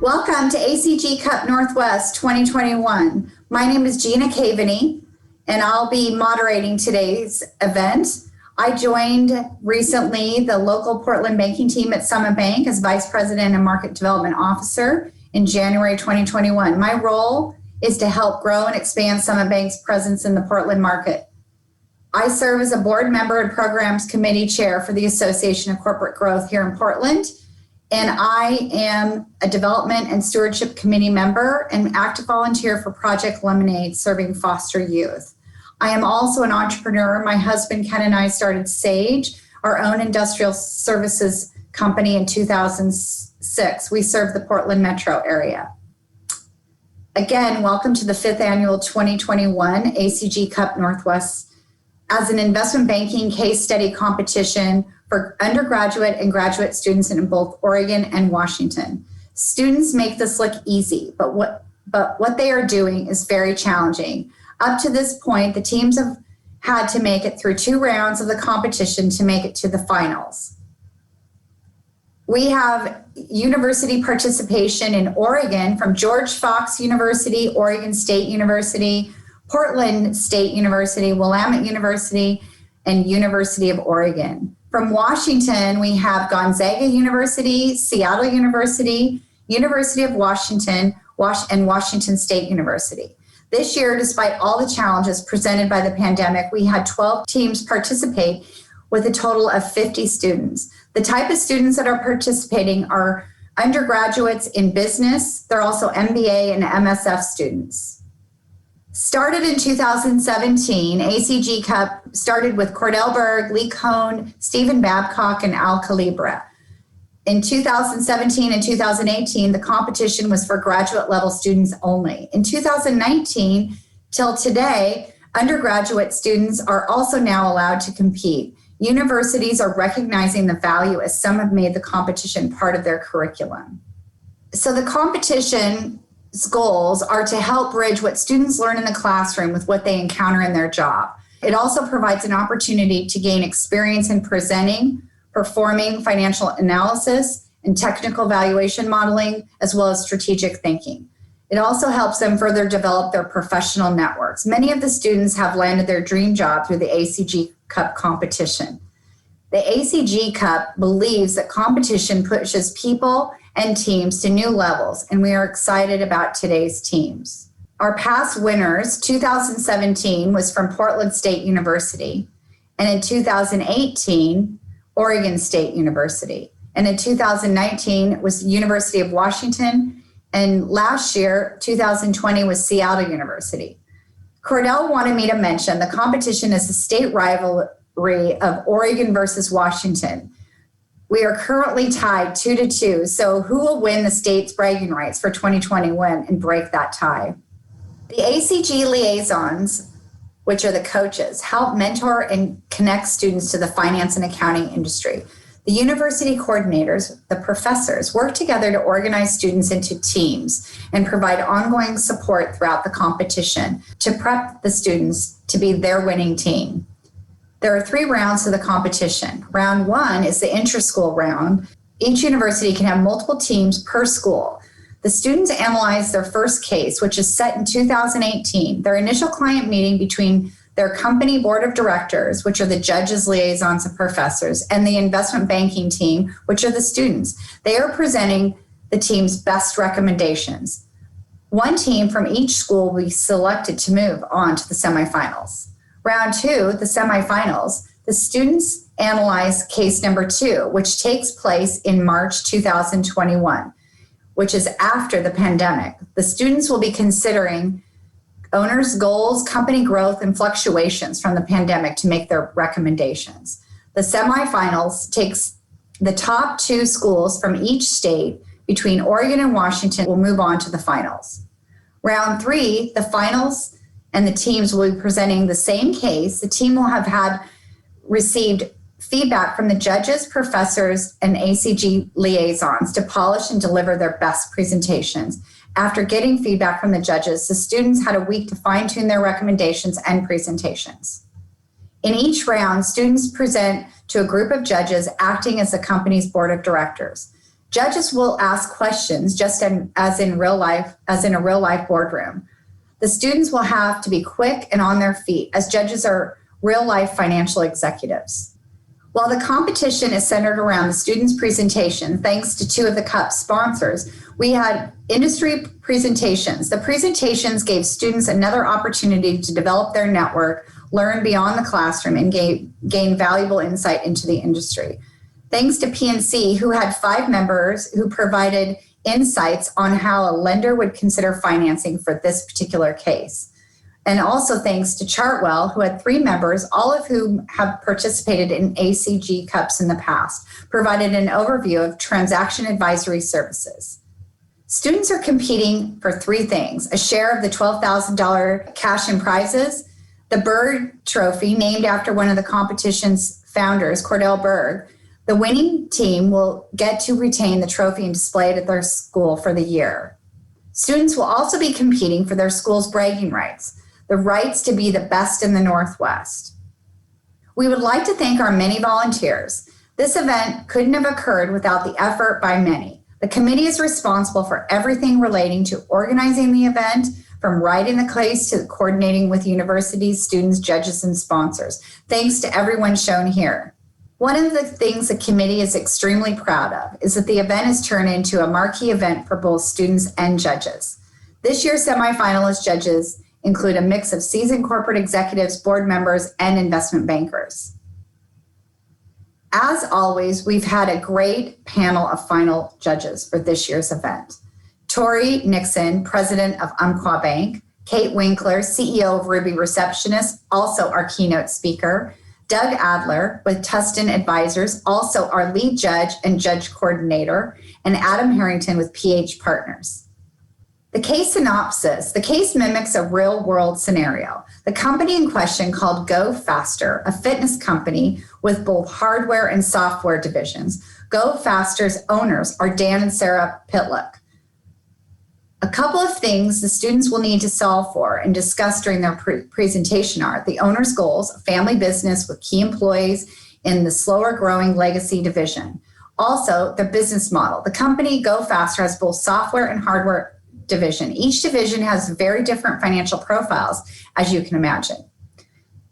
Welcome to ACG Cup Northwest 2021. My name is Gina Caveney, and I'll be moderating today's event. I joined recently the local Portland banking team at Summit Bank as Vice President and Market Development Officer in January 2021. My role is to help grow and expand Summit Bank's presence in the Portland market. I serve as a board member and programs committee chair for the Association of Corporate Growth here in Portland. And I am a development and stewardship committee member and active volunteer for Project Lemonade, serving foster youth. I am also an entrepreneur. My husband, Ken, and I started Sage, our own industrial services company, in 2006. We serve the Portland metro area. Again, welcome to the 5th annual 2021 ACG Cup Northwest as an investment banking case study competition for undergraduate and graduate students in both Oregon and Washington. Students make this look easy, but what they are doing is very challenging. Up to this point, the teams have had to make it through 2 rounds of the competition to make it to the finals. We have university participation in Oregon from George Fox University, Oregon State University, Portland State University, Willamette University, and University of Oregon. From Washington, we have Gonzaga University, Seattle University, University of Washington, and Washington State University. This year, despite all the challenges presented by the pandemic, we had 12 teams participate with a total of 50 students. The type of students that are participating are undergraduates in business. They're also MBA and MSF students. Started in 2017, ACG Cup started with Cordell Berg, Lee Cohn, Stephen Babcock, and Al Calibra. In 2017 and 2018, the competition was for graduate level students only. In 2019 till today, undergraduate students are also now allowed to compete. Universities are recognizing the value as some have made the competition part of their curriculum. So the competition goals are to help bridge what students learn in the classroom with what they encounter in their job. It also provides an opportunity to gain experience in presenting, performing financial analysis, and technical valuation modeling, as well as strategic thinking. It also helps them further develop their professional networks. Many of the students have landed their dream job through the ACG Cup competition. The ACG Cup believes that competition pushes people and teams to new levels, and we are excited about today's teams. Our past winners, 2017 was from Portland State University, and in 2018, Oregon State University, and in 2019 was University of Washington, and last year, 2020, was Seattle University. Cordell wanted me to mention the competition is a state rivalry of Oregon versus Washington. We are currently tied 2-2, so who will win the state's bragging rights for 2021 and break that tie? The ACG liaisons, which are the coaches, help mentor and connect students to the finance and accounting industry. The university coordinators, the professors, work together to organize students into teams and provide ongoing support throughout the competition to prep the students to be their winning team. There are 3 rounds to the competition. Round 1 is the intra-school round. Each university can have multiple teams per school. The students analyze their first case, which is set in 2018, their initial client meeting between their company board of directors, which are the judges, liaisons, and professors, and the investment banking team, which are the students. They are presenting the team's best recommendations. 1 team from each school will be selected to move on to the semifinals. Round 2, the semifinals, the students analyze case number 2, which takes place in March 2021, which is after the pandemic. The students will be considering owners' goals, company growth, and fluctuations from the pandemic to make their recommendations. The semifinals takes the top 2 schools from each state between Oregon and Washington will move on to the finals. Round 3, the finals, and the teams will be presenting the same case. The team will have received feedback from the judges, professors, and ACG liaisons to polish and deliver their best presentations. After getting feedback from the judges, the students had a week to fine-tune their recommendations and presentations. In each round, students present to a group of judges acting as the company's board of directors. Judges will ask questions just as in a real life boardroom. The students will have to be quick and on their feet, as judges are real life financial executives. While the competition is centered around the students' presentation, thanks to two of the Cup sponsors, we had industry presentations. The presentations gave students another opportunity to develop their network, learn beyond the classroom, and gain valuable insight into the industry. Thanks to PNC, who had 5 members who provided insights on how a lender would consider financing for this particular case. And also thanks to Chartwell, who had 3 members, all of whom have participated in ACG Cups in the past, provided an overview of transaction advisory services. Students are competing for 3 things: a share of the $12,000 cash and prizes, the Berg Trophy, named after one of the competition's founders, Cordell Berg. The winning team will get to retain the trophy and display it at their school for the year. Students will also be competing for their school's bragging rights, the rights to be the best in the Northwest. We would like to thank our many volunteers. This event couldn't have occurred without the effort by many. The committee is responsible for everything relating to organizing the event, from writing the case to coordinating with universities, students, judges, and sponsors. Thanks to everyone shown here. One of the things the committee is extremely proud of is that the event has turned into a marquee event for both students and judges. This year's semifinalist judges include a mix of seasoned corporate executives, board members, and investment bankers. As always, we've had a great panel of final judges for this year's event. Tori Nixon, president of Umpqua Bank, Kate Winkler, CEO of Ruby Receptionist, also our keynote speaker, Doug Adler with Tustin Advisors, also our lead judge and judge coordinator, and Adam Harrington with PH Partners. The case synopsis: the case mimics a real-world scenario. The company in question, called Go Faster, a fitness company with both hardware and software divisions. Go Faster's owners are Dan and Sarah Pitluck. A couple of things the students will need to solve for and discuss during their presentation are the owner's goals, a family business with key employees in the slower growing legacy division. Also, the business model. The company Go Faster has both software and hardware division. Each division has very different financial profiles, as you can imagine.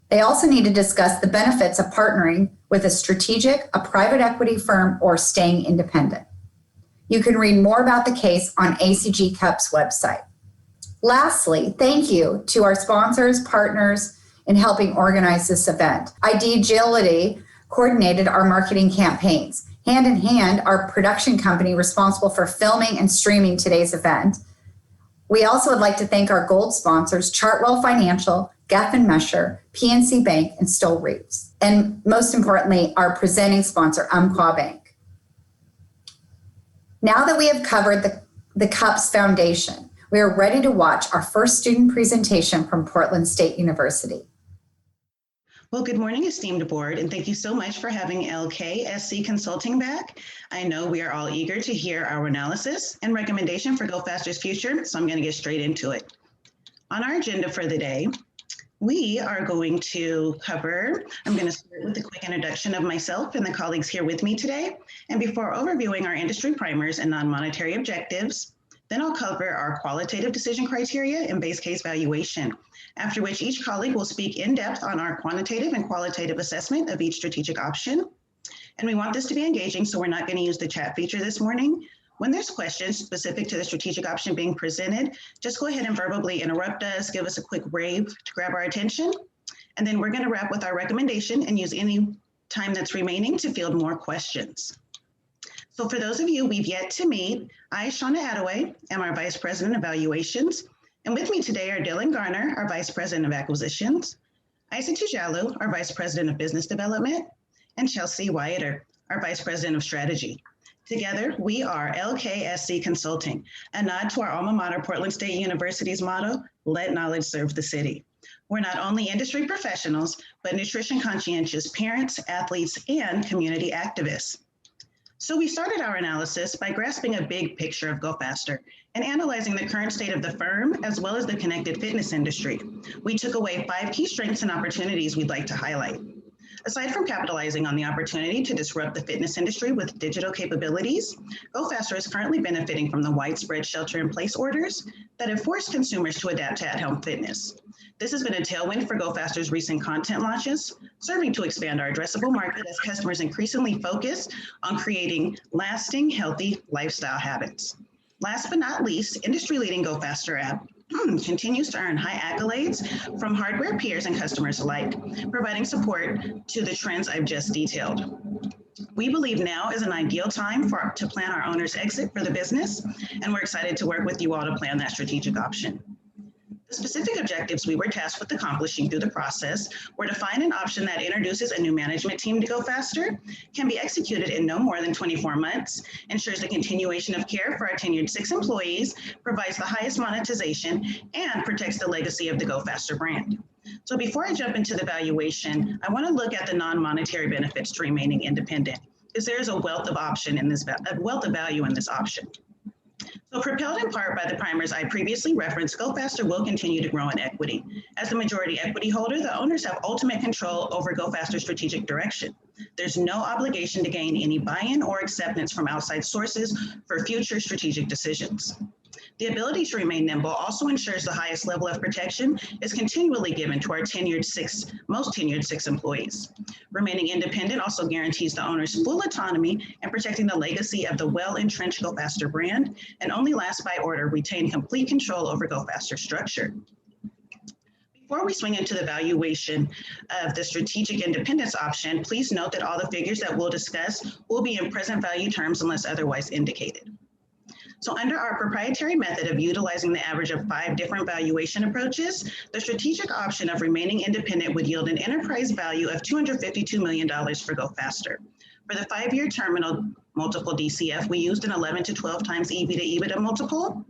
They also need to discuss the benefits of partnering with a strategic, a private equity firm, or staying independent. You can read more about the case on ACG Cup's website. Lastly, thank you to our sponsors, partners in helping organize this event. ID Agility coordinated our marketing campaigns. Hand in hand, our production company responsible for filming and streaming today's event. We also would like to thank our gold sponsors, Chartwell Financial, Geffen Mesher, PNC Bank, and Stoll Reeves. And most importantly, our presenting sponsor, Umpqua Bank. Now that we have covered the Cup's foundation, we are ready to watch our first student presentation from Portland State University. Well, good morning, esteemed board, and thank you so much for having LKSC Consulting back. I know we are all eager to hear our analysis and recommendation for Go Faster's future, so I'm going to get straight into it. On our agenda for the day, we are going to cover, I'm going to start with a quick introduction of myself and the colleagues here with me today. And before overviewing our industry primers and non-monetary objectives, then I'll cover our qualitative decision criteria and base case valuation, after which each colleague will speak in depth on our quantitative and qualitative assessment of each strategic option. And we want this to be engaging, so we're not going to use the chat feature this morning. When there's questions specific to the strategic option being presented, just go ahead and verbally interrupt us, give us a quick wave to grab our attention, and then we're going to wrap with our recommendation and use any time that's remaining to field more questions. So for those of you we've yet to meet, I, Shauna Attaway, am our Vice President of Valuations, and with me today are Dylan Garner, our Vice President of Acquisitions, Isa Tujalu, our Vice President of Business Development, and Chelsea Wyatter, our Vice President of Strategy. Together, we are LKSC Consulting, a nod to our alma mater, Portland State University's motto, let knowledge serve the city. We're not only industry professionals, but nutrition conscientious parents, athletes, and community activists. So we started our analysis by grasping a big picture of Go Faster and analyzing the current state of the firm, as well as the connected fitness industry. We took away 5 key strengths and opportunities we'd like to highlight. Aside from capitalizing on the opportunity to disrupt the fitness industry with digital capabilities, Go Faster is currently benefiting from the widespread shelter-in-place orders that have forced consumers to adapt to at-home fitness. This has been a tailwind for Go Faster's recent content launches, serving to expand our addressable market as customers increasingly focus on creating lasting, healthy lifestyle habits. Last but not least, industry-leading Go Faster app continues to earn high accolades from hardware peers and customers alike, providing support to the trends I've just detailed. We believe now is an ideal time to plan our owner's exit for the business, and we're excited to work with you all to plan that strategic option. The specific objectives we were tasked with accomplishing through the process were to find an option that introduces a new management team to Go Faster, can be executed in no more than 24 months, ensures the continuation of care for our tenured 6 employees, provides the highest monetization, and protects the legacy of the Go Faster brand. So before I jump into the valuation, I want to look at the non-monetary benefits to remaining independent, because there's a wealth of value in this option. So propelled in part by the primers I previously referenced, Go Faster will continue to grow in equity. As the majority equity holder, the owners have ultimate control over Go Faster's strategic direction. There's no obligation to gain any buy-in or acceptance from outside sources for future strategic decisions. The ability to remain nimble also ensures the highest level of protection is continually given to our most tenured 6 employees. Remaining independent also guarantees the owner's full autonomy and protecting the legacy of the well-entrenched Go Faster brand, and only last by order retain complete control over Go Faster structure. Before we swing into the valuation of the strategic independence option, please note that all the figures that we'll discuss will be in present value terms unless otherwise indicated. So under our proprietary method of utilizing the average of 5 different valuation approaches, the strategic option of remaining independent would yield an enterprise value of $252 million for Go Faster. For the 5-year terminal multiple DCF, we used an 11 to 12 times EV to EBITDA multiple.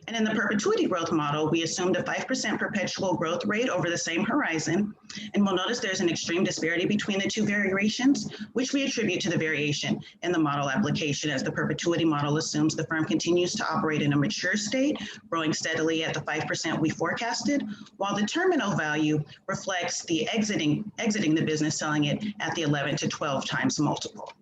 And in the perpetuity growth model, we assumed a 5% perpetual growth rate over the same horizon. And we'll notice there's an extreme disparity between the 2 variations, which we attribute to the variation in the model application, as the perpetuity model assumes the firm continues to operate in a mature state, growing steadily at the 5% we forecasted, while the terminal value reflects the exiting the business, selling it at the 11 to 12 times multiple.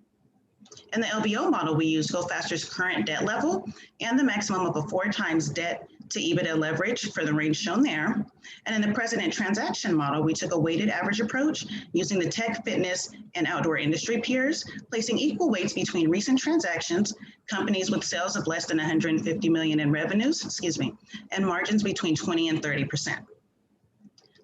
In the LBO model, we use Go Faster's current debt level and the maximum of a 4 times debt to EBITDA leverage for the range shown there. And in the precedent transaction model, we took a weighted average approach using the tech, fitness, and outdoor industry peers, placing equal weights between recent transactions, companies with sales of less than 150 million in revenues, and margins between 20 and 30%.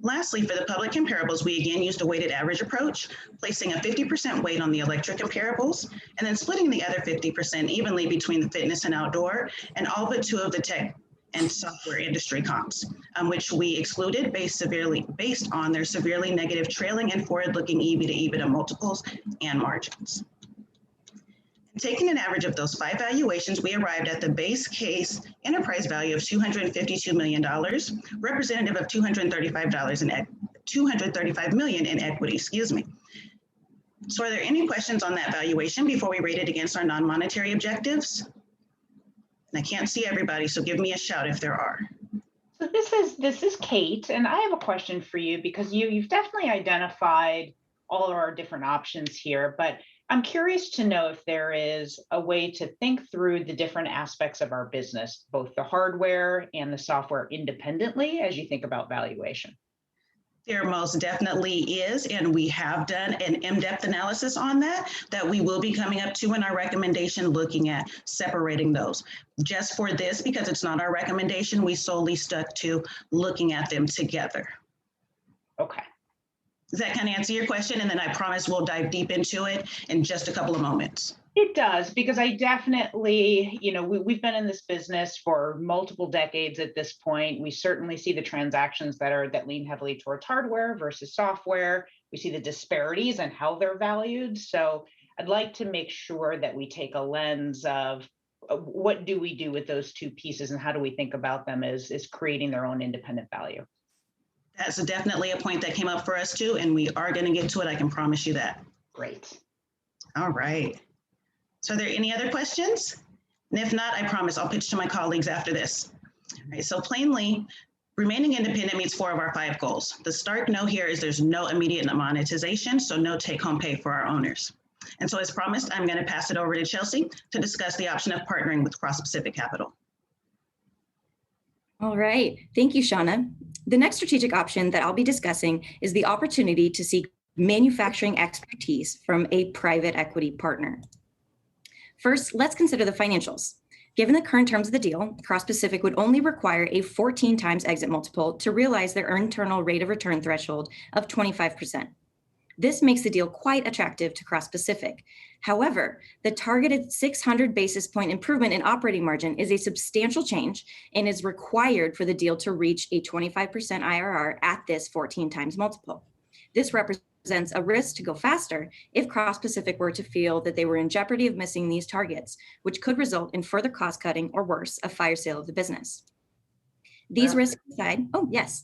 Lastly, for the public comparables, we again used a weighted average approach, placing a 50% weight on the electric comparables, and then splitting the other 50% evenly between the fitness and outdoor, and all but 2 of the tech and software industry comps, which we excluded based on their severely negative trailing and forward-looking EV to EBITDA multiples and margins. Taking an average of those 5 valuations, we arrived at the base case enterprise value of $252 million, representative of $235 million in equity, So are there any questions on that valuation before we rate it against our non-monetary objectives? And I can't see everybody, so give me a shout if there are. So this is Kate, and I have a question for you, because you've definitely identified all of our different options here, but I'm curious to know if there is a way to think through the different aspects of our business, both the hardware and the software independently, as you think about valuation. There most definitely is, and we have done an in-depth analysis on that we will be coming up to in our recommendation, looking at separating those. Just for this, because it's not our recommendation, we solely stuck to looking at them together. Okay. Does that kind of answer your question? And then I promise we'll dive deep into it in just a couple of moments. It does, because I definitely, we've been in this business for multiple decades at this point. We certainly see the transactions that lean heavily towards hardware versus software. We see the disparities and how they're valued. So I'd like to make sure that we take a lens of what do we do with those 2 pieces and how do we think about them as creating their own independent value. That's definitely a point that came up for us too, and we are going to get to it. I can promise you that. Great. All right. So are there any other questions? And if not, I promise I'll pitch to my colleagues after this. All right, so plainly, Remaining independent meets 4 of our 5 goals. The stark no here is there's no immediate monetization, so no take-home pay for our owners. And so as promised, I'm going to pass it over to Chelsea to discuss the option of partnering with Cross Pacific Capital. All right, thank you, Shauna. The next strategic option that I'll be discussing is the opportunity to seek manufacturing expertise from a private equity partner. First, let's consider the financials. Given the current terms of the deal, Cross Pacific would only require a 14 times exit multiple to realize their internal rate of return threshold of 25%. This makes the deal quite attractive to Cross Pacific. However, the targeted 600 basis point improvement in operating margin is a substantial change and is required for the deal to reach a 25% IRR at this 14 times multiple. This represents a risk to go faster if Cross Pacific were to feel that they were in jeopardy of missing these targets, which could result in further cost cutting or worse, a fire sale of the business. These risks aside, oh yes.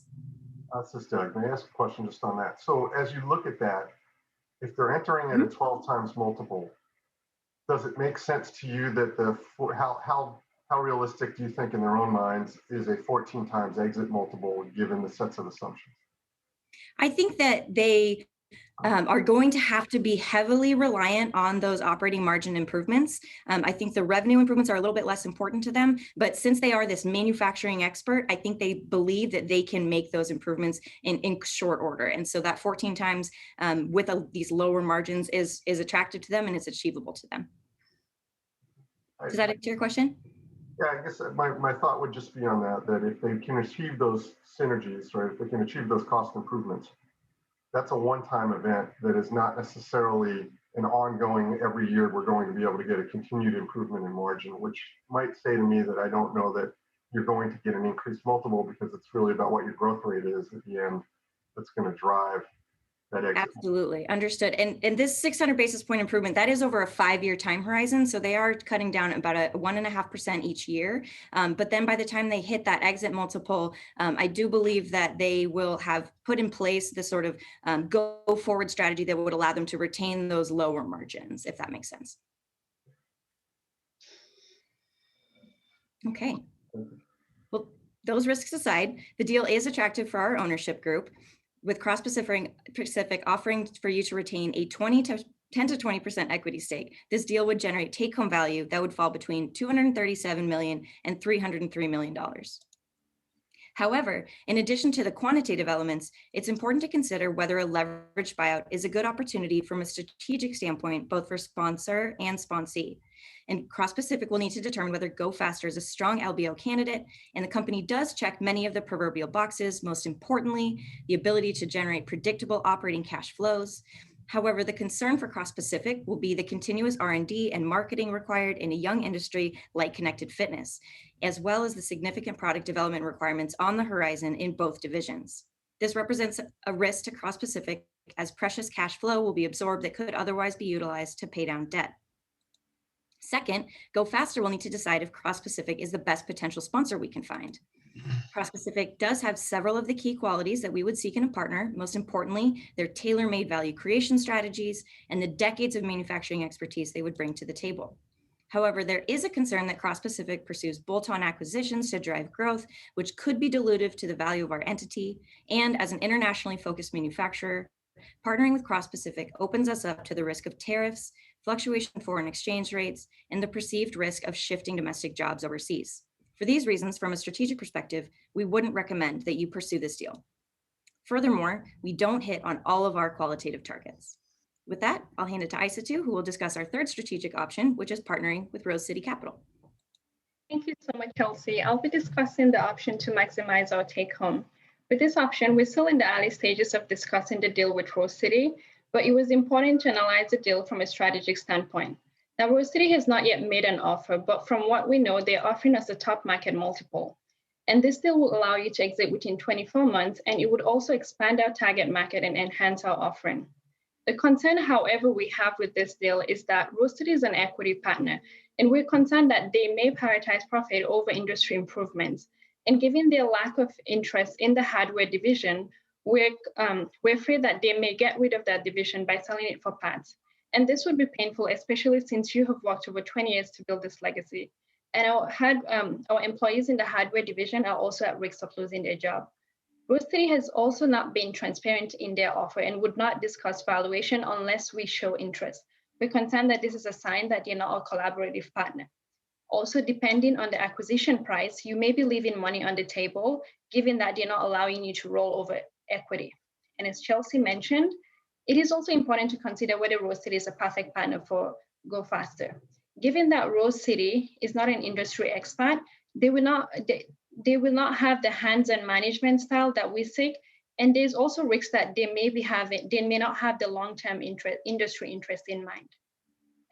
This is Doug. May I ask a question just on that? So as you look at that, if they're entering at a 12 times multiple, does it make sense to you that how realistic do you think in their own minds is a 14 times exit multiple given the sets of assumptions? I think that they are going to have to be heavily reliant on those operating margin improvements. I think the revenue improvements are a little bit less important to them, but since they are this manufacturing expert, I think they believe that they can make those improvements in short order. And so that 14 times with these lower margins is attractive to them and it's achievable to them. Does that answer your question? Yeah, I guess my thought would just be on that if they can achieve those synergies, or if they can achieve those cost improvements, that's a one-time event that is not necessarily an ongoing, every year we're going to be able to get a continued improvement in margin, which might say to me that I don't know that you're going to get an increased multiple because it's really about what your growth rate is at the end that's going to drive that exit. Absolutely, understood. And this 600 basis point improvement, that is over a 5-year time horizon. So they are cutting down about a 1.5% each year. But then by the time they hit that exit multiple, I do believe that they will have put in place the sort of go forward strategy that would allow them to retain those lower margins, if that makes sense. Okay. Well, those risks aside, the deal is attractive for our ownership group, with Cross Pacific offering for you to retain a 10 to 20% equity stake. This deal would generate take-home value that would fall between $237 million and $303 million. However, in addition to the quantitative elements, it's important to consider whether a leveraged buyout is a good opportunity from a strategic standpoint, both for sponsor and sponsee. And Cross Pacific will need to determine whether Go Faster is a strong LBO candidate, and the company does check many of the proverbial boxes, most importantly, the ability to generate predictable operating cash flows. However, the concern for Cross Pacific will be the continuous R&D and marketing required in a young industry like connected fitness, as well as the significant product development requirements on the horizon in both divisions. This represents a risk to Cross Pacific as precious cash flow will be absorbed that could otherwise be utilized to pay down debt. Second, Go Faster will need to decide if Cross Pacific is the best potential sponsor we can find. Cross Pacific does have several of the key qualities that we would seek in a partner, most importantly, their tailor-made value creation strategies and the decades of manufacturing expertise they would bring to the table. However, there is a concern that Cross Pacific pursues bolt-on acquisitions to drive growth, which could be dilutive to the value of our entity. And as an internationally focused manufacturer, partnering with Cross Pacific opens us up to the risk of tariffs, fluctuation in foreign exchange rates, and the perceived risk of shifting domestic jobs overseas. For these reasons, from a strategic perspective, we wouldn't recommend that you pursue this deal. Furthermore, we don't hit on all of our qualitative targets. With that, I'll hand it to Isatu, who will discuss our third strategic option, which is partnering with Rose City Capital. Thank you so much, Chelsea. I'll be discussing the option to maximize our take home. With this option, we're still in the early stages of discussing the deal with Rose City, but it was important to analyze the deal from a strategic standpoint. Now, Rose City has not yet made an offer, but from what we know, they're offering us a top market multiple. And this deal will allow you to exit within 24 months, and it would also expand our target market and enhance our offering. The concern, however, we have with this deal is that Rose City is an equity partner, and we're concerned that they may prioritize profit over industry improvements. And given their lack of interest in the hardware division, we're afraid that they may get rid of that division by selling it for parts. And this would be painful, especially since you have worked over 20 years to build this legacy. and our employees in the hardware division are also at risk of losing their job. Rose City has also not been transparent in their offer and would not discuss valuation unless we show interest. We're concerned that this is a sign that you're not a collaborative partner. Also, depending on the acquisition price, you may be leaving money on the table, given that they're not allowing you to roll over equity. And as Chelsea mentioned, it is also important to consider whether Rose City is a perfect partner for Go Faster. Given that Rose City is not an industry expert, they will not have the hands-on management style that we seek, and there's also risks that they may not have the long-term industry interest in mind.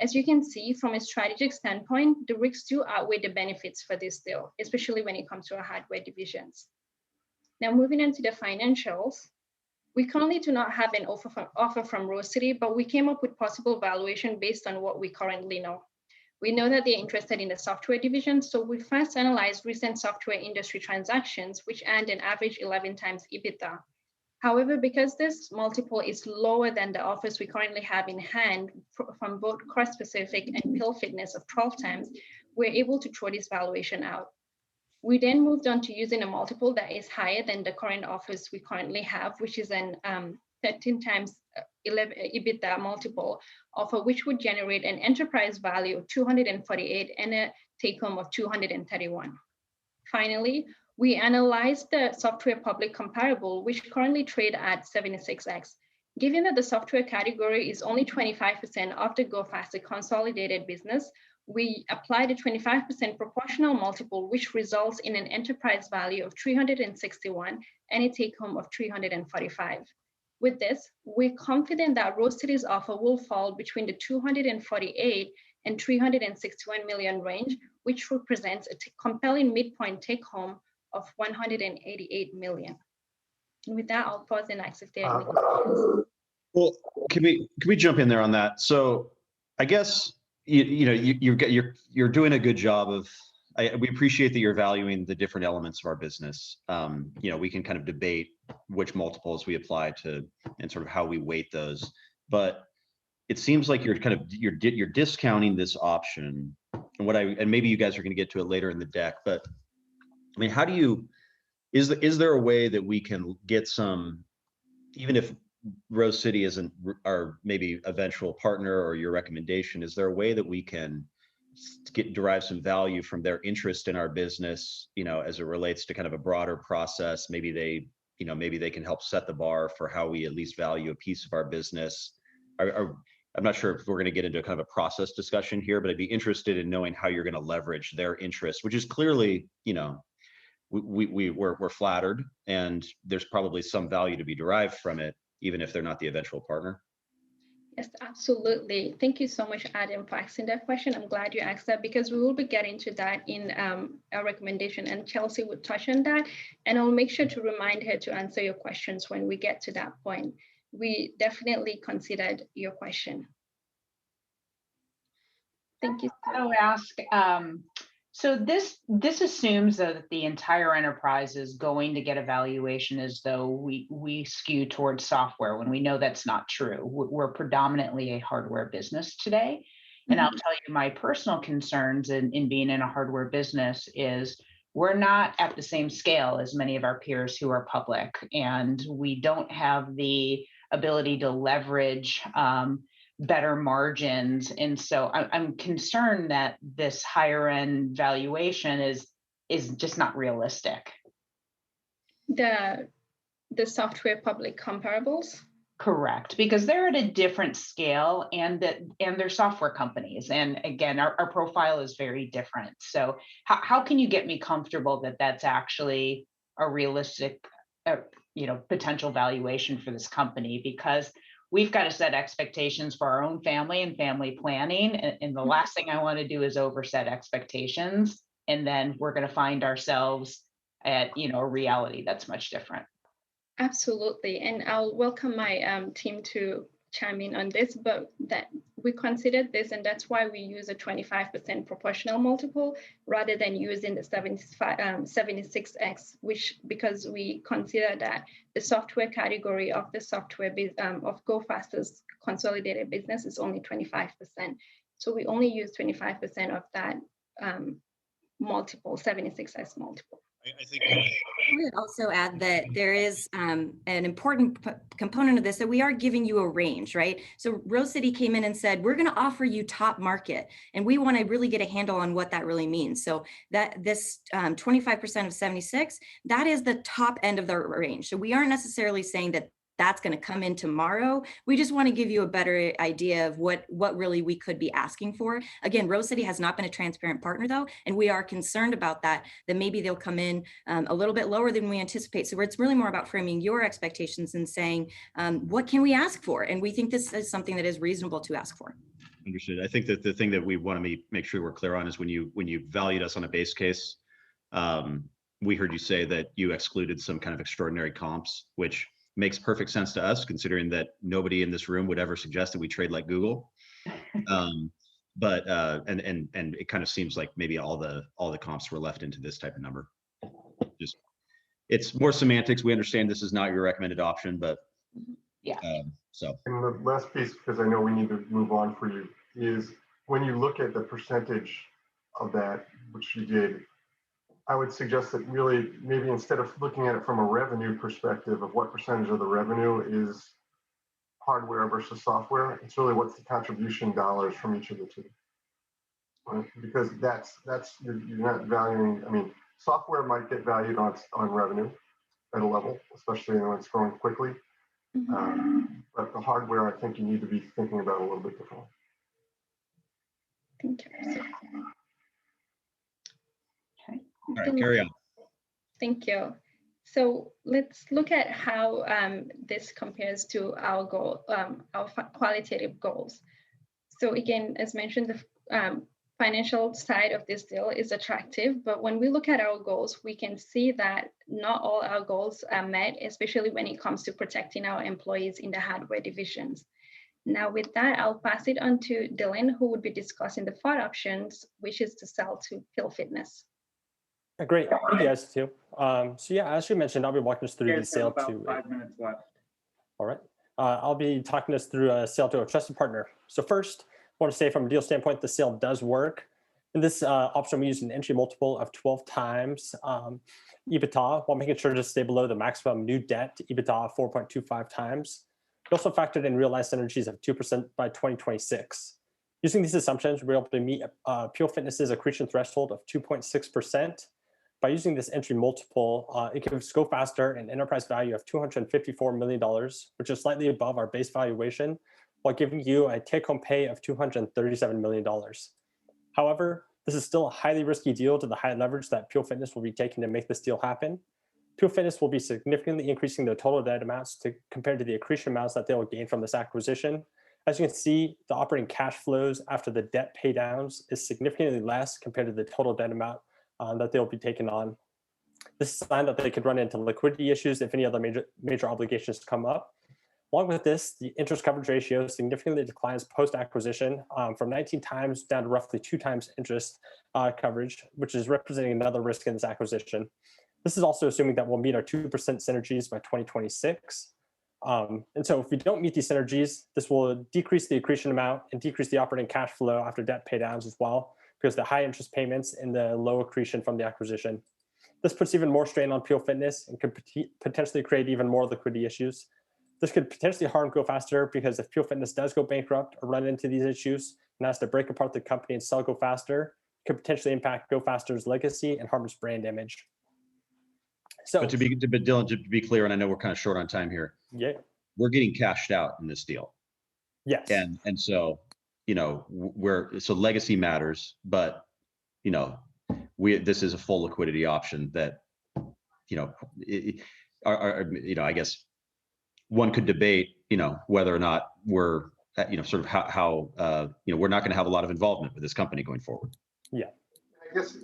As you can see, from a strategic standpoint, the risks do outweigh the benefits for this deal, especially when it comes to our hardware divisions. Now, moving on to the financials, we currently do not have an offer from Rose City, but we came up with possible valuation based on what we currently know. We know that they're interested in the software division, so we first analyzed recent software industry transactions, which earned an average 11 times EBITDA. However, because this multiple is lower than the offers we currently have in hand from both CrossPacific and Pill Fitness of 12 times, we're able to throw this valuation out. We then moved on to using a multiple that is higher than the current offers we currently have, which is an 13 times 11 EBITDA multiple offer, which would generate an enterprise value of 248 and a take home of 231. Finally, we analyzed the software public comparable, which currently trade at 76x. Given that the software category is only 25% of the Go Faster consolidated business, we applied a 25% proportional multiple, which results in an enterprise value of 361 and a take home of 345. With this, we're confident that Rose City's offer will fall between the 248 and 361 million range, which represents a compelling midpoint take home of 188 million. And with that, I'll pause and ask if there are any questions. Well, can we jump in there on that? So I guess you're doing a good job of. We appreciate that you're valuing the different elements of our business. We can kind of debate which multiples we apply to and sort of how we weight those, but it seems like you're discounting this option. And maybe you guys are going to get to it later in the deck, but I mean, how do you? Is there a way that we can get some, even if Rose City isn't our maybe eventual partner or your recommendation, is there a way that we can derive some value from their interest in our business, as it relates to kind of a broader process? Maybe they can help set the bar for how we at least value a piece of our business. I'm not sure if we're going to get into kind of a process discussion here, but I'd be interested in knowing how you're going to leverage their interest, which is clearly, we're flattered, and there's probably some value to be derived from it, even if they're not the eventual partner. Yes, absolutely. Thank you so much, Adam, for asking that question. I'm glad you asked that, because we will be getting to that in our recommendation, and Chelsea would touch on that. And I'll make sure to remind her to answer your questions when we get to that point. We definitely considered your question. Thank you. I'll ask, so this assumes that the entire enterprise is going to get a valuation as though we skew towards software, when we know that's not true. We're predominantly a hardware business today. And I'll tell you, my personal concerns in being in a hardware business is we're not at the same scale as many of our peers who are public, and we don't have the ability to leverage better margins. And so I'm concerned that this higher end valuation is just not realistic. The software public comparables? Correct, because they're at a different scale, and they're software companies. And again, our profile is very different. So how can you get me comfortable that that's actually a realistic potential valuation for this company? Because we've got to set expectations for our own family and family planning. And the last thing I want to do is overset expectations. And then we're going to find ourselves at, a reality that's much different. Absolutely. And I'll welcome my team to chime in on this, but that we considered this, and that's why we use a 25% proportional multiple rather than using the 76x, because we consider that the software category of the software of Go Faster's consolidated business is only 25%. So we only use 25% of that multiple, 76x multiple. I think I would also add that there is an important component of this, that we are giving you a range, right? So Rose City came in and said, we're going to offer you top market, and we want to really get a handle on what that really means. So that this 25% of 76, that is the top end of the range. So we aren't necessarily saying that that's going to come in tomorrow. We just want to give you a better idea of what really we could be asking for. Again, Rose City has not been a transparent partner though, and we are concerned about that maybe they'll come in a little bit lower than we anticipate. So it's really more about framing your expectations and saying, what can we ask for? And we think this is something that is reasonable to ask for. Understood. I think that the thing that we want to make sure we're clear on is when you valued us on a base case, we heard you say that you excluded some kind of extraordinary comps, which makes perfect sense to us, considering that nobody in this room would ever suggest that we trade like Google. But it kind of seems like maybe all the comps were left into this type of number. Just, it's more semantics. We understand this is not your recommended option, but Yeah. And the last piece, because I know we need to move on for you, is when you look at the percentage of that, which you did, I would suggest that really maybe instead of looking at it from a revenue perspective of what percentage of the revenue is hardware versus software, it's really what's the contribution dollars from each of the two. Right? Because that's you're not valuing. I mean, software might get valued on revenue at a level, especially when it's growing quickly. But the hardware, I think you need to be thinking about a little bit differently. Thank you. all right, carry on. Thank you. So let's look at how this compares to our goal, our qualitative goals. So again, as mentioned, the financial side of this deal is attractive, but when we look at our goals, we can see that not all our goals are met, especially when it comes to protecting our employees in the hardware divisions. Now with that, I'll pass it on to Dylan, who would be discussing the third options, which is to sell to Pill Fitness. Great, thank you guys too. So yeah, as you mentioned, I'll be walking us through the sale about to 5 minutes left. All right, I'll be talking us through a sale to a trusted partner. So first, I want to say from a deal standpoint, the sale does work. In this option, we use an entry multiple of 12 times EBITDA while making sure to stay below the maximum new debt to EBITDA of 4.25 times. We also factored in realized synergies of 2% by 2026. Using these assumptions, we're able to meet Pure Fitness's accretion threshold of 2.6%. By using this entry multiple, it gives Go Faster an enterprise value of $254 million, which is slightly above our base valuation, while giving you a take-home pay of $237 million. However, this is still a highly risky deal to the high leverage that Pure Fitness will be taking to make this deal happen. Pure Fitness will be significantly increasing their total debt amounts compared to the accretion amounts that they will gain from this acquisition. As you can see, the operating cash flows after the debt pay downs is significantly less compared to the total debt amount that they'll be taking on. This is a sign that they could run into liquidity issues if any other major obligations come up. Along with this, the interest coverage ratio significantly declines post-acquisition from 19 times down to roughly 2 times interest coverage, which is representing another risk in this acquisition. This is also assuming that we'll meet our 2% synergies by 2026. And so if we don't meet these synergies, this will decrease the accretion amount and decrease the operating cash flow after debt paydowns as well, because the high interest payments and the low accretion from the acquisition. This puts even more strain on Pure Fitness and could potentially create even more liquidity issues. This could potentially harm Go Faster because if Pure Fitness does go bankrupt or run into these issues and has to break apart the company and sell Go Faster, it could potentially impact Go Faster's legacy and harm its brand image. So, But Dylan, to be clear, and I know we're kind of short on time here. Yeah. We're getting cashed out in this deal. Yes. And so, you know, so legacy matters, but you know, this is a full liquidity option that, you know, I guess one could debate, you know, whether or not we're, you know, sort of how you know, we're not going to have a lot of involvement with this company going forward. Yeah. I guess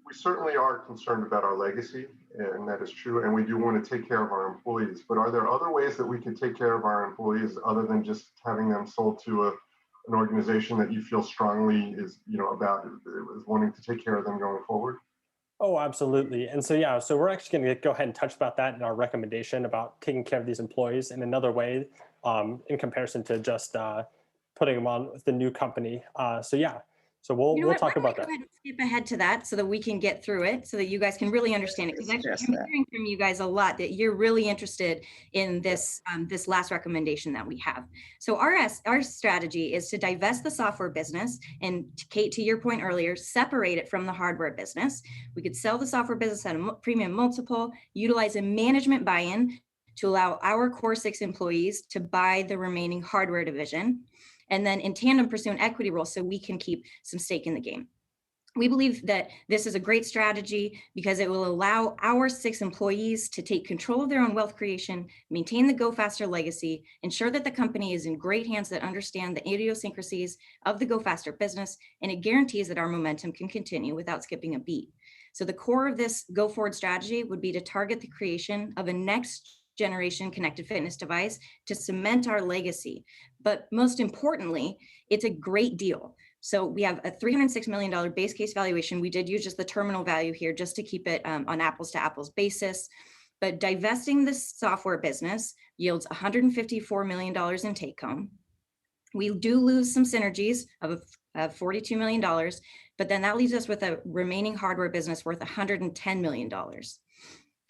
we certainly are concerned about our legacy, and that is true, and we do want to take care of our employees. But are there other ways that we can take care of our employees other than just having them sold to an organization that you feel strongly is, you know, about is wanting to take care of them going forward? Oh, absolutely. And so, yeah, so we're actually going to go ahead and touch about that in our recommendation about taking care of these employees in another way in comparison to just putting them on with the new company. So, yeah, So we'll You know what? talk Why don't about we that. go ahead and skip ahead to that so that we can get through it so that you guys can really understand it. Because I'm hearing from you guys a lot that you're really interested in this this last recommendation that we have. So our strategy is to divest the software business and, Kate, to your point earlier, separate it from the hardware business. We could sell the software business at a premium multiple, utilize a management buy-in to allow our core 6 employees to buy the remaining hardware division, and then in tandem pursue an equity role so we can keep some stake in the game. We believe that this is a great strategy because it will allow our 6 employees to take control of their own wealth creation, maintain the Go Faster legacy, ensure that the company is in great hands that understand the idiosyncrasies of the Go Faster business, and it guarantees that our momentum can continue without skipping a beat. So the core of this go forward strategy would be to target the creation of a next generation connected fitness device to cement our legacy. But most importantly, it's a great deal. So we have a $306 million base case valuation. We did use just the terminal value here just to keep it on apples to apples basis. But divesting the software business yields $154 million in take home. We do lose some synergies of $42 million, but then that leaves us with a remaining hardware business worth $110 million.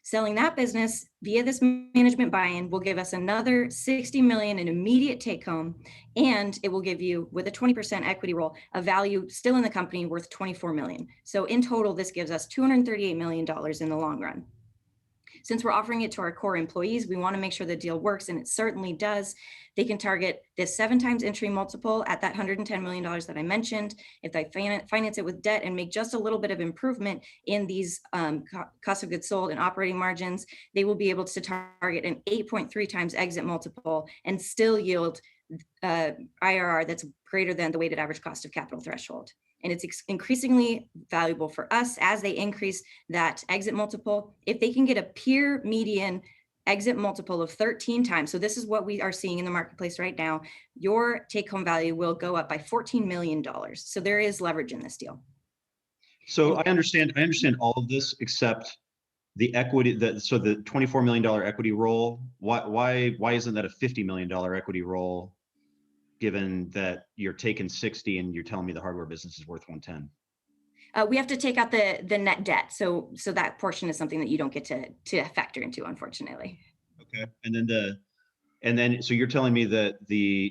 Selling that business via this management buy-in will give us another $60 million in immediate take home, and it will give you, with a 20% equity roll, a value still in the company worth $24 million. So in total, this gives us $238 million in the long run. Since we're offering it to our core employees, we want to make sure the deal works, and it certainly does. They can target this 7 times entry multiple at that $110 million that I mentioned. If they finance it with debt and make just a little bit of improvement in these cost of goods sold and operating margins, they will be able to target an 8.3 times exit multiple and still yield IRR that's greater than the weighted average cost of capital threshold. And it's increasingly valuable for us as they increase that exit multiple. If they can get a peer median exit multiple of 13 times, so this is what we are seeing in the marketplace right now, your take home value will go up by $14 million. So there is leverage in this deal. So I understand all of this except the equity, so the $24 million equity roll. Why isn't that a $50 million equity roll, given that you're taking 60 and you're telling me the hardware business is worth 110? We have to take out the net debt. So that portion is something that you don't get to factor into, unfortunately. Okay. And then so you're telling me that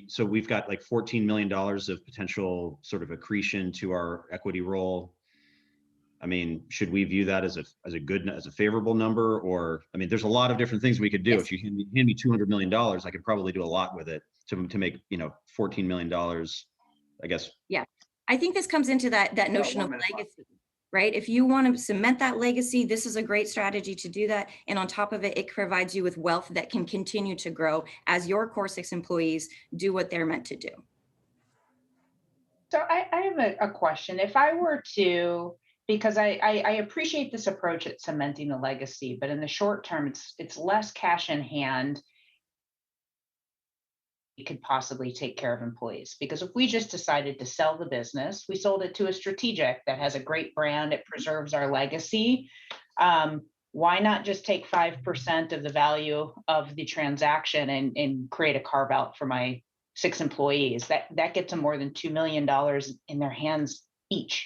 so we've got like $14 million of potential sort of accretion to our equity roll. I mean, should we view that as a favorable number? Or, I mean, there's a lot of different things we could do. Yes. If you hand me $200 million, I could probably do a lot with it to make, $14 million, I guess. Yeah. I think this comes into that notion of legacy, right? If you want to cement that legacy, this is a great strategy to do that. And on top of it, it provides you with wealth that can continue to grow as your core 6 employees do what they're meant to do. So I have a question. If I were to, because I appreciate this approach at cementing the legacy, but in the short term, it's less cash in hand. We could possibly take care of employees, because if we just decided to sell the business, we sold it to a strategic that has a great brand, it preserves our legacy. Why not just take 5% of the value of the transaction and create a carve out for my 6 employees? That gets them more than $2 million in their hands each.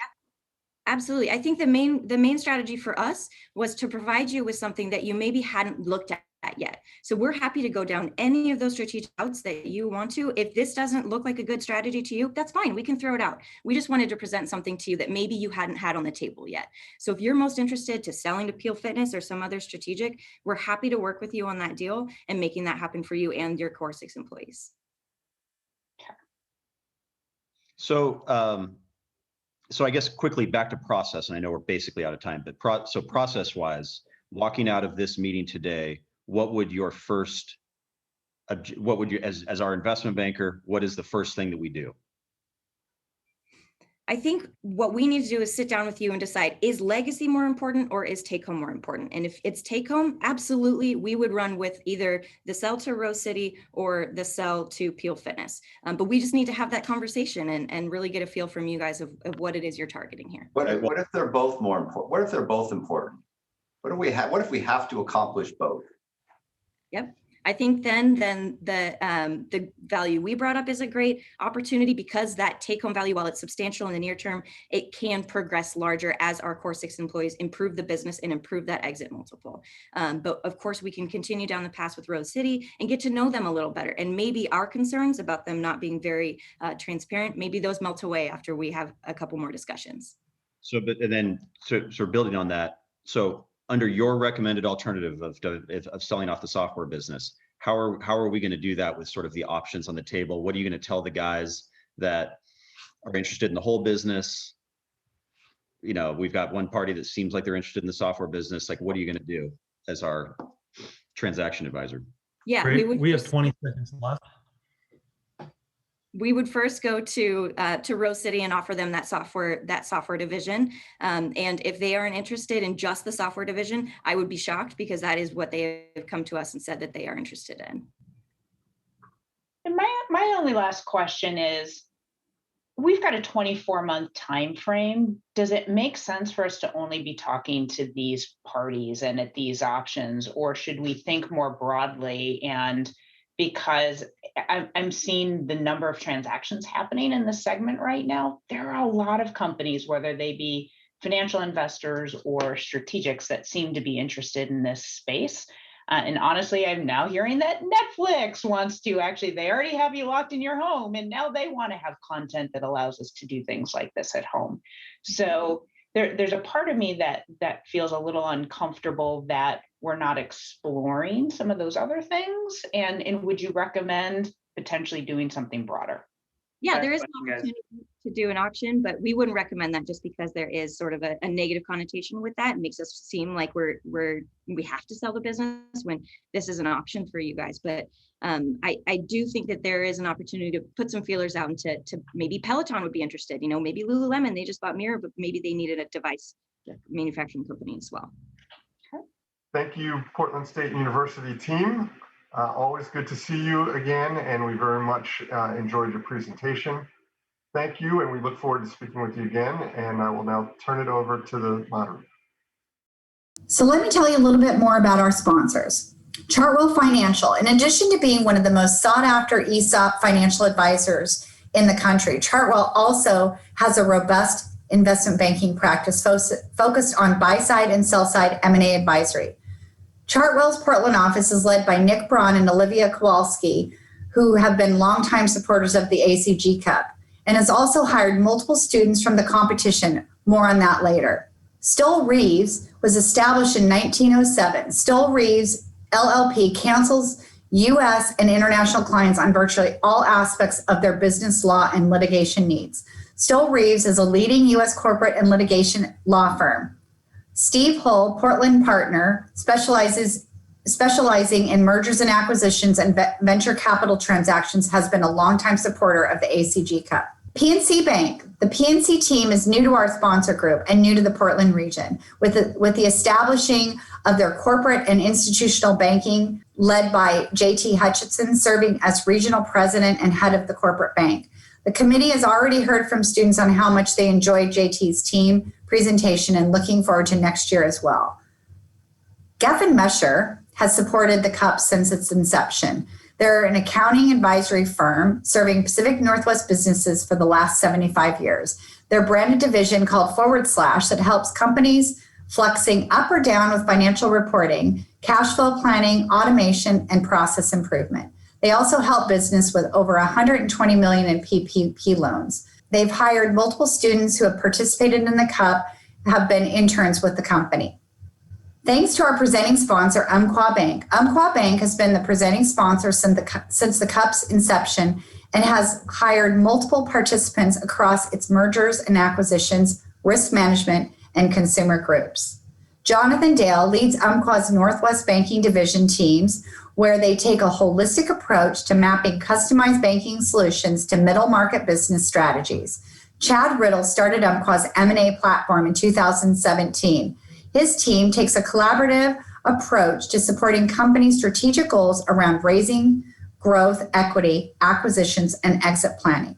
Absolutely. I think the main strategy for us was to provide you with something that you maybe hadn't looked at yet. So we're happy to go down any of those strategic routes that you want to. If this doesn't look like a good strategy to you, that's fine. We can throw it out. We just wanted to present something to you that maybe you hadn't had on the table yet. So if you're most interested to selling to Peel Fitness or some other strategic, we're happy to work with you on that deal and making that happen for you and your core 6 employees. So, so I guess quickly back to process, and I know we're basically out of time, but so process-wise, walking out of this meeting today, what would you, as our investment banker, what is the first thing that we do? I think what we need to do is sit down with you and decide, is legacy more important or is take home more important? And if it's take home, absolutely, we would run with either the sell to Rose City or the sell to Peel Fitness. But we just need to have that conversation and really get a feel from you guys of what it is you're targeting here. What if they're both more important? What if they're both important? What if we have to accomplish both? Yep. I think then the value we brought up is a great opportunity, because that take home value, while it's substantial in the near term, it can progress larger as our core 6 employees improve the business and improve that exit multiple. But of course, we can continue down the path with Rose City and get to know them a little better. And maybe our concerns about them not being very transparent, maybe those melt away after we have a couple more discussions. So, building on that, so under your recommended alternative of selling off the software business, how are we going to do that with sort of the options on the table? What are you going to tell the guys that are interested in the whole business? You know, we've got one party that seems like they're interested in the software business. Like, what are you going to do as our transaction advisor? Yeah, we have 20 seconds left. We would first go to Rose City and offer them that software division. And if they aren't interested in just the software division, I would be shocked, because that is what they have come to us and said that they are interested in. And my only last question is, we've got a 24-month time frame. Does it make sense for us to only be talking to these parties and at these options, or should we think more broadly? And because I'm seeing the number of transactions happening in this segment right now, there are a lot of companies, whether they be financial investors or strategics, that seem to be interested in this space. And honestly, I'm now hearing that Netflix wants to they already have you locked in your home, and now they want to have content that allows us to do things like this at home. So there's a part of me that feels a little uncomfortable that we're not exploring some of those other things. And would you recommend potentially doing something broader? Yeah, there is an opportunity to do an auction, but we wouldn't recommend that, just because there is sort of a negative connotation with that. It makes us seem like we have to sell the business when this is an option for you guys. But I do think that there is an opportunity to put some feelers out, and to maybe Peloton would be interested. You know, maybe Lululemon, they just bought Mirror, but maybe they needed a device manufacturing company as well. Thank you, Portland State University team. Always good to see you again, and we very much enjoyed your presentation. Thank you, and we look forward to speaking with you again, and I will now turn it over to the moderator. So let me tell you a little bit more about our sponsors. Chartwell Financial, in addition to being one of the most sought after ESOP financial advisors in the country, Chartwell also has a robust investment banking practice focused on buy-side and sell-side M&A advisory. Chartwell's Portland office is led by Nick Braun and Olivia Kowalski, who have been longtime supporters of the ACG Cup, and has also hired multiple students from the competition. More on that later. Stoll Reeves was established in 1907. Stoll Reeves LLP counsels U.S. and international clients on virtually all aspects of their business law and litigation needs. Stoll Reeves is a leading U.S. corporate and litigation law firm. Steve Hull, Portland partner, specializing in mergers and acquisitions and venture capital transactions, has been a longtime supporter of the ACG Cup. PNC Bank. The PNC team is new to our sponsor group and new to the Portland region, with the establishing of their corporate and institutional banking led by JT Hutchinson, serving as regional president and head of the corporate bank. The committee has already heard from students on how much they enjoyed JT's team presentation and looking forward to next year as well. Geffen Mesher has supported the Cup since its inception. They're an accounting advisory firm serving Pacific Northwest businesses for the last 75 years. Their branded division called / that helps companies flexing up or down with financial reporting, cash flow planning, automation, and process improvement. They also help business with over $120 million in PPP loans. They've hired multiple students who have participated in the Cup, have been interns with the company. Thanks to our presenting sponsor, Umpqua Bank. Umpqua Bank has been the presenting sponsor since the Cup's inception and has hired multiple participants across its mergers and acquisitions, risk management, and consumer groups. Jonathan Dale leads Umpqua's Northwest Banking Division teams, where they take a holistic approach to mapping customized banking solutions to middle market business strategies. Chad Riddle started Umpqua's M&A platform in 2017. His team takes a collaborative approach to supporting companies' strategic goals around raising growth, equity, acquisitions, and exit planning.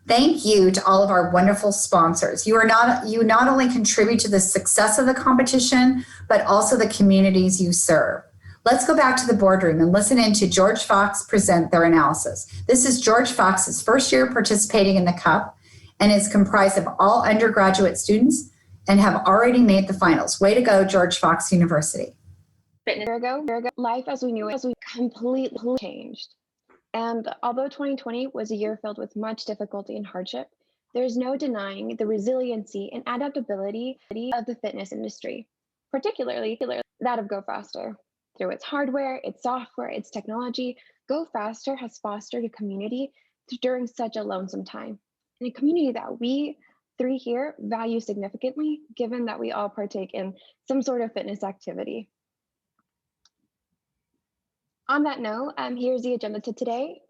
Thank you to all of our wonderful sponsors. You not only contribute to the success of the competition, but also the communities you serve. Let's go back to the boardroom and listen in to George Fox present their analysis. This is George Fox's first year participating in the Cup and is comprised of all undergraduate students and have already made the finals. Way to go, George Fox University. Fitness. Year ago, life as we knew it completely changed. And although 2020 was a year filled with much difficulty and hardship, there's no denying the resiliency and adaptability of the fitness industry, particularly that of Go Faster. Through its hardware, its software, its technology, Go Faster has fostered a community during such a lonesome time, and a community that we three here value significantly, given that we all partake in some sort of fitness activity. On that note, here's the agenda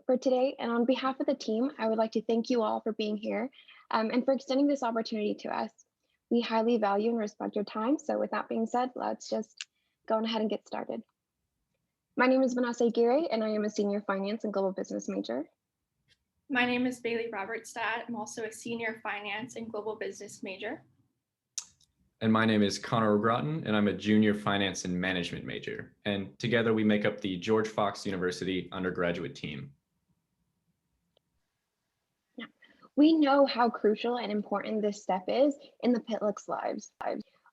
for today. And on behalf of the team, I would like to thank you all for being here and for extending this opportunity to us. We highly value and respect your time. So with that being said, let's just go ahead and get started. My name is Vanessa Aguirre, and I am a senior finance and global business major. My name is Bailey Robertstadt. I'm also a senior finance and global business major. And my name is Connor O'Groton, and I'm a junior finance and management major. And together we make up the George Fox University undergraduate team. We know how crucial and important this step is in the Pitluck's lives.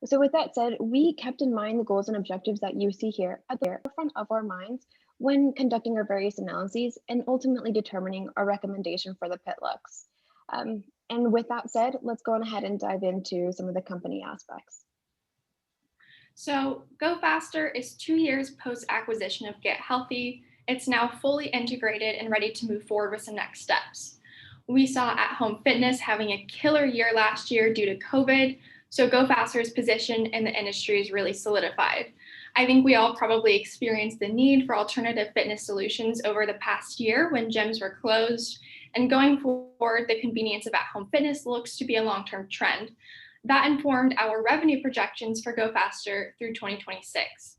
So with that said, we kept in mind the goals and objectives that you see here at the forefront of our minds when conducting our various analyses and ultimately determining our recommendation for the Pitlucks. And with that said, let's go ahead and dive into some of the company aspects. So Go Faster is 2 years post-acquisition of Get Healthy. It's now fully integrated and ready to move forward with some next steps. We saw at-home fitness having a killer year last year due to COVID, so Go Faster's position in the industry is really solidified. I think we all probably experienced the need for alternative fitness solutions over the past year when gyms were closed. And going forward, the convenience of at-home fitness looks to be a long-term trend. That informed our revenue projections for Go Faster through 2026.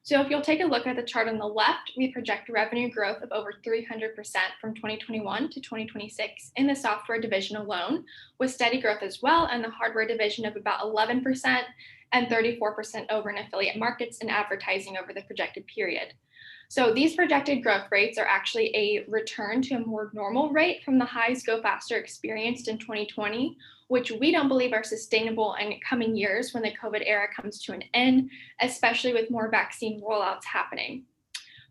So if you'll take a look at the chart on the left, we project revenue growth of over 300% from 2021 to 2026 in the software division alone, with steady growth as well in the hardware division of about 11% and 34% over in affiliate markets and advertising over the projected period. So these projected growth rates are actually a return to a more normal rate from the highs Go Faster experienced in 2020, which we don't believe are sustainable in coming years when the COVID era comes to an end, especially with more vaccine rollouts happening.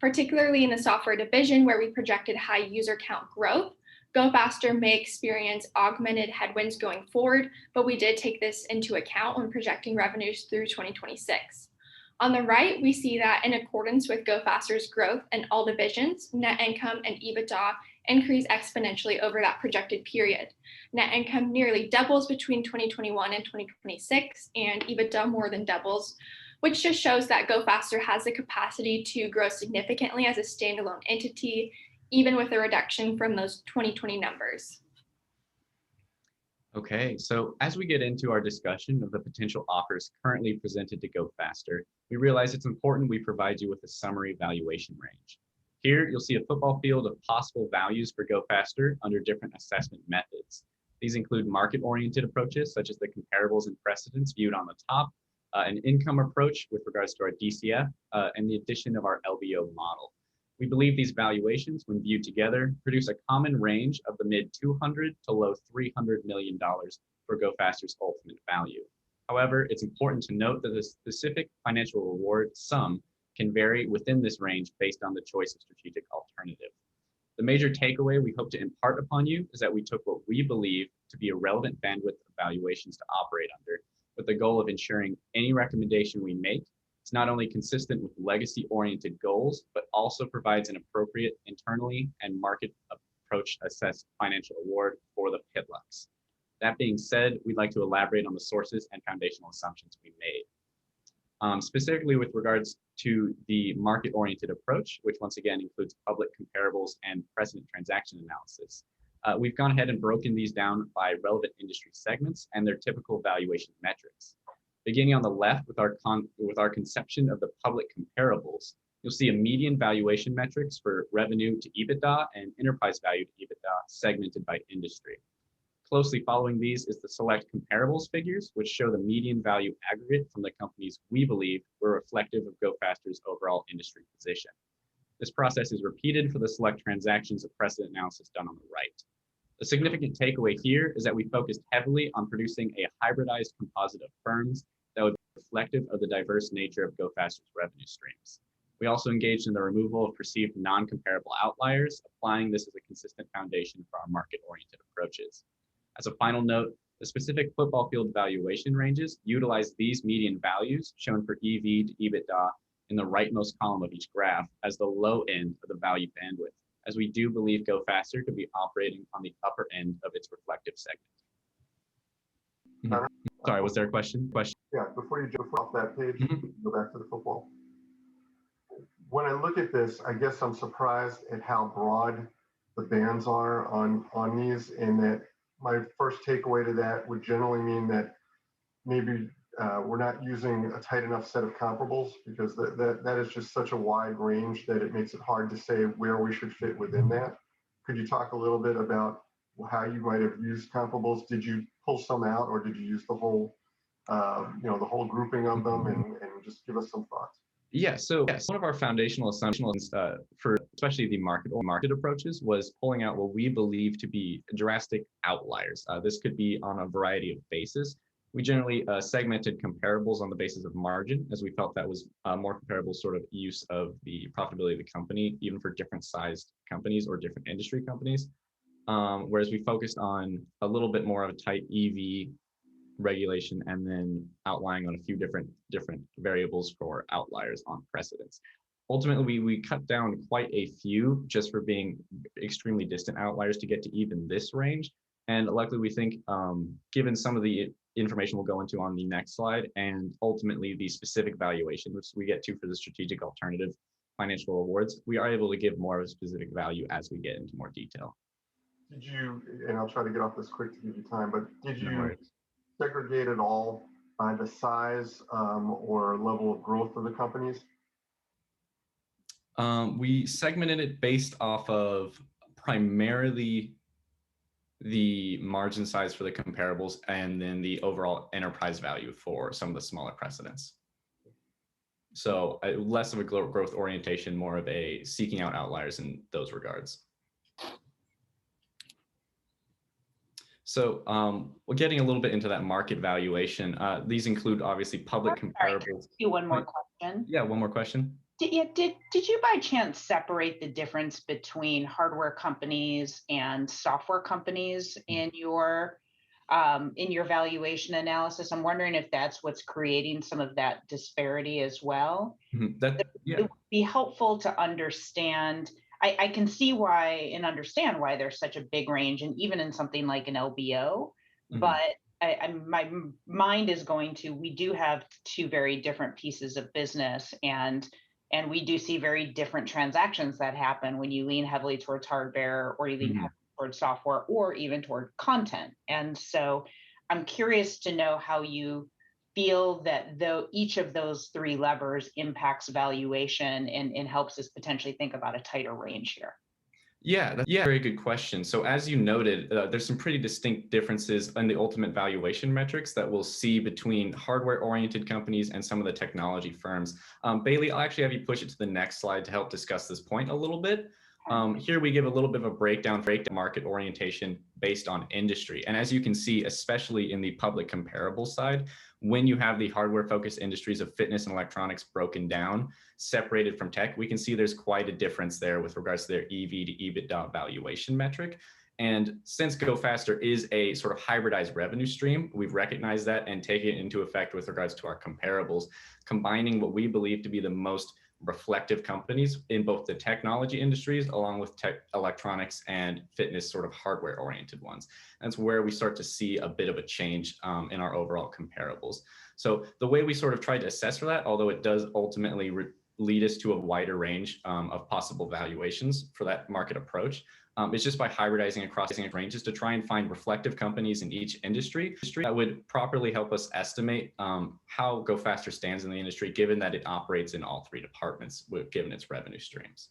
Particularly in the software division where we projected high user count growth, Go Faster may experience augmented headwinds going forward, but we did take this into account when projecting revenues through 2026. On the right, we see that in accordance with Go Faster's growth in all divisions, net income and EBITDA increase exponentially over that projected period. Net income nearly doubles between 2021 and 2026, and EBITDA more than doubles, which just shows that Go Faster has the capacity to grow significantly as a standalone entity, even with a reduction from those 2020 numbers. Okay, so as we get into our discussion of the potential offers currently presented to Go Faster, we realize it's important we provide you with a summary valuation range. Here, you'll see a football field of possible values for Go Faster under different assessment methods. These include market-oriented approaches, such as the comparables and precedents viewed on the top, an income approach with regards to our DCF, and the addition of our LBO model. We believe these valuations, when viewed together, produce a common range of the mid $200 to low $300 million for Go Faster's ultimate value. However, it's important to note that the specific financial reward sum can vary within this range based on the choice of strategic alternative. The major takeaway we hope to impart upon you is that we took what we believe to be a relevant bandwidth of valuations to operate under, with the goal of ensuring any recommendation we make is not only consistent with legacy-oriented goals, but also provides an appropriate internally and market approach assessed financial award for the Pitlucks. That being said, we'd like to elaborate on the sources and foundational assumptions we made. Specifically with regards to the market-oriented approach, which once again includes public comparables and precedent transaction analysis. We've gone ahead and broken these down by relevant industry segments and their typical valuation metrics. Beginning on the left with our conception of the public comparables, you'll see a median valuation metrics for revenue to EBITDA and enterprise value to EBITDA segmented by industry. Closely following these is the select comparables figures, which show the median value aggregate from the companies we believe were reflective of Go Faster's overall industry position. This process is repeated for the select transactions of precedent analysis done on the right. The significant takeaway here is that we focused heavily on producing a hybridized composite of firms that would be reflective of the diverse nature of Go Faster's revenue streams. We also engaged in the removal of perceived non-comparable outliers, applying this as a consistent foundation for our market-oriented approaches. As a final note, the specific football field valuation ranges utilize these median values shown for EV to EBITDA in the rightmost column of each graph as the low end of the value bandwidth, as we do believe Go Faster could be operating on the upper end of its reflective segment. Sorry, was there a question? Yeah, before you jump off that page, go back to the football. When I look at this, I guess I'm surprised at how broad the bands are on these, and that my first takeaway to that would generally mean that maybe we're not using a tight enough set of comparables, because that is just such a wide range that it makes it hard to say where we should fit within that. Could you talk a little bit about how you might have used comparables? Did you pull some out, or did you use the whole, the whole grouping of them, and just give us some thoughts? Yeah, so one of our foundational assumptions for especially the market approaches was pulling out what we believe to be drastic outliers. This could be on a variety of bases. We generally segmented comparables on the basis of margin, as we felt that was more comparable sort of use of the profitability of the company, even for different sized companies or different industry companies. Whereas we focused on a little bit more of a tight EV regulation, and then outlining on a few different variables for outliers on precedents. Ultimately, we cut down quite a few just for being extremely distant outliers to get to even this range. And luckily, we think, given some of the information we'll go into on the next slide, and ultimately the specific valuation, which we get to for the strategic alternative financial rewards, we are able to give more of a specific value as we get into more detail. Did you, and I'll try to get off this quick to give you time, but did you segregate it all by the size or level of growth of the companies? We segmented it based off of primarily the margin size for the comparables, and then the overall enterprise value for some of the smaller precedents. So less of a growth orientation, more of a seeking out outliers in those regards. So we're getting a little bit into that market valuation. These include obviously public comparables. One more question. Yeah, one more question. Did you by chance separate the difference between hardware companies and software companies in your valuation analysis? I'm wondering if that's what's creating some of that disparity as well. It would be helpful to understand. I can see why and understand why there's such a big range, and even in something like an LBO, but my mind is going to, we do have two very different pieces of business, and we do see very different transactions that happen when you lean heavily towards hardware, or you lean heavily towards software, or even toward content. And so I'm curious to know how you feel that though each of those three levers impacts valuation and helps us potentially think about a tighter range here. Yeah, that's a very good question. So as you noted, there's some pretty distinct differences in the ultimate valuation metrics that we'll see between hardware-oriented companies and some of the technology firms. Bailey, I'll actually have you push it to the next slide to help discuss this point a little bit. Here we give a little bit of a breakdown market orientation based on industry. And as you can see, especially in the public comparable side, when you have the hardware-focused industries of fitness and electronics broken down, separated from tech, we can see there's quite a difference there with regards to their EV to EBITDA valuation metric. And since Go Faster is a sort of hybridized revenue stream, we've recognized that and taken it into effect with regards to our comparables, combining what we believe to be the most reflective companies in both the technology industries, along with tech, electronics, and fitness sort of hardware oriented ones. That's where we start to see a bit of a change in our overall comparables. So the way we sort of tried to assess for that, although it does ultimately lead us to a wider range of possible valuations for that market approach, it's just by hybridizing across ranges to try and find reflective companies in each industry that would properly help us estimate how Go Faster stands in the industry, given that it operates in all three departments, given its revenue streams.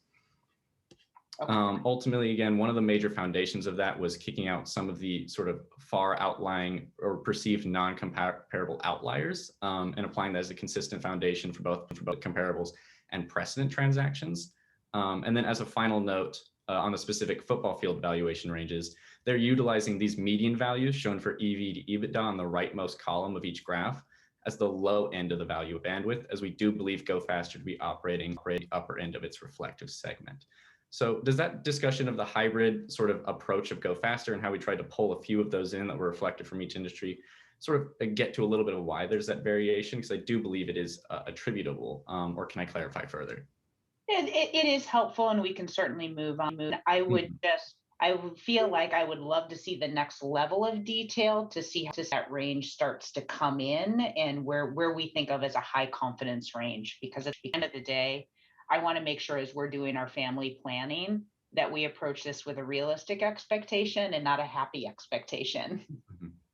Ultimately, again, one of the major foundations of that was kicking out some of the sort of far outlying or perceived non-comparable outliers, and applying that as a consistent foundation for both comparables and precedent transactions. And then as a final note, on the specific football field valuation ranges, they're utilizing these median values shown for EV to EBITDA on the rightmost column of each graph as the low end of the value bandwidth, as we do believe Go Faster to be operating upper end of its reflective segment. So does that discussion of the hybrid sort of approach of Go Faster and how we tried to pull a few of those in that were reflected from each industry sort of get to a little bit of why there's that variation? Because I do believe it is attributable, or can I clarify further? It is helpful, and we can certainly move on. I would feel like I would love to see the next level of detail to see how that range starts to come in and where we think of as a high confidence range, because at the end of the day, I want to make sure as we're doing our family planning that we approach this with a realistic expectation and not a happy expectation.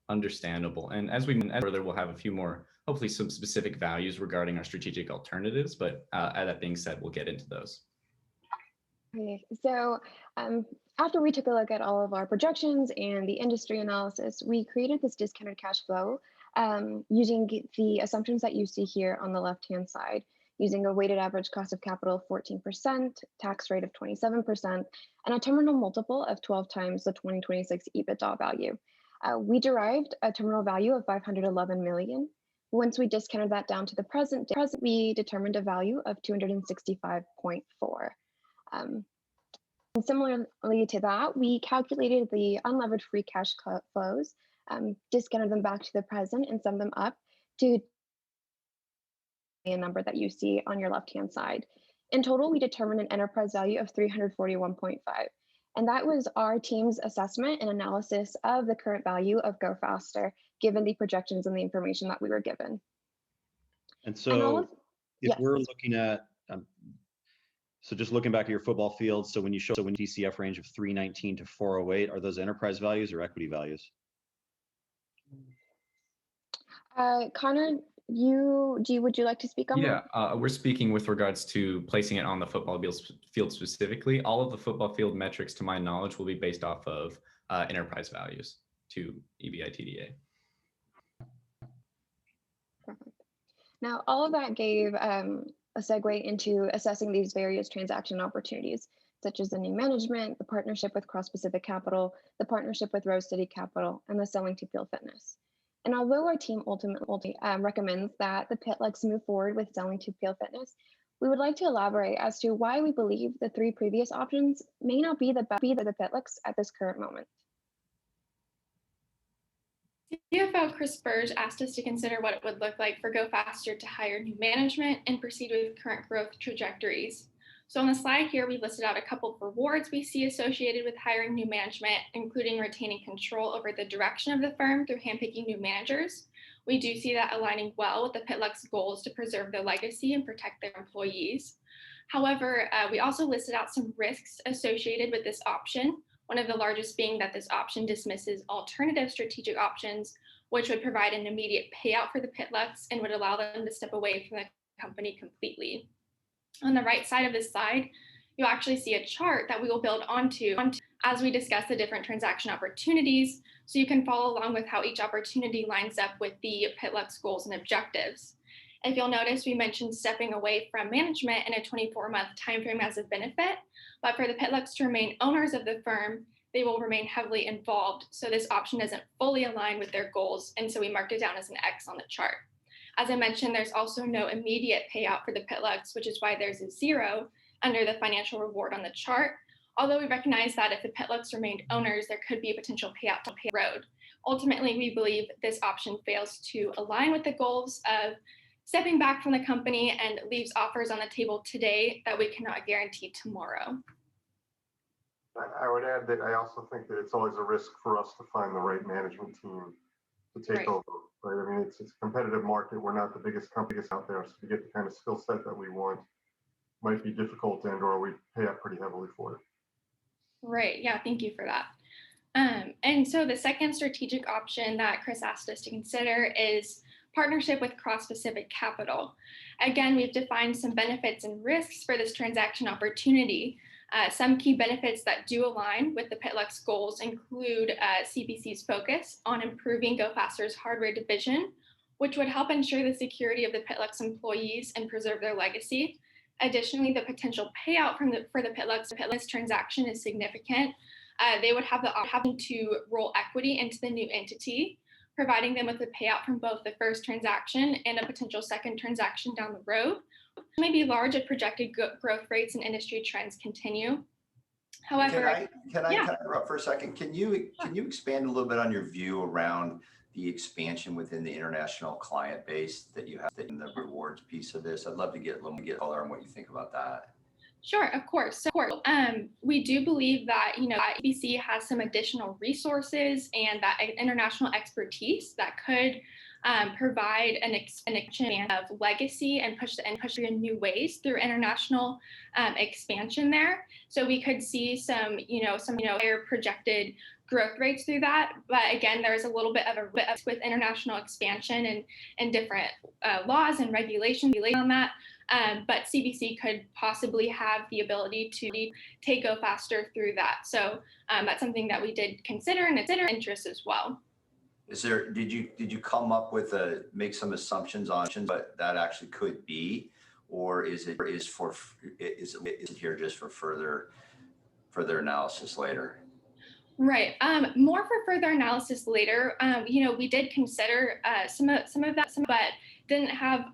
Understandable. And as we move further, we'll have a few more, hopefully some specific values regarding our strategic alternatives. But that being said, we'll get into those. Okay, so after we took a look at all of our projections and the industry analysis, we created this discounted cash flow using the assumptions that you see here on the left-hand side, using a weighted average cost of capital of 14%, tax rate of 27%, and a terminal multiple of 12 times the 2026 EBITDA value. We derived a terminal value of 511 million. Once we discounted that down to the present, we determined a value of 265.4. And similarly to that, we calculated the unlevered free cash flows, discounted them back to the present, and summed them up to a number that you see on your left-hand side. In total, we determined an enterprise value of 341.5. And that was our team's assessment and analysis of the current value of Go Faster, given the projections and the information that we were given. And so yes. We're looking at, so just looking back at your football field, so when you show when DCF range of 319 to 408, are those enterprise values or equity values? Connor, would you like to speak on that? Yeah, we're speaking with regards to placing it on the football field specifically. All of the football field metrics, to my knowledge, will be based off of enterprise values to EBITDA. Perfect. Now, all of that gave a segue into assessing these various transaction opportunities, such as the new management, the partnership with Cross Pacific Capital, the partnership with Rose City Capital, and the selling to Peel Fitness. And although our team ultimately recommends that the Pitlex move forward with selling to Peel Fitness, we would like to elaborate as to why we believe the three previous options may not be the best for the Pitlex at this current moment. CFO Chris Burge asked us to consider what it would look like for Go Faster to hire new management and proceed with current growth trajectories. So on the slide here, we listed out a couple of rewards we see associated with hiring new management, including retaining control over the direction of the firm through handpicking new managers. We do see that aligning well with the Pitlex goals to preserve their legacy and protect their employees. However, we also listed out some risks associated with this option, one of the largest being that this option dismisses alternative strategic options, which would provide an immediate payout for the Pitlex and would allow them to step away from the company completely. On the right side of this slide, you'll actually see a chart that we will build onto as we discuss the different transaction opportunities, so you can follow along with how each opportunity lines up with the Pitlex goals and objectives. If you'll notice, we mentioned stepping away from management in a 24-month timeframe as a benefit, but for the Pitlex to remain owners of the firm, they will remain heavily involved, so this option doesn't fully align with their goals, and so we marked it down as an X on the chart. As I mentioned, there's also no immediate payout for the Pitlex, which is why there's a 0 under the financial reward on the chart. Although we recognize that if the Pitlex remained owners, there could be a potential payout to pay road. Ultimately, we believe this option fails to align with the goals of stepping back from the company and leaves offers on the table today that we cannot guarantee tomorrow. I would add that I also think that it's always a risk for us to find the right management team to take over. Right? I mean, it's a competitive market. We're not the biggest companies out there, so to get the kind of skill set that we want might be difficult, and or we pay up pretty heavily for it. Right. Yeah. Thank you for that. And so the second strategic option that Chris asked us to consider is partnership with Cross Pacific Capital. Again, we've defined some benefits and risks for this transaction opportunity. Some key benefits that do align with the PitLux goals include CBC's focus on improving Go Faster's hardware division, which would help ensure the security of the PitLux employees and preserve their legacy. Additionally, the potential payout for the PitLux transaction is significant. They would have the option to roll equity into the new entity, providing them with a payout from both the first transaction and a potential second transaction down the road. May be large if projected growth rates and industry trends continue. However, can I interrupt for a second? Can you expand a little bit on your view around the expansion within the international client base that you have in the rewards piece of this? I'd love to get a little color on what you think about that. Sure, of course. We do believe that ABC has some additional resources and that international expertise that could provide an expansion of legacy and push in new ways through international expansion there. So we could see some higher projected growth rates through that. But again, there's a little bit of a risk with international expansion and different laws and regulations on that. But CBC could possibly have the ability to take Go Faster through that. So that's something that we did consider and it's interest as well. Did you come up with make some assumptions on what that actually could be, or is it here just for further analysis later? Right. More for further analysis later. We did consider some of that, but didn't have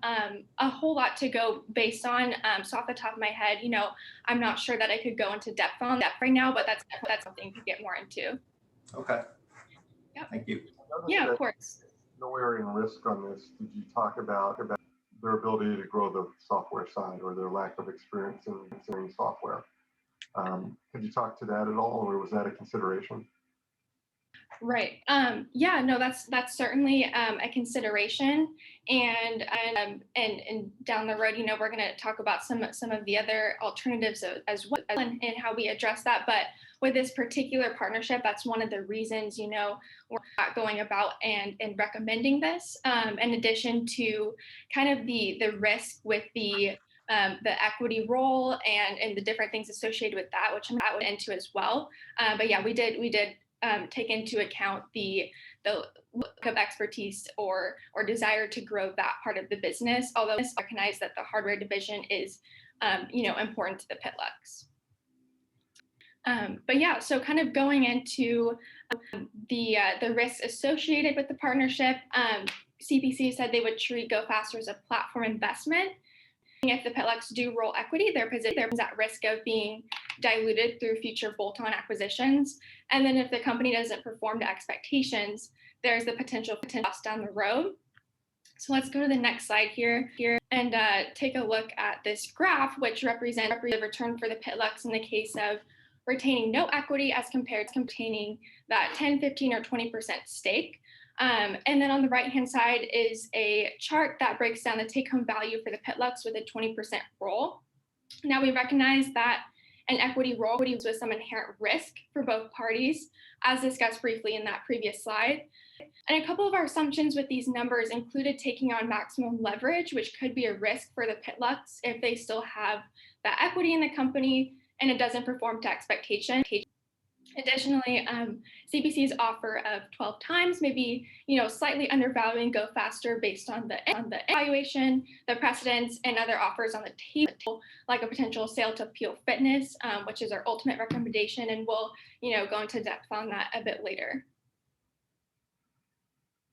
a whole lot to go based on. So off the top of my head, I'm not sure that I could go into depth right now, but that's something to get more into. Okay. Yep. Thank you. Yeah, of course. Nowhere in risk on this did you talk about their ability to grow the software side or their lack of experience in software? Could you talk to that at all, or was that a consideration? Right. Yeah, no, that's certainly a consideration. And down the road, we're going to talk about some of the other alternatives as well and how we address that. But with this particular partnership, that's one of the reasons, we're not going about and recommending this. In addition to kind of the risk with the equity role and the different things associated with that, which I'm going to get into as well. But yeah, we did take into account the lack of expertise or desire to grow that part of the business, although we recognize that the hardware division is important to the PitLux. But yeah, so kind of going into the risks associated with the partnership, CBC said they would treat Go Faster as a platform investment. If the PitLux do roll equity, they're at risk of being diluted through future bolt-on acquisitions. And then if the company doesn't perform to expectations, there's the potential loss down the road. So let's go to the next slide here and take a look at this graph, which represents the return for the PitLux in the case of retaining no equity as compared to obtaining that 10, 15, or 20% stake. And then on the right-hand side is a chart that breaks down the take-home value for the PitLux with a 20% roll. Now we recognize that an equity roll comes with some inherent risk for both parties, as discussed briefly in that previous slide. And a couple of our assumptions with these numbers included taking on maximum leverage, which could be a risk for the PitLux if they still have that equity in the company and it doesn't perform to expectation. Additionally, CBC's offer of 12 times may be, slightly undervaluing Go Faster based on the evaluation, the precedents, and other offers on the table, like a potential sale to Peel Fitness, which is our ultimate recommendation, and we'll, go into depth on that a bit later.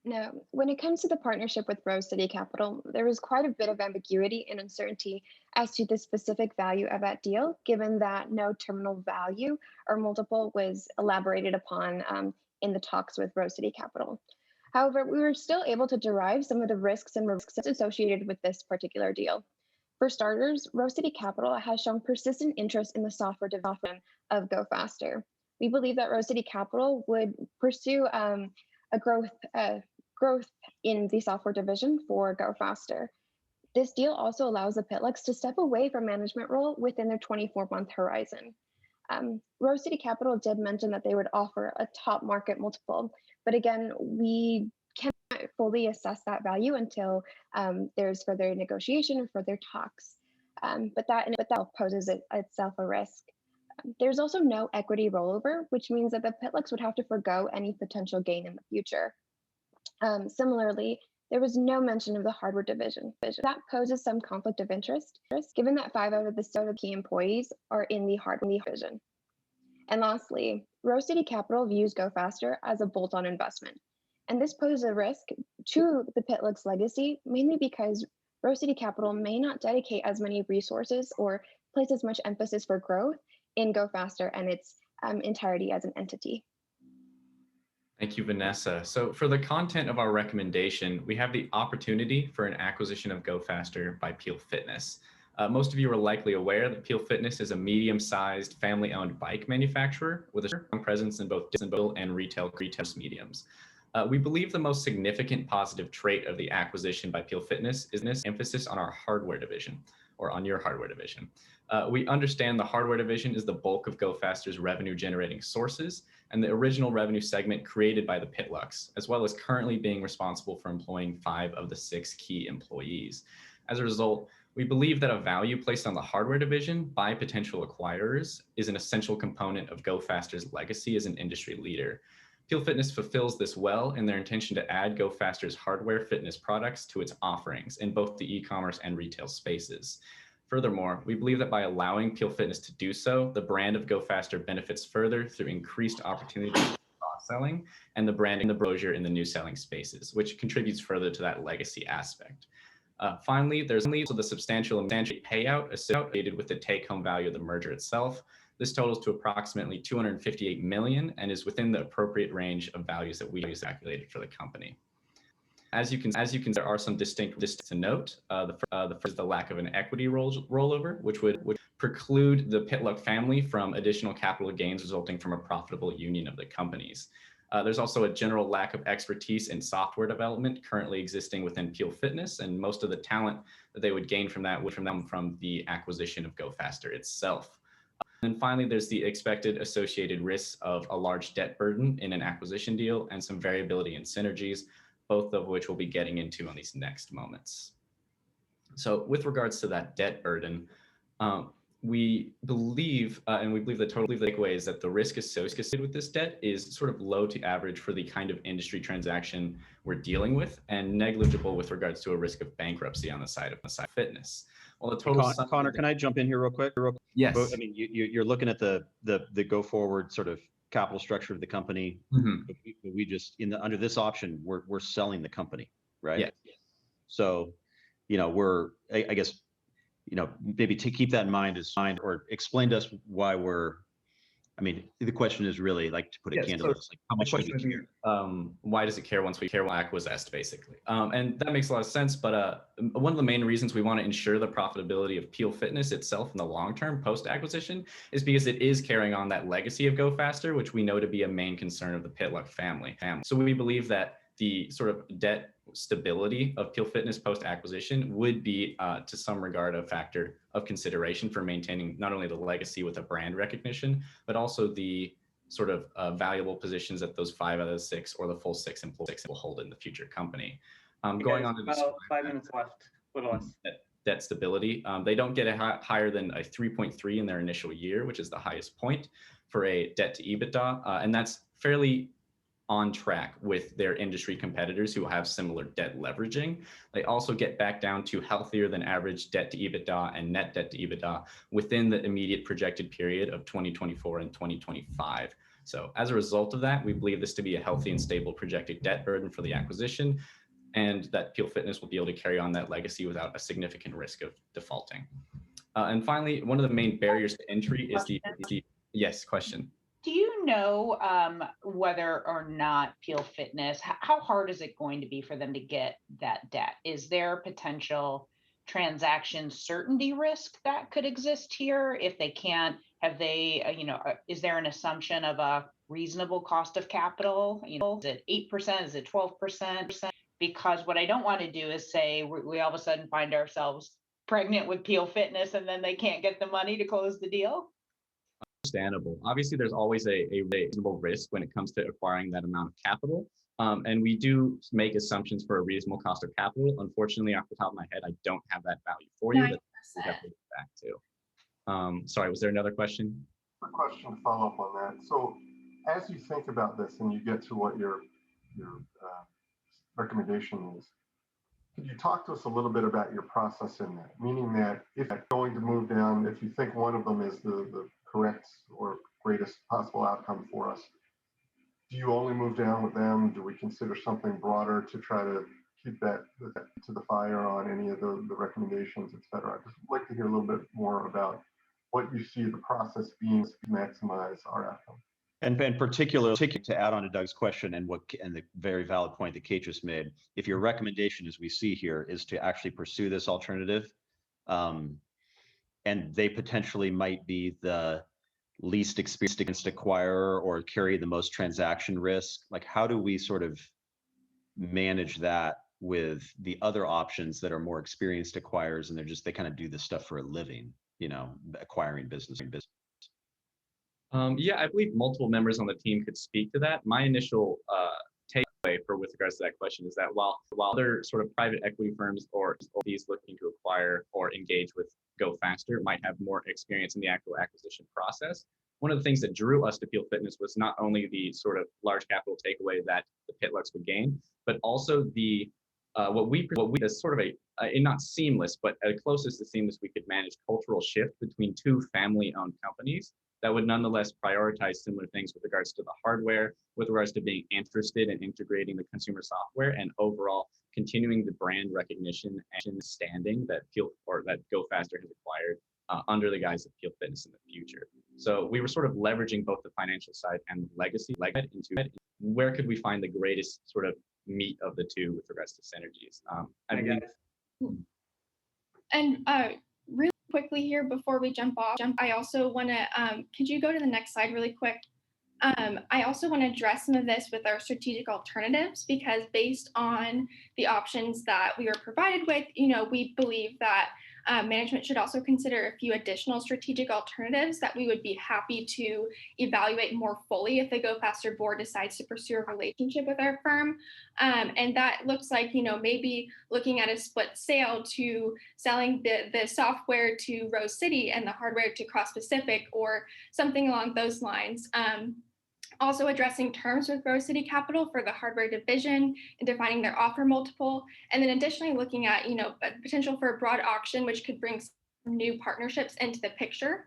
Now, when it comes to the partnership with Rose City Capital, there was quite a bit of ambiguity and uncertainty as to the specific value of that deal, given that no terminal value or multiple was elaborated upon in the talks with Rose City Capital. However, we were still able to derive some of the risks associated with this particular deal. For starters, Rose City Capital has shown persistent interest in the software development of Go Faster. We believe that Rose City Capital would pursue a growth in the software division for Go Faster. This deal also allows the PitLux to step away from management role within their 24-month horizon. Rose City Capital did mention that they would offer a top market multiple, but again, we cannot fully assess that value until there's further negotiation or further talks. But that poses itself a risk. There's also no equity rollover, which means that the Pitlux would have to forego any potential gain in the future. Similarly, there was no mention of the hardware division. That poses some conflict of interest, given that 5 out of the 7 key employees are in the hardware division. And lastly, Rose City Capital views Go Faster as a bolt-on investment. And this poses a risk to the Pitlux legacy, mainly because Rose City Capital may not dedicate as many resources or place as much emphasis for growth in Go Faster and its entirety as an entity. Thank you, Vanessa. So for the content of our recommendation, we have the opportunity for an acquisition of Go Faster by Peel Fitness. Most of you are likely aware that Peel Fitness is a medium-sized family-owned bike manufacturer with a strong presence in both digital and retail mediums. We believe the most significant positive trait of the acquisition by Peel Fitness is this emphasis on our hardware division, or on your hardware division. We understand the hardware division is the bulk of Go Faster's revenue generating sources and the original revenue segment created by the Pitlux, as well as currently being responsible for employing 5 of the 6 key employees. As a result, we believe that a value placed on the hardware division by potential acquirers is an essential component of Go Faster's legacy as an industry leader. Peel Fitness fulfills this well in their intention to add Go Faster's hardware fitness products to its offerings in both the e-commerce and retail spaces. Furthermore, we believe that by allowing Peel Fitness to do so, the brand of Go Faster benefits further through increased opportunities for cross-selling and the branding exposure in the new selling spaces, which contributes further to that legacy aspect. Finally, there's also the substantial payout associated with the take-home value of the merger itself. This totals to approximately $258 million and is within the appropriate range of values that we calculated for the company. As you can, there are some distinct to note. The first is the lack of an equity rollover, which would preclude the Pitlux family from additional capital gains resulting from a profitable union of the companies. There's also a general lack of expertise in software development currently existing within Peel Fitness, and most of the talent that they would gain from that would come from the acquisition of Go Faster itself. And finally, there's the expected associated risks of a large debt burden in an acquisition deal and some variability in synergies, both of which we'll be getting into on these next moments. So with regards to that debt burden, we believe, and we believe the takeaway is that the risk associated with this debt is sort of low to average for the kind of industry transaction we're dealing with, and negligible with regards to a risk of bankruptcy on the side of fitness. Well, the total Connor, can I jump in here real quick? Yes. I mean, you're looking at the go forward sort of capital structure of the company. We just under this option, we're selling the company, right? Yes. So, I guess, maybe to keep that in mind or explain to us why the question is really, like, to put it candidly, it's like, how much do we care? Why does it care once we care what acquiesced, basically? And that makes a lot of sense, but one of the main reasons we want to ensure the profitability of Peel Fitness itself in the long term post-acquisition is because it is carrying on that legacy of Go Faster, which we know to be a main concern of the Pitlux family. So we believe that the sort of debt stability of Peel Fitness post-acquisition would be, to some regard, a factor of consideration for maintaining not only the legacy with a brand recognition, but also the sort of valuable positions that those 5 out of the 6 or the full 6 employees will hold in the future company. Going on to about 5 minutes left, a little less. Debt stability. They don't get higher than a 3.3 in their initial year, which is the highest point for a debt to EBITDA, and that's fairly on track with their industry competitors who have similar debt leveraging. They also get back down to healthier than average debt to EBITDA and net debt to EBITDA within the immediate projected period of 2024 and 2025. So as a result of that, we believe this to be a healthy and stable projected debt burden for the acquisition, and that Peel Fitness will be able to carry on that legacy without a significant risk of defaulting. And finally, one of the main barriers to entry is the yes, question. Do you know whether or not Peel Fitness, how hard is it going to be for them to get that debt? Is there potential transaction certainty risk that could exist here? If they can't, have they, is there an assumption of a reasonable cost of capital? Is it 8%? Is it 12%? Because what I don't want to do is say we all of a sudden find ourselves pregnant with Peel Fitness and then they can't get the money to close the deal. Understandable. Obviously, there's always a reasonable risk when it comes to acquiring that amount of capital. And we do make assumptions for a reasonable cost of capital. Unfortunately, off the top of my head, I don't have that value for you. That we'll definitely get back to. Sorry, was there another question? quick question to follow up on that. So as you think about this and you get to what your recommendation is, could you talk to us a little bit about your process in that? Meaning that if you're going to move down, if you think one of them is the correct or greatest possible outcome for us, do you only move down with them? Do we consider something broader to try to keep that to the fire on any of the recommendations, et cetera? I'd just like to hear a little bit more about what you see the process being to maximize our outcome. And particularly to add on to Doug's question and the very valid point that Kate just made, if your recommendation, as we see here, is to actually pursue this alternative, and they potentially might be the least experienced acquirer or carry the most transaction risk, like how do we sort of manage that with the other options that are more experienced acquirers and they kind of do this stuff for a living, acquiring business. Yeah, I believe multiple members on the team could speak to that. My initial takeaway with regards to that question is that while other sort of private equity firms or these looking to acquire or engage with Go Faster might have more experience in the actual acquisition process, one of the things that drew us to Peel Fitness was not only the sort of large capital takeaway that the Pitlucks would gain, but also the what we as sort of a not seamless, but as closest to seamless we could manage cultural shift between two family-owned companies that would nonetheless prioritize similar things with regards to the hardware, with regards to being interested in integrating the consumer software, and overall continuing the brand recognition and standing that Go Faster has acquired under the guise of Peel Fitness in the future. So we were sort of leveraging both the financial side and the legacy into it. Where could we find the greatest sort of meat of the two with regards to synergies? And really quickly here before we jump off, I also want to, could you go to the next slide really quick? I also want to address some of this with our strategic alternatives, because based on the options that we were provided with, we believe that management should also consider a few additional strategic alternatives that we would be happy to evaluate more fully if the Go Faster board decides to pursue a relationship with our firm. And that looks like, maybe looking at a split sale to selling the software to Rose City and the hardware to Cross Pacific, or something along those lines. Also addressing terms with Rose City Capital for the hardware division and defining their offer multiple. And then additionally looking at, potential for a broad auction, which could bring some new partnerships into the picture.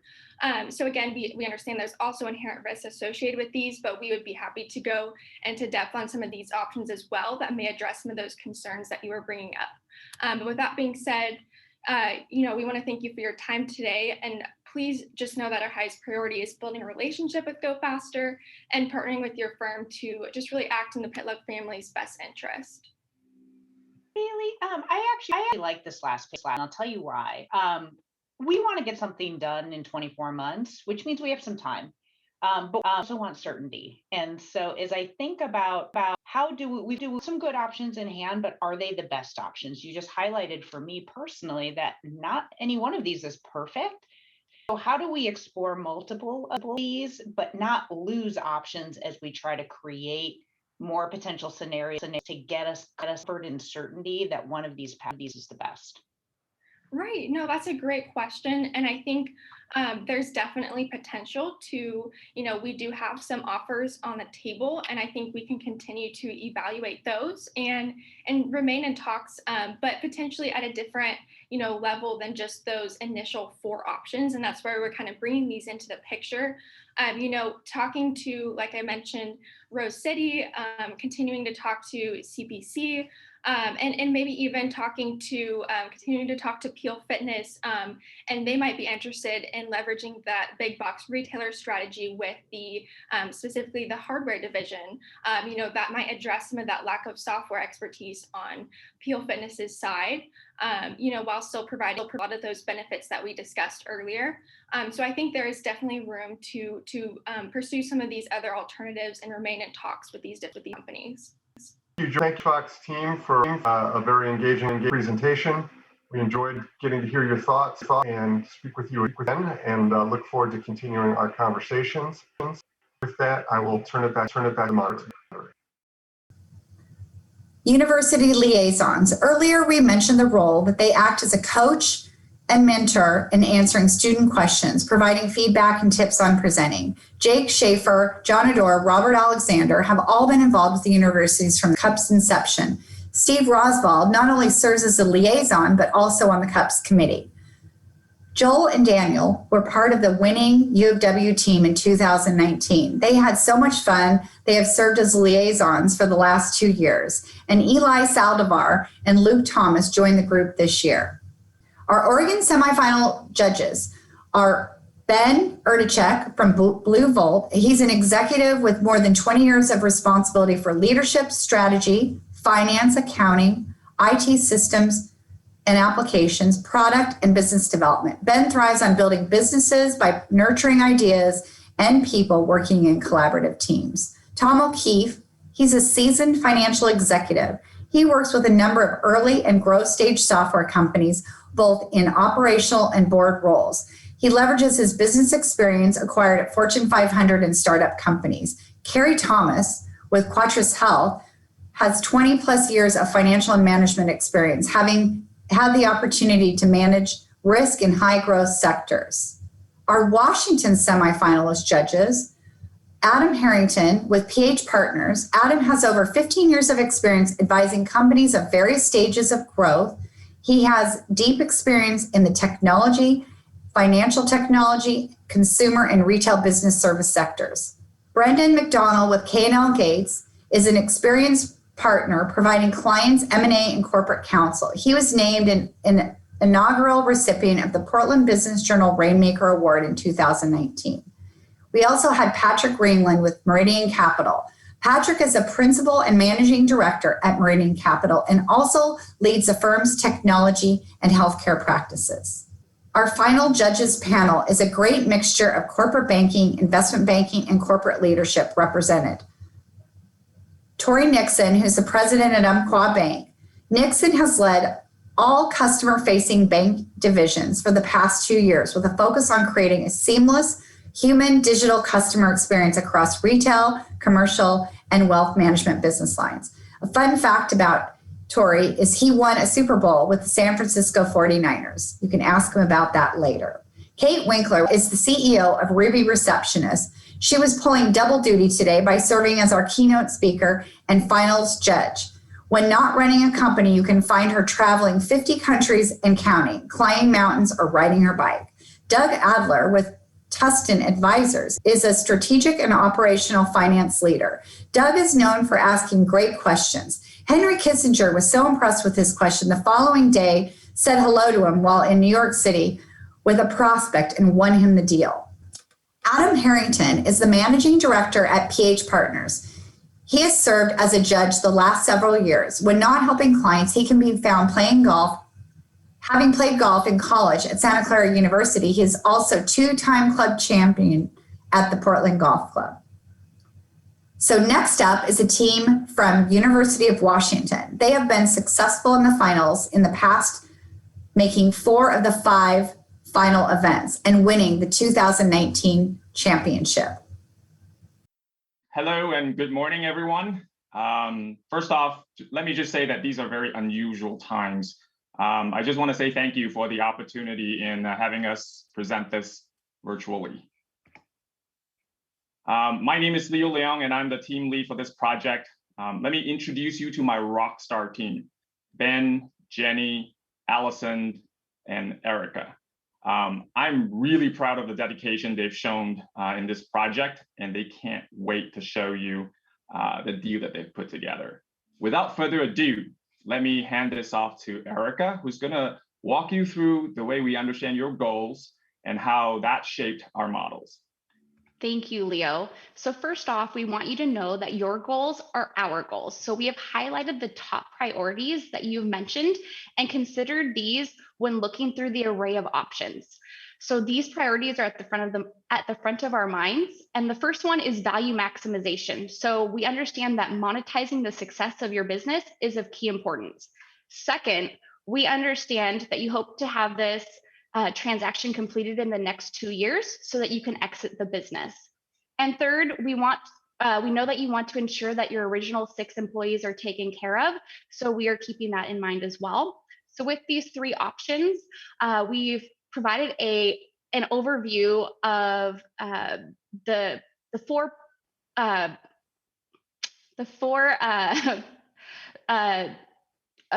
So again, we understand there's also inherent risks associated with these, but we would be happy to go into depth on some of these options as well that may address some of those concerns that you were bringing up. But with that being said, we want to thank you for your time today, and please just know that our highest priority is building a relationship with Go Faster and partnering with your firm to just really act in the Pitluck family's best interest. Bailey, I actually like this last page, and I'll tell you why. We want to get something done in 24 months, which means we have some time. But we also want certainty. And so as I think about how do we do some good options in hand, but are they the best options? You just highlighted for me personally that not any one of these is perfect. So how do we explore multiple of these, but not lose options as we try to create more potential scenarios to get us in certainty that one of these is the best? Right. No, that's a great question. And I think there's definitely potential to, we do have some offers on the table, and I think we can continue to evaluate those and remain in talks, but potentially at a different, level than just those initial 4 options. And that's where we're kind of bringing these into the picture. Talking to, like I mentioned, Rose City, continuing to talk to CPC, and maybe even continuing to talk to Peel Fitness, and they might be interested in leveraging that big box retailer strategy with the specifically the hardware division. That might address some of that lack of software expertise on Peel Fitness's side, while still providing a lot of those benefits that we discussed earlier. So I think there is definitely room to pursue some of these other alternatives and remain in talks with these companies. Thank you, Fox team, for a very engaging presentation. We enjoyed getting to hear your thoughts and speak with you again, and look forward to continuing our conversations. With that, I will turn it back to Mark. University liaisons. Earlier, we mentioned the role that they act as a coach and mentor in answering student questions, providing feedback and tips on presenting. Jake Schaefer, John Adore, Robert Alexander have all been involved with the universities from CUP's inception. Steve Roswald not only serves as a liaison, but also on the CUP's committee. Joel and Daniel were part of the winning U of W team in 2019. They had so much fun. They have served as liaisons for the last 2 years. And Eli Saldivar and Luke Thomas joined the group this year. Our Oregon semifinal judges are Ben Erdachek from Blue Volt. He's an executive with more than 20 years of responsibility for leadership, strategy, finance, accounting, IT systems, and applications, product, and business development. Ben thrives on building businesses by nurturing ideas and people working in collaborative teams. Tom O'Keefe, he's a seasoned financial executive. He works with a number of early and growth stage software companies, both in operational and board roles. He leverages his business experience acquired at Fortune 500 and startup companies. Carrie Thomas with Quattros Health has 20 plus years of financial and management experience, having had the opportunity to manage risk in high growth sectors. Our Washington semifinalist judges, Adam Harrington with PH Partners. Adam has over 15 years of experience advising companies of various stages of growth. He has deep experience in the technology, financial technology, consumer and retail business service sectors. Brendan McDonald with K&L Gates is an experienced partner providing clients M&A and corporate counsel. He was named an inaugural recipient of the Portland Business Journal Rainmaker Award in 2019. We also had Patrick Greenland with Meridian Capital. Patrick is a principal and managing director at Meridian Capital and also leads the firm's technology and healthcare practices. Our final judges panel is a great mixture of corporate banking, investment banking, and corporate leadership represented. Tori Nixon, who's the president at Umpqua Bank. Nixon has led all customer-facing bank divisions for the past 2 years with a focus on creating a seamless human digital customer experience across retail, commercial, and wealth management business lines. A fun fact about Tori is he won a Super Bowl with the San Francisco 49ers. You can ask him about that later. Kate Winkler is the CEO of Ruby Receptionist. She was pulling double duty today by serving as our keynote speaker and finals judge. When not running a company, you can find her traveling 50 countries and counting, climbing mountains, or riding her bike. Doug Adler with Tustin Advisors is a strategic and operational finance leader. Doug is known for asking great questions. Henry Kissinger was so impressed with his question, the following day said hello to him while in New York City with a prospect and won him the deal. Adam Harrington is the managing director at PH Partners. He has served as a judge the last several years. When not helping clients, he can be found playing golf. Having played golf in college at Santa Clara University, he is also two-time club champion at the Portland Golf Club. So next up is a team from University of Washington. They have been successful in the finals in the past, making 4 of the 5 final events and winning the 2019 championship. Hello and good morning, everyone. First off, let me just say that these are very unusual times. I just want to say thank you for the opportunity in having us present this virtually. My name is Leo Leong and I'm the team lead for this project. Let me introduce you to my rock star team, Ben, Jenny, Allison, and Erica. I'm really proud of the dedication they've shown in this project, and they can't wait to show you the deal that they've put together. Without further ado, let me hand this off to Erica, who's going to walk you through the way we understand your goals and how that shaped our models. Thank you, Leo. So first off, we want you to know that your goals are our goals. So we have highlighted the top priorities that you've mentioned and considered these when looking through the array of options. So these priorities are at the front of our minds. And the first one is value maximization. So we understand that monetizing the success of your business is of key importance. Second, we understand that you hope to have this transaction completed in the next 2 years so that you can exit the business. And third, we know that you want to ensure that your original 6 employees are taken care of. So we are keeping that in mind as well. So with these three options, we've provided an overview of the four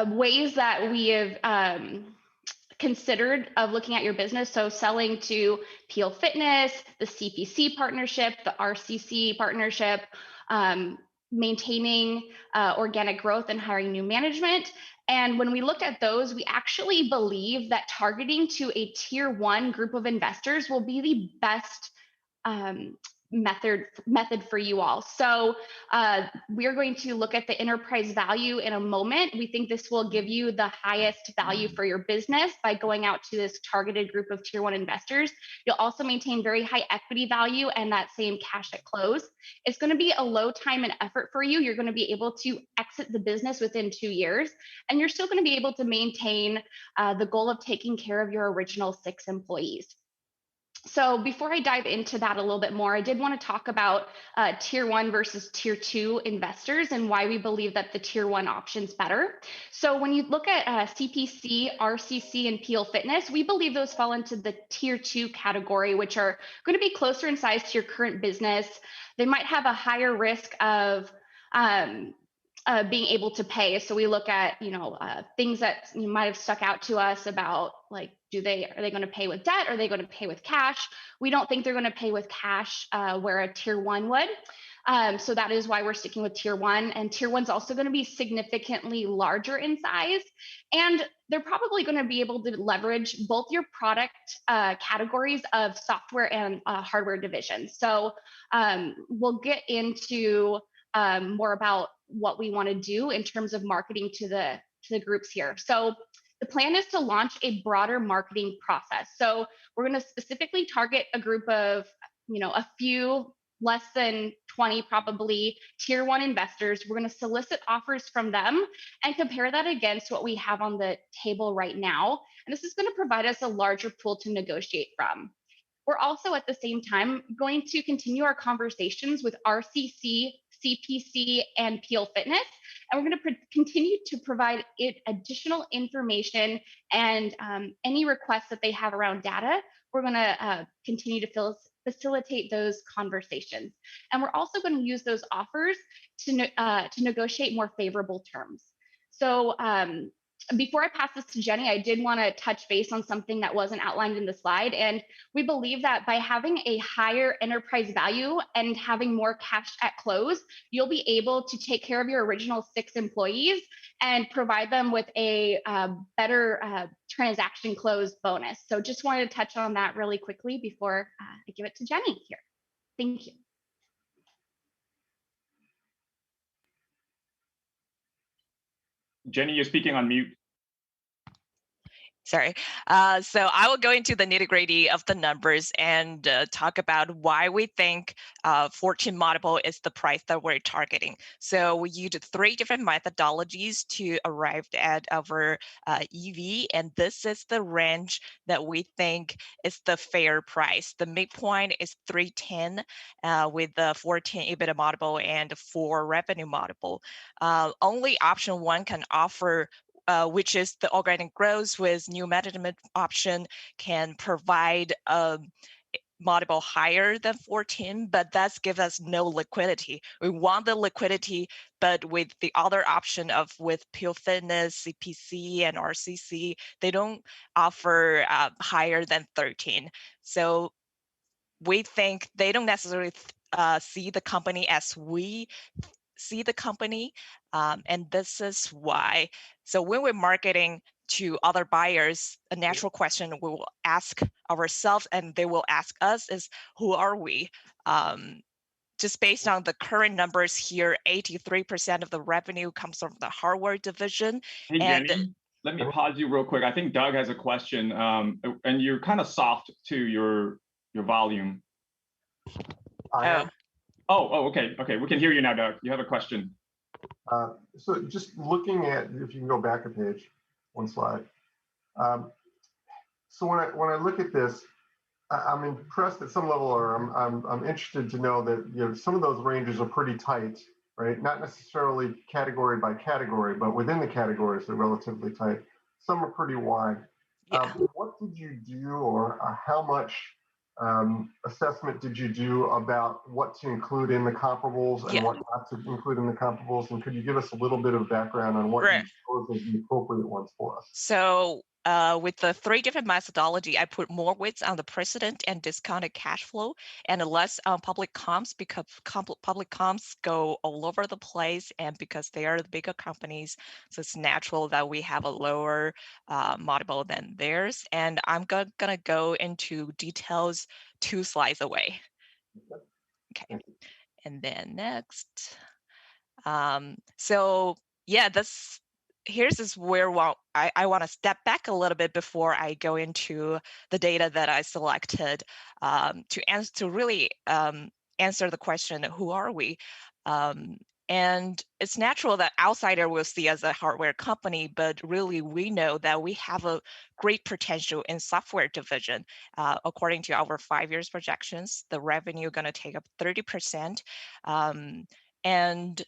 ways that we have considered of looking at your business. So selling to Peel Fitness, the CPC partnership, the RCC partnership, maintaining organic growth and hiring new management. And when we looked at those, we actually believe that targeting to a tier 1 group of investors will be the best method for you all. So we're going to look at the enterprise value in a moment. We think this will give you the highest value for your business by going out to this targeted group of tier 1 investors. You'll also maintain very high equity value and that same cash at close. It's going to be a low time and effort for you. You're going to be able to exit the business within 2 years, and you're still going to be able to maintain the goal of taking care of your original 6 employees. So before I dive into that a little bit more, I did want to talk about tier 1 versus tier 2 investors and why we believe that the tier 1 option's better. So when you look at CPC, RCC, and Peel Fitness, we believe those fall into the tier 2 category, which are going to be closer in size to your current business. They might have a higher risk of being able to pay. So we look at, things that you might have stuck out to us about, like, are they going to pay with debt? Are they going to pay with cash? We don't think they're going to pay with cash where a tier 1 would. So that is why we're sticking with tier 1. And tier 1's also going to be significantly larger in size. And they're probably going to be able to leverage both your product categories of software and hardware divisions. So we'll get into more about what we want to do in terms of marketing to the groups here. So the plan is to launch a broader marketing process. So we're going to specifically target a group of, a few less than 20 probably tier 1 investors. We're going to solicit offers from them and compare that against what we have on the table right now. And this is going to provide us a larger pool to negotiate from. We're also at the same time going to continue our conversations with RCC, CPC, and Peel Fitness. And we're going to continue to provide it additional information and any requests that they have around data. We're going to continue to facilitate those conversations. And we're also going to use those offers to negotiate more favorable terms. So before I pass this to Jenny, I did want to touch base on something that wasn't outlined in the slide. And we believe that by having a higher enterprise value and having more cash at close, you'll be able to take care of your original 6 employees and provide them with a better transaction close bonus. So just wanted to touch on that really quickly before I give it to Jenny here. Thank you. Jenny, you're speaking on mute. Sorry. So I will go into the nitty-gritty of the numbers and talk about why we think 14 multiple is the price that we're targeting. So we used 3 different methodologies to arrive at our EV, and this is the range that we think is the fair price. The midpoint is 310 with the 14 EBITDA multiple and 4 revenue multiple. Only option 1 can offer which is the organic growth with new management option, can provide a multiple higher than 14, but that's give us no liquidity. We want the liquidity, but with the other option with Peel Fitness, CPC, and RCC, they don't offer higher than 13. So we think they don't necessarily see the company as we see the company, and this is why. So when we're marketing to other buyers, a natural question we will ask ourselves and they will ask us is, who are we? Just based on the current numbers here, 83% of the revenue comes from the hardware division. Hey, Jenny, let me pause you real quick. I think Doug has a question, and you're kind of soft to your volume. Oh, okay. We can hear you now, Doug. You have a question. So just looking at, if you can go back a page, 1 slide. So when I look at this, I'm impressed at some level, or I'm interested to know that some of those ranges are pretty tight, right? Not necessarily category by category, but within the categories they're relatively tight. some are pretty wide. Yeah. What did you do, or how much assessment did you do about what to include in the comparables and Yeah. what not to include in the comparables? And could you give us a little bit of background on what Right. you chose as the appropriate ones for us? So with the three different methodology, I put more weights on the precedent and discounted cash flow and less on public comps because public comps go all over the place, and because they are the bigger companies, so it's natural that we have a lower multiple than theirs. And I'm gonna go into details 2 slides away. Okay, and then next. So yeah, here's is where I want to step back a little bit before I go into the data that I selected to really answer the question, who are we? And it's natural that outsider will see us as a hardware company, but really we know that we have a great potential in software division. According to our 5 years projections, the revenue going to take up 30%. And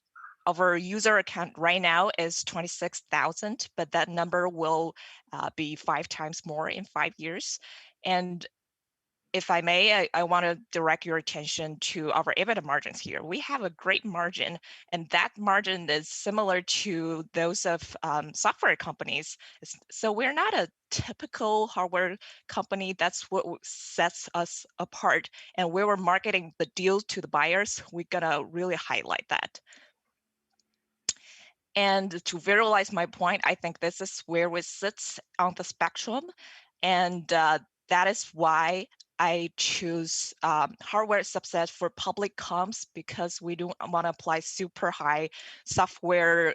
our user account right now is 26,000, but that number will be 5 times more in 5 years. And if I may, I want to direct your attention to our EBITDA margins here. We have a great margin, and that margin is similar to those of software companies. So we're not a typical hardware company. That's what sets us apart. And where we're marketing the deals to the buyers, we're gonna really highlight that. And to visualize my point, I think this is where we sit on the spectrum. And that is why I choose hardware subset for public comps, because we don't want to apply super high software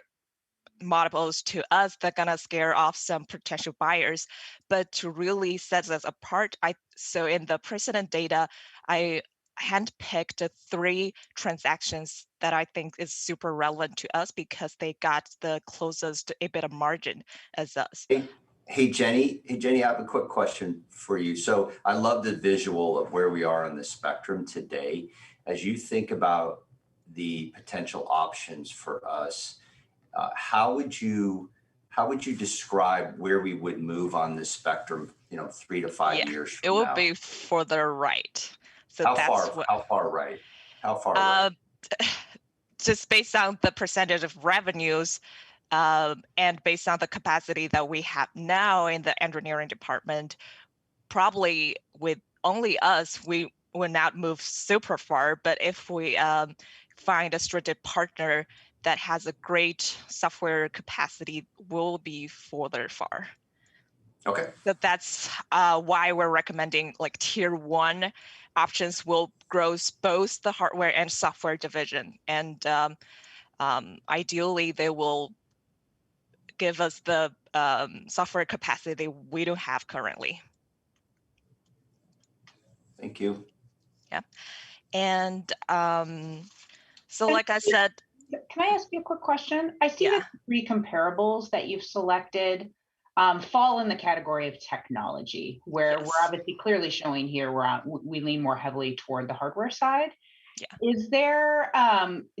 models to us that gonna scare off some potential buyers. But to really set us apart, so in the precedent data, I handpicked 3 transactions that I think is super relevant to us because they got the closest EBITDA margin as us. Hey, Jenny, I have a quick question for you. So I love the visual of where we are on the spectrum today. As you think about the potential options for us, how would you describe where we would move on this spectrum, 3 to 5 years from now? It will now? be further right. So how that's far right? How far right? Just based on the percentage of revenues and based on the capacity that we have now in the engineering department, probably with only us, we will not move super far. But if we find a strategic partner that has a great software capacity, we'll be further far. Okay. So that's why we're recommending like tier 1 options will grow both the hardware and software division. And ideally, they will give us the software capacity we don't have currently. Thank you. Yeah. And so like I said, can I ask you a quick question? I see that 3 comparables that you've selected fall in the category of technology, where we're obviously clearly showing here we lean more heavily toward the hardware side. Yeah. Is there,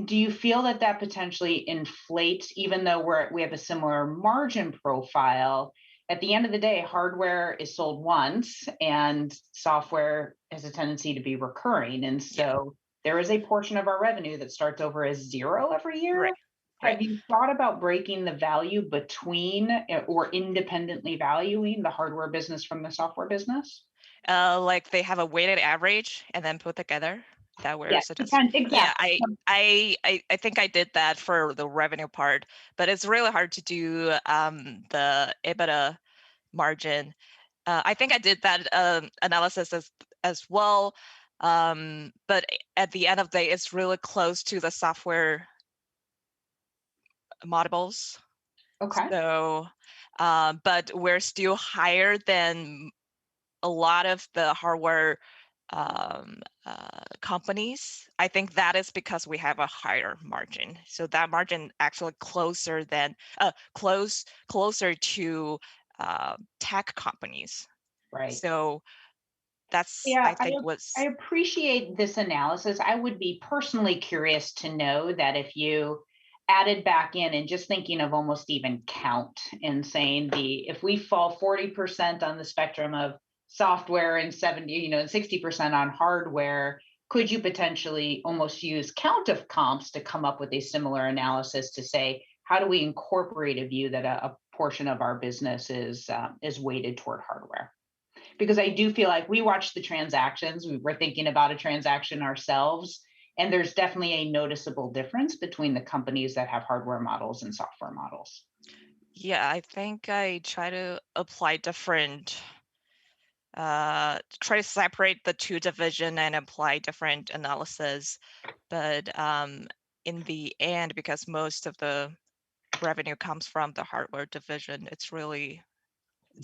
do you feel that potentially inflates, even though we have a similar margin profile? At the end of the day, hardware is sold once and software has a tendency to be recurring. And so there is a portion of our revenue that starts over as 0 every year. Right. Have you thought about breaking the value between or independently valuing the hardware business from the software business? Like they have a weighted average and then put together? That where exactly. Yeah, I think I did that for the revenue part, but it's really hard to do the EBITDA margin. I think I did that analysis as well, but at the end of the day, it's really close to the software models. Okay. So, but we're still higher than a lot of the hardware companies. I think that is because we have a higher margin. So that margin actually closer to tech companies. Right. So that's I think I appreciate this analysis. I would be personally curious to know that if you added back in and just thinking of almost even count and saying if we fall 40% on the spectrum of software and 60% on hardware, could you potentially almost use count of comps to come up with a similar analysis to say, how do we incorporate a view that a portion of our business is weighted toward hardware? Because I do feel like we watch the transactions, we're thinking about a transaction ourselves, and there's definitely a noticeable difference between the companies that have hardware models and software models. Yeah, I think I try to apply different, try to separate the two division and apply different analysis. But in the end, because most of the revenue comes from the hardware division, it's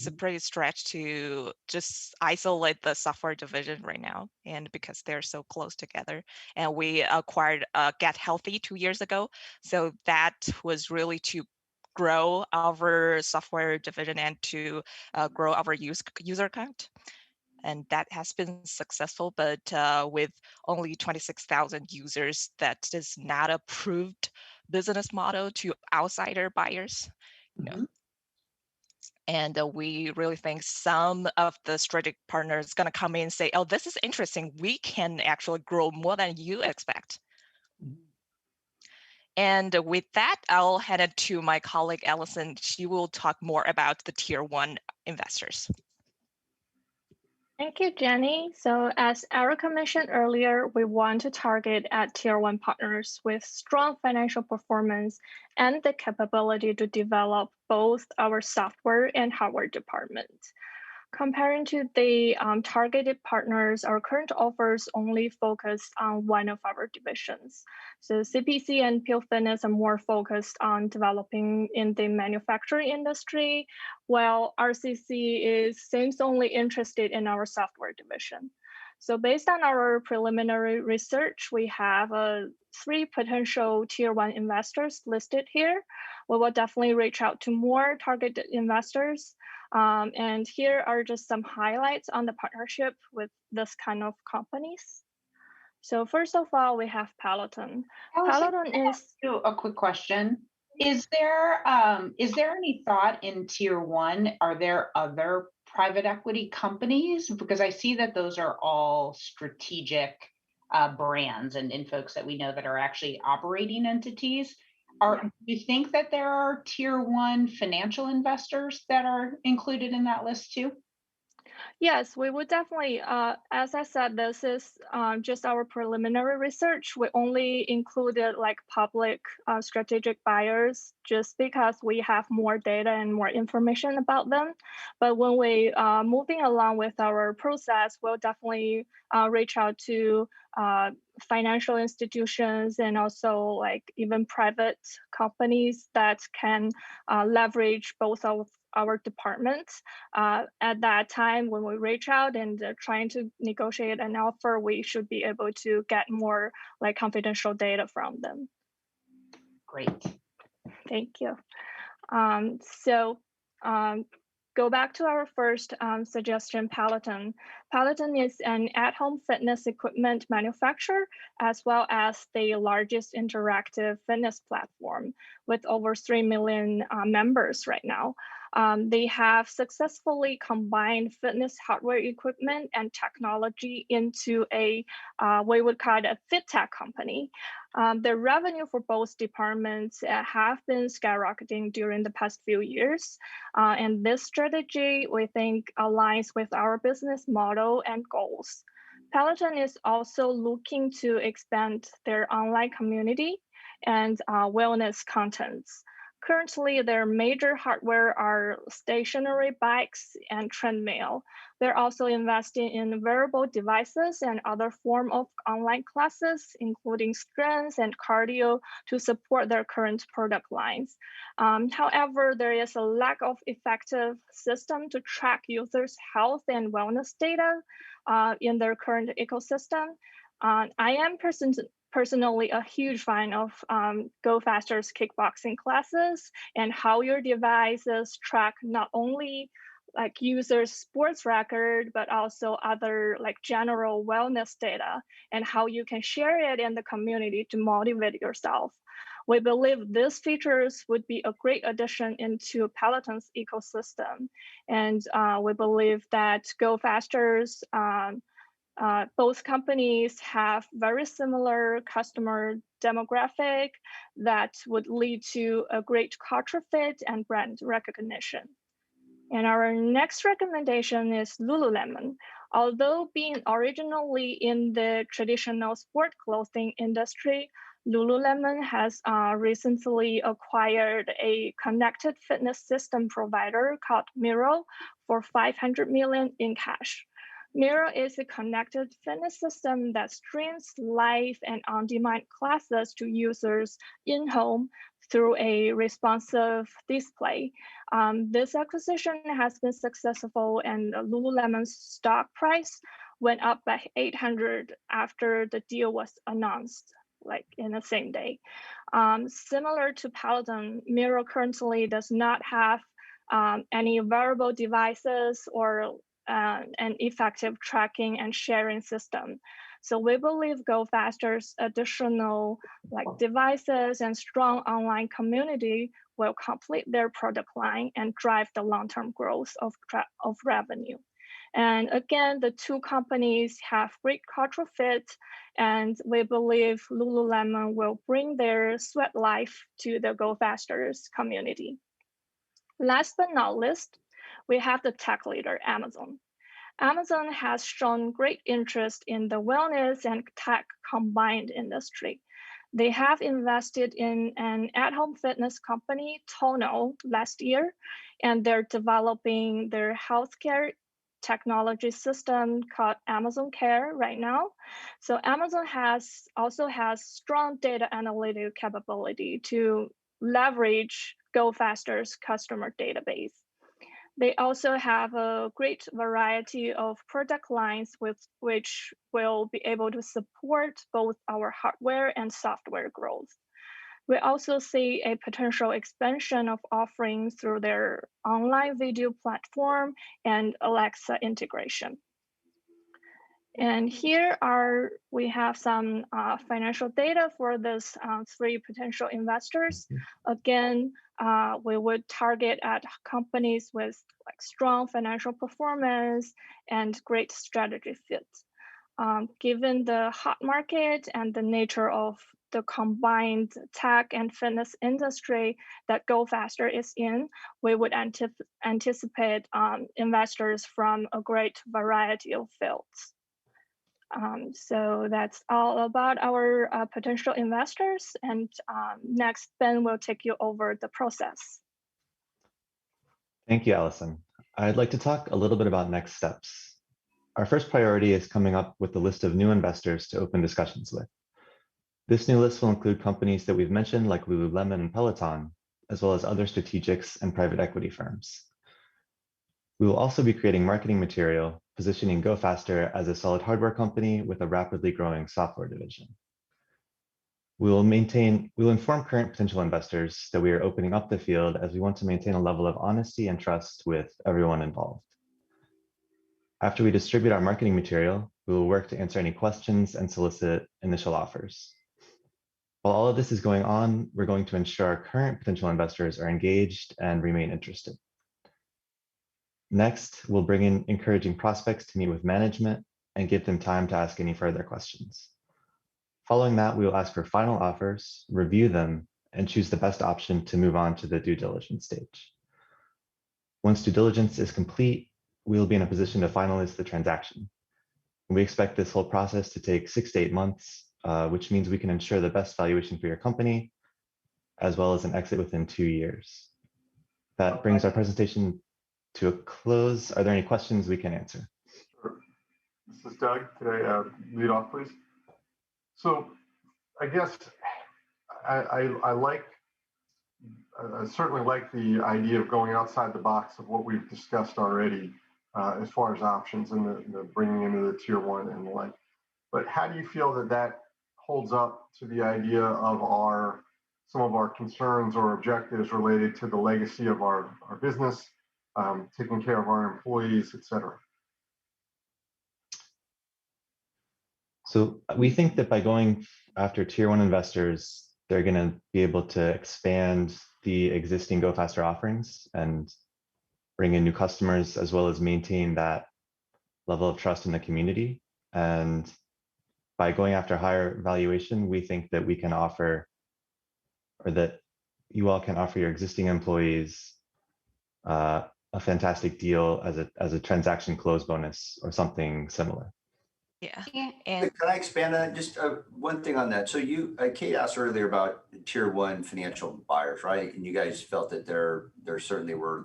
a pretty stretch to just isolate the software division right now. And because they're so close together, and we acquired Get Healthy 2 years ago. So that was really to grow our software division and to grow our user count. And that has been successful, but with only 26,000 users, that is not a proved business model to outsider buyers. And we really think some of the strategic partners going to come in and say, oh, this is interesting. We can actually grow more than you expect. And with that, I'll hand it to my colleague, Allison. She will talk more about the tier 1 investors. Thank you, Jenny. So as Erica mentioned earlier, we want to target at tier 1 partners with strong financial performance and the capability to develop both our software and hardware department. Comparing to the targeted partners, our current offers only focus on one of our divisions. So CPC and Pure Fitness are more focused on developing in the manufacturing industry, while RCC seems only interested in our software division. So based on our preliminary research, we have 3 potential tier 1 investors listed here. We will definitely reach out to more targeted investors. And here are just some highlights on the partnership with this kind of companies. So first of all, we have Peloton. Peloton is a quick question. Is there any thought in tier 1? Are there other private equity companies? Because I see that those are all strategic brands and folks that we know that are actually operating entities. Do you think that there are tier 1 financial investors that are included in that list too? Yes, we would definitely, as I said, this is just our preliminary research. We only included like public strategic buyers just because we have more data and more information about them. But when we moving along with our process, we'll definitely reach out to financial institutions and also like even private companies that can leverage both of our departments. At that time, when we reach out and trying to negotiate an offer, we should be able to get more like confidential data from them. Great. Thank you. Go back to our first suggestion, Peloton. Peloton is an at-home fitness equipment manufacturer, as well as the largest interactive fitness platform with over 3 million members right now. They have successfully combined fitness hardware equipment and technology into we would call it a fit tech company. The revenue for both departments have been skyrocketing during the past few years. And this strategy, we think, aligns with our business model and goals. Peloton is also looking to expand their online community and wellness contents. Currently, their major hardware are stationary bikes and treadmill. They're also investing in wearable devices and other form of online classes, including strength and cardio to support their current product lines. However, there is a lack of effective system to track users' health and wellness data in their current ecosystem. I am personally a huge fan of Go Faster's kickboxing classes and how your devices track not only like users' sports record, but also other like general wellness data and how you can share it in the community to motivate yourself. We believe these features would be a great addition into Peloton's ecosystem. And we believe that Go Faster's both companies have very similar customer demographic that would lead to a great culture fit and brand recognition. And our next recommendation is Lululemon. Although being originally in the traditional sport clothing industry, Lululemon has recently acquired a connected fitness system provider called Miro for $500 million in cash. Miro is a connected fitness system that streams live and on-demand classes to users in-home through a responsive display. This acquisition has been successful, and Lululemon's stock price went up by 800 after the deal was announced, like in the same day. Similar to Peloton, Miro currently does not have any wearable devices or an effective tracking and sharing system. So we believe Go Faster's additional devices and strong online community will complete their product line and drive the long-term growth of revenue. And again, the two companies have great cultural fit, and we believe Lululemon will bring their sweat life to the Go Faster's community. Last but not least, we have the tech leader, Amazon. Amazon has shown great interest in the wellness and tech combined industry. They have invested in an at-home fitness company, Tono, last year, and they're developing their healthcare technology system called Amazon Care right now. So Amazon also has strong data analytic capability to leverage Go Faster's customer database. They also have a great variety of product lines with which will be able to support both our hardware and software growth. We also see a potential expansion of offerings through their online video platform and Alexa integration. And here we have some financial data for this three potential investors. Again, we would target at companies with strong financial performance and great strategy fit. Given the hot market and the nature of the combined tech and fitness industry that Go Faster is in, we would anticipate investors from a great variety of fields. So that's all about our potential investors. And next, Ben will take you over the process. Thank you, Allison. I'd like to talk a little bit about next steps. Our first priority is coming up with a list of new investors to open discussions with. This new list will include companies that we've mentioned like Lululemon and Peloton, as well as other strategics and private equity firms. We will also be creating marketing material, positioning Go Faster as a solid hardware company with a rapidly growing software division. We will inform current potential investors that we are opening up the field as we want to maintain a level of honesty and trust with everyone involved. After we distribute our marketing material, we will work to answer any questions and solicit initial offers. While all of this is going on, we're going to ensure our current potential investors are engaged and remain interested. Next, we'll bring in encouraging prospects to meet with management and give them time to ask any further questions. Following that, we will ask for final offers, review them, and choose the best option to move on to the due diligence stage. Once due diligence is complete, we will be in a position to finalize the transaction. We expect this whole process to take 6 to 8 months, which means we can ensure the best valuation for your company, as well as an exit within 2 years. That brings our presentation to a close. Are there any questions we can answer? Sure. This is Doug. Could I lead off, please? So I guess I certainly like the idea of going outside the box of what we've discussed already as far as options and the bringing into the tier one and the like. But how do you feel that holds up to the idea of some of our concerns or objectives related to the legacy of our business, taking care of our employees, et cetera? So we think that by going after tier one investors, they're going to be able to expand the existing Go Faster offerings and bring in new customers, as well as maintain that level of trust in the community. And by going after higher valuation, we think that we can offer, or that you all can offer your existing employees a fantastic deal as a transaction close bonus or something similar. Yeah. Can I expand on that? Just one thing on that. So Kate asked earlier about tier one financial buyers, right? And you guys felt that there certainly were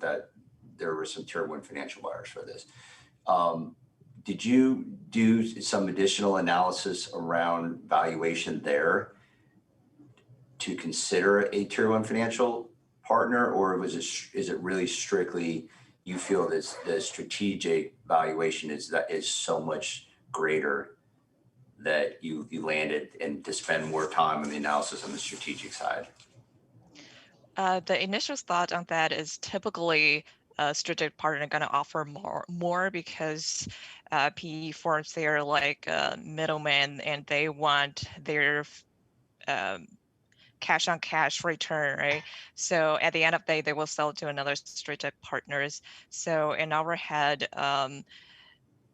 some tier one financial buyers for this. Did you do some additional analysis around valuation there to consider a tier one financial partner, or is it really strictly you feel that the strategic valuation is so much greater that you landed and to spend more time on the analysis on the strategic side? The initial thought on that is typically a strategic partner going to offer more because PE firms, they're like middlemen, and they want their cash on cash return, right? So at the end of the day, they will sell to another strategic partners. So in our head,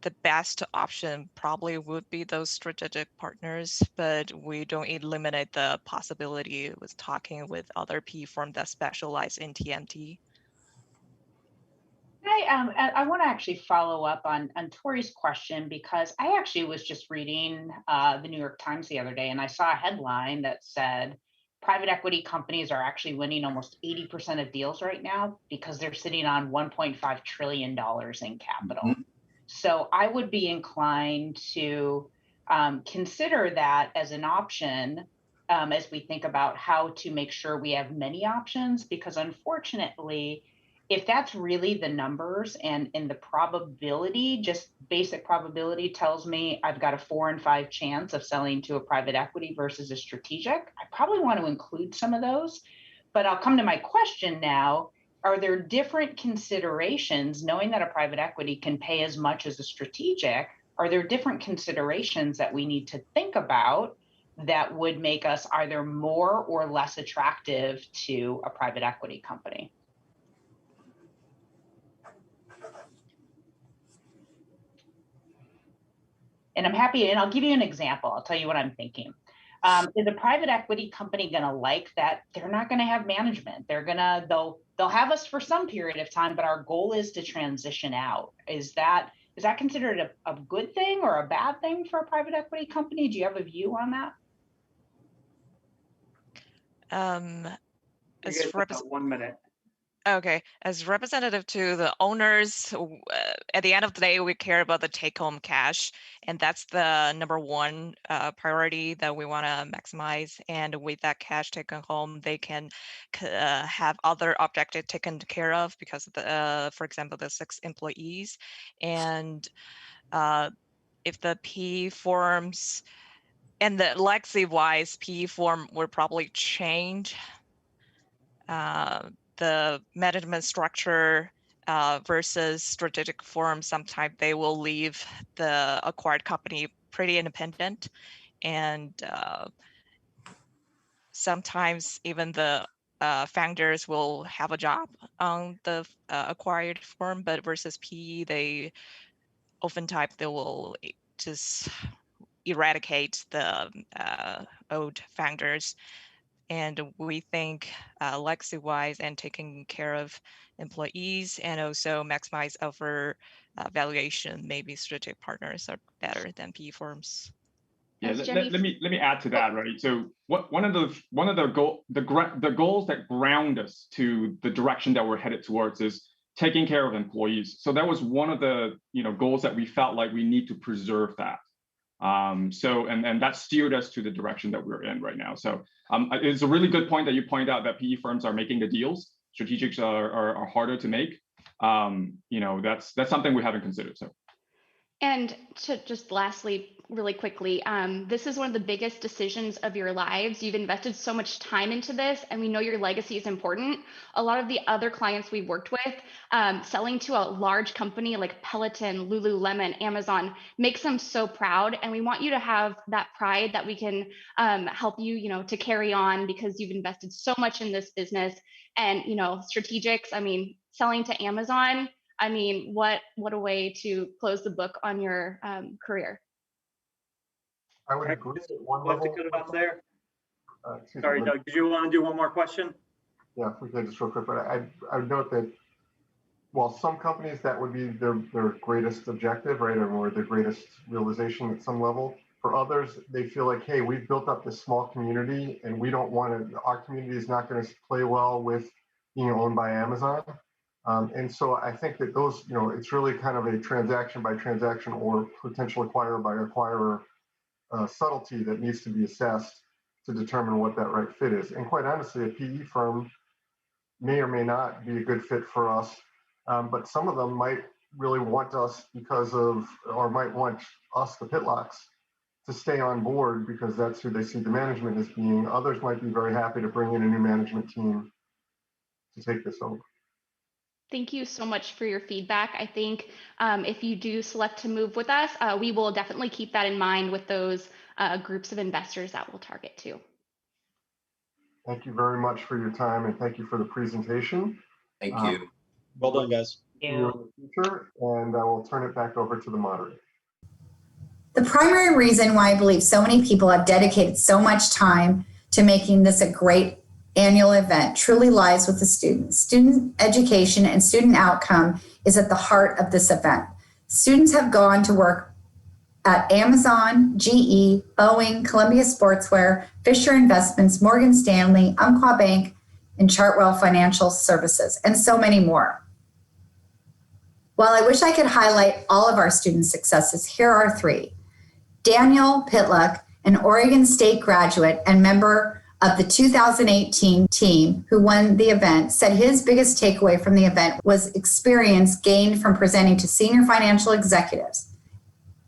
the best option probably would be those strategic partners, but we don't eliminate the possibility with talking with other PE firms that specialize in TMT. I want to actually follow up on Tori's question, because I actually was just reading the New York Times the other day, and I saw a headline that said private equity companies are actually winning almost 80% of deals right now because they're sitting on $1.5 trillion in capital. Mm-hmm. So I would be inclined to consider that as an option as we think about how to make sure we have many options, because unfortunately, if that's really the numbers and the probability, just basic probability tells me I've got a 4 in 5 chance of selling to a private equity versus a strategic, I probably want to include some of those. But I'll come to my question now. Are there different considerations, knowing that a private equity can pay as much as a strategic? Are there different considerations that we need to think about that would make us either more or less attractive to a private equity company? And I'm happy, and I'll give you an example. I'll tell you what I'm thinking. Is a private equity company going to like that? They're not going to have management. They'll have us for some period of time, but our goal is to transition out. Is that considered a good thing or a bad thing for a private equity company? Do you have a view on that? As 1 minute. Okay, as representative to the owners, at the end of the day, we care about the take-home cash, and that's the number one priority that we want to maximize. And with that cash taken home, they can have other objectives taken care of because of the, for example, the 6 employees. And if the PE forms and the legacy-wise PE form will probably change. The management structure versus strategic firm, sometimes they will leave the acquired company pretty independent, and sometimes even the founders will have a job on the acquired firm, but versus PE, they oftentimes they will just eradicate the old founders. And we think legacy-wise and taking care of employees and also maximize our valuation, maybe strategic partners are better than PE firms. Yeah, let me add to that, right? So one of the goals that ground us to the direction that we're headed towards is taking care of employees. So that was one of the goals that we felt like we need to preserve that. And that steered us to the direction that we're in right now. So it's a really good point that you point out that PE firms are making the deals. Strategics are harder to make. That's something we haven't considered. So And to just lastly, really quickly, this is one of the biggest decisions of your lives. You've invested so much time into this, and we know your legacy is important. A lot of the other clients we've worked with, selling to a large company like Peloton, Lululemon, Amazon, makes them so proud. And we want you to have that pride that we can help you, to carry on, because you've invested so much in this business. And, strategics, I mean, selling to Amazon, I mean, what a way to close the book on your career. I would agree at one We'll have to level. cut it off there. Sorry, Doug, did you want to do one more question? Yeah, if we could just real quick, but I would note that while some companies that would be their greatest objective, right, or their greatest realization at some level, for others, they feel like, hey, we've built up this small community and we don't want to, our community is not going to play well with being owned by Amazon. And so I think that those, it's really kind of a transaction by transaction or potential acquirer by acquirer subtlety that needs to be assessed to determine what that right fit is. And quite honestly, a PE firm may or may not be a good fit for us, but some of them might really want us because of, or might want us, the Pitlocks, to stay on board because that's who they see the management as being. Others might be very happy to bring in a new management team to take this over. Thank you so much for your feedback. I think if you do select to move with us, we will definitely keep that in mind with those groups of investors that we'll target too. Thank you very much for your time and thank you for the presentation. Thank you. Well done, guys. In the future, and I will turn it back over to the moderator. The primary reason why I believe so many people have dedicated so much time to making this a great annual event truly lies with the students. Student education and student outcome is at the heart of this event. Students have gone to work at Amazon, GE, Boeing, Columbia Sportswear, Fisher Investments, Morgan Stanley, Umpqua Bank, and Chartwell Financial Services, and so many more. While I wish I could highlight all of our student successes, here are three. Daniel Pitluck, an Oregon State graduate and member of the 2018 team who won the event, said his biggest takeaway from the event was experience gained from presenting to senior financial executives.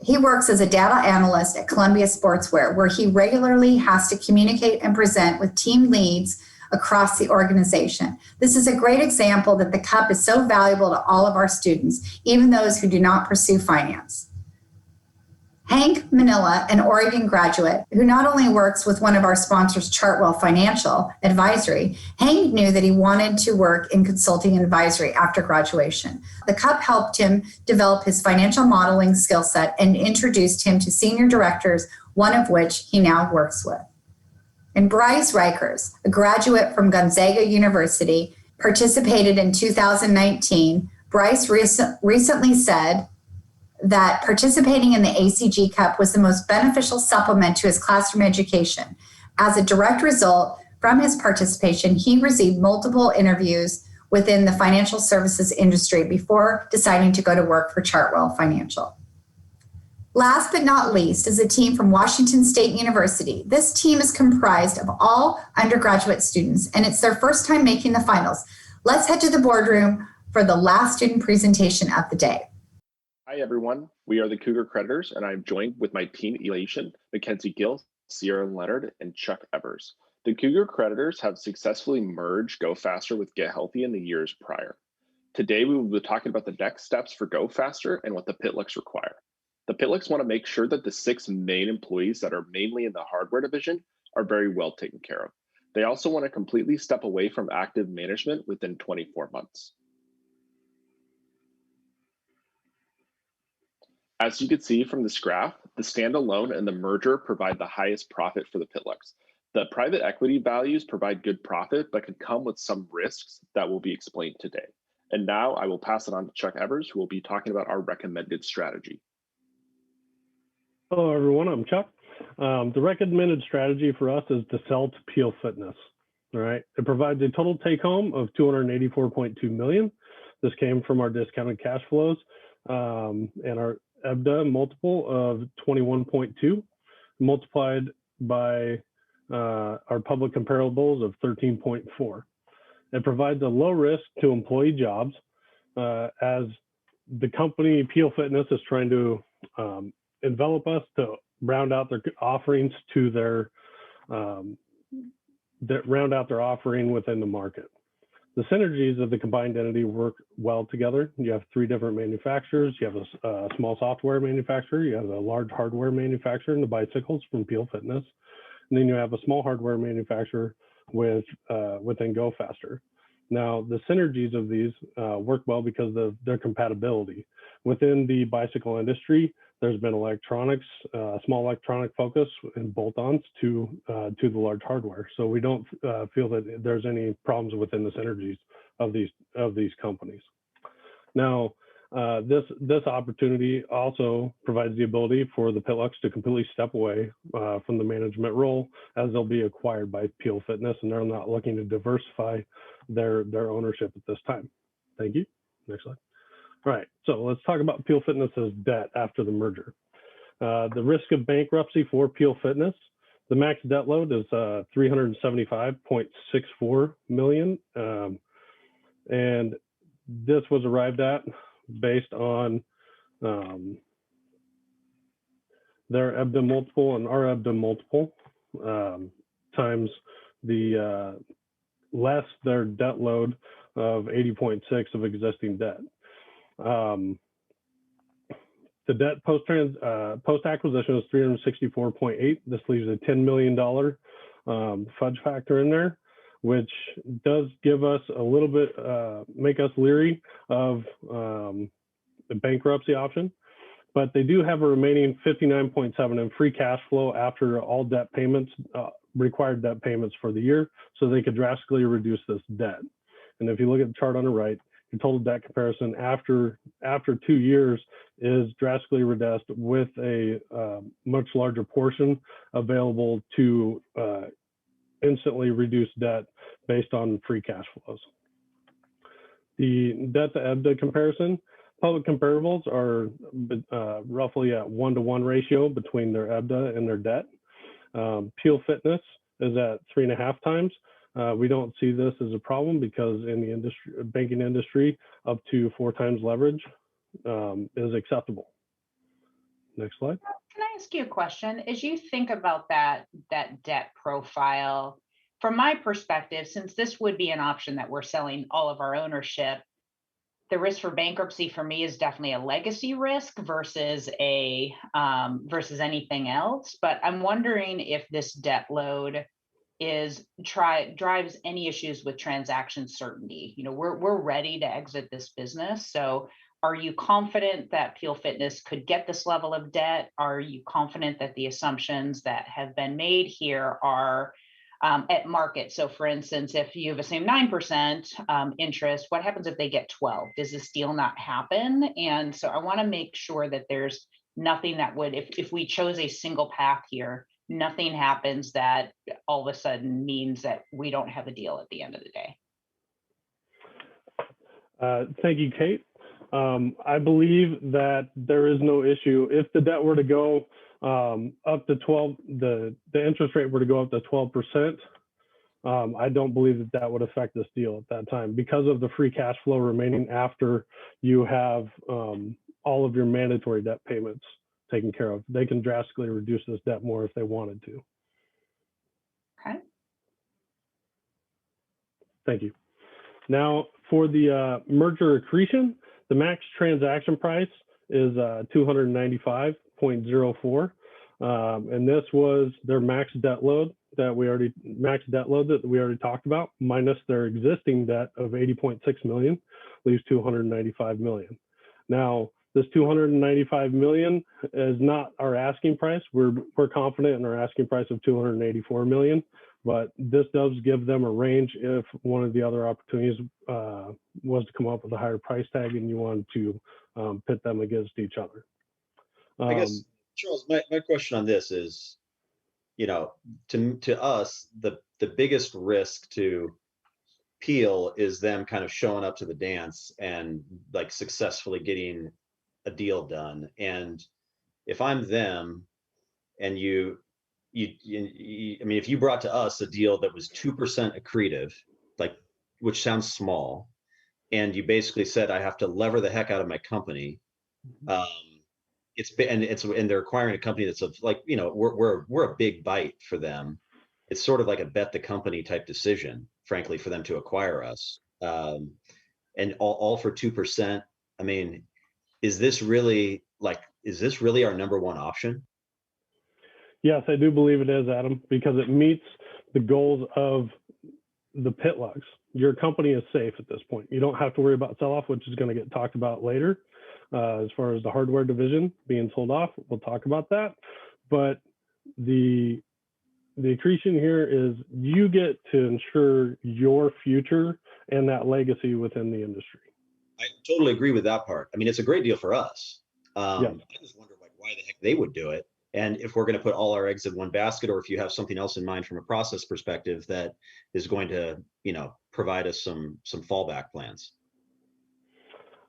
He works as a data analyst at Columbia Sportswear, where he regularly has to communicate and present with team leads across the organization. This is a great example that the Cup is so valuable to all of our students, even those who do not pursue finance. Hank Manila, an Oregon graduate who not only works with one of our sponsors, Chartwell Financial Advisory, Hank knew that he wanted to work in consulting and advisory after graduation. The Cup helped him develop his financial modeling skill set and introduced him to senior directors, one of which he now works with. And Bryce Rikers, a graduate from Gonzaga University, participated in 2019. Bryce recently said that participating in the ACG Cup was the most beneficial supplement to his classroom education. As a direct result from his participation, he received multiple interviews within the financial services industry before deciding to go to work for Chartwell Financial. Last but not least is a team from Washington State University. This team is comprised of all undergraduate students, and it's their first time making the finals. Let's head to the boardroom for the last student presentation of the day. Hi, everyone. We are the Cougar Creditors, and I'm joined with my team, Elation, Mackenzie Gill, Sierra Leonard, and Chuck Evers. The Cougar Creditors have successfully merged Go Faster with Get Healthy in the years prior. Today, we will be talking about the next steps for Go Faster and what the Pitlocks require. The Pitlocks want to make sure that the 6 main employees that are mainly in the hardware division are very well taken care of. They also want to completely step away from active management within 24 months. As you can see from this graph, the standalone and the merger provide the highest profit for the Pitlocks. The private equity values provide good profit, but can come with some risks that will be explained today. And now I will pass it on to Chuck Evers, who will be talking about our recommended strategy. Hello, everyone. I'm Chuck. The recommended strategy for us is to sell to Peel Fitness. All right. It provides a total take home of $284.2 million. This came from our discounted cash flows and our EBITDA multiple of 21.2 multiplied by our public comparables of 13.4. It provides a low risk to employee jobs as the company Peel Fitness is trying to envelop us to round out their offerings to their that round out their offering within the market. The synergies of the combined entity work well together. You have 3 different manufacturers. You have a small software manufacturer. You have a large hardware manufacturer in the bicycles from Peel Fitness. And then you have a small hardware manufacturer within Go Faster. Now, the synergies of these work well because of their compatibility. Within the bicycle industry, there's been electronics, small electronic focus and bolt-ons to the large hardware. So we don't feel that there's any problems within the synergies of these companies. Now, this opportunity also provides the ability for the Pitlux to completely step away from the management role, as they'll be acquired by Peel Fitness, and they're not looking to diversify their ownership at this time. Thank you. Next slide. All right, so let's talk about Peel Fitness's debt after the merger. The risk of bankruptcy for Peel Fitness, the max debt load is $375.64 million, and this was arrived at based on their EBITDA multiple and our EBITDA multiple times the less their debt load of 80.6 of existing debt. The debt post-acquisition is 364.8. This leaves a $10 million fudge factor in there, which does give us a little bit, make us leery of the bankruptcy option. But they do have a remaining 59.7 in free cash flow after all debt payments, required debt payments for the year, so they could drastically reduce this debt. And if you look at the chart on the right, the total debt comparison after 2 years is drastically reduced with a much larger portion available to instantly reduce debt based on free cash flows. The debt to EBITDA comparison, public comparables are roughly at 1-to-1 ratio between their EBITDA and their debt. Peel Fitness is at 3.5 times. We don't see this as a problem because in the industry, banking industry, up to 4 times leverage is acceptable. Next slide. Can I ask you a question? As you think about that debt profile, from my perspective, since this would be an option that we're selling all of our ownership, the risk for bankruptcy for me is definitely a legacy risk versus anything else. But I'm wondering if this debt load drives any issues with transaction certainty. You know, we're ready to exit this business. So are you confident that Peel Fitness could get this level of debt? Are you confident that the assumptions that have been made here are at market? So for instance, if you have a same 9% interest, what happens if they get 12? Does this deal not happen? And so I want to make sure that there's nothing that would, if we chose a single path here, nothing happens that all of a sudden means that we don't have a deal at the end of the day. Thank you, Kate. I believe that there is no issue. If the debt were to go up to 12, the interest rate were to go up to 12%, I don't believe that would affect this deal at that time because of the free cash flow remaining after you have all of your mandatory debt payments taken care of. They can drastically reduce this debt more if they wanted to. Okay. Thank you. Now for the merger accretion, the max transaction price is $295.04, and this was their max debt load that we already talked about, minus their existing debt of $80.6 million, leaves $295 million. Now, this $295 million is not our asking price. We're confident in our asking price of $284 million, but this does give them a range if one of the other opportunities was to come up with a higher price tag and you wanted to pit them against each other. I guess, Charles, my question on this is, you know, to us, the biggest risk to Peel is them kind of showing up to the dance and like successfully getting a deal done. And if I'm them and I mean, if you brought to us a deal that was 2% accretive, like, which sounds small, and you basically said, I have to lever the heck out of my company, and they're acquiring a company that's of like, you know, we're a big bite for them. It's sort of like a bet the company type decision, frankly, for them to acquire us. And all for 2%. I mean, is this really our number one option? Yes, I do believe it is, Adam, because it meets the goals of the Pitlucks. Your company is safe at this point. You don't have to worry about sell-off, which is going to get talked about later. As far as the hardware division being sold off, we'll talk about that. But the accretion here is you get to ensure your future and that legacy within the industry. I totally agree with that part. I mean, it's a great deal for us. Yes. I just wonder like why the heck they would do it. And if we're going to put all our eggs in one basket, or if you have something else in mind from a process perspective that is going to, you know, provide us some fallback plans.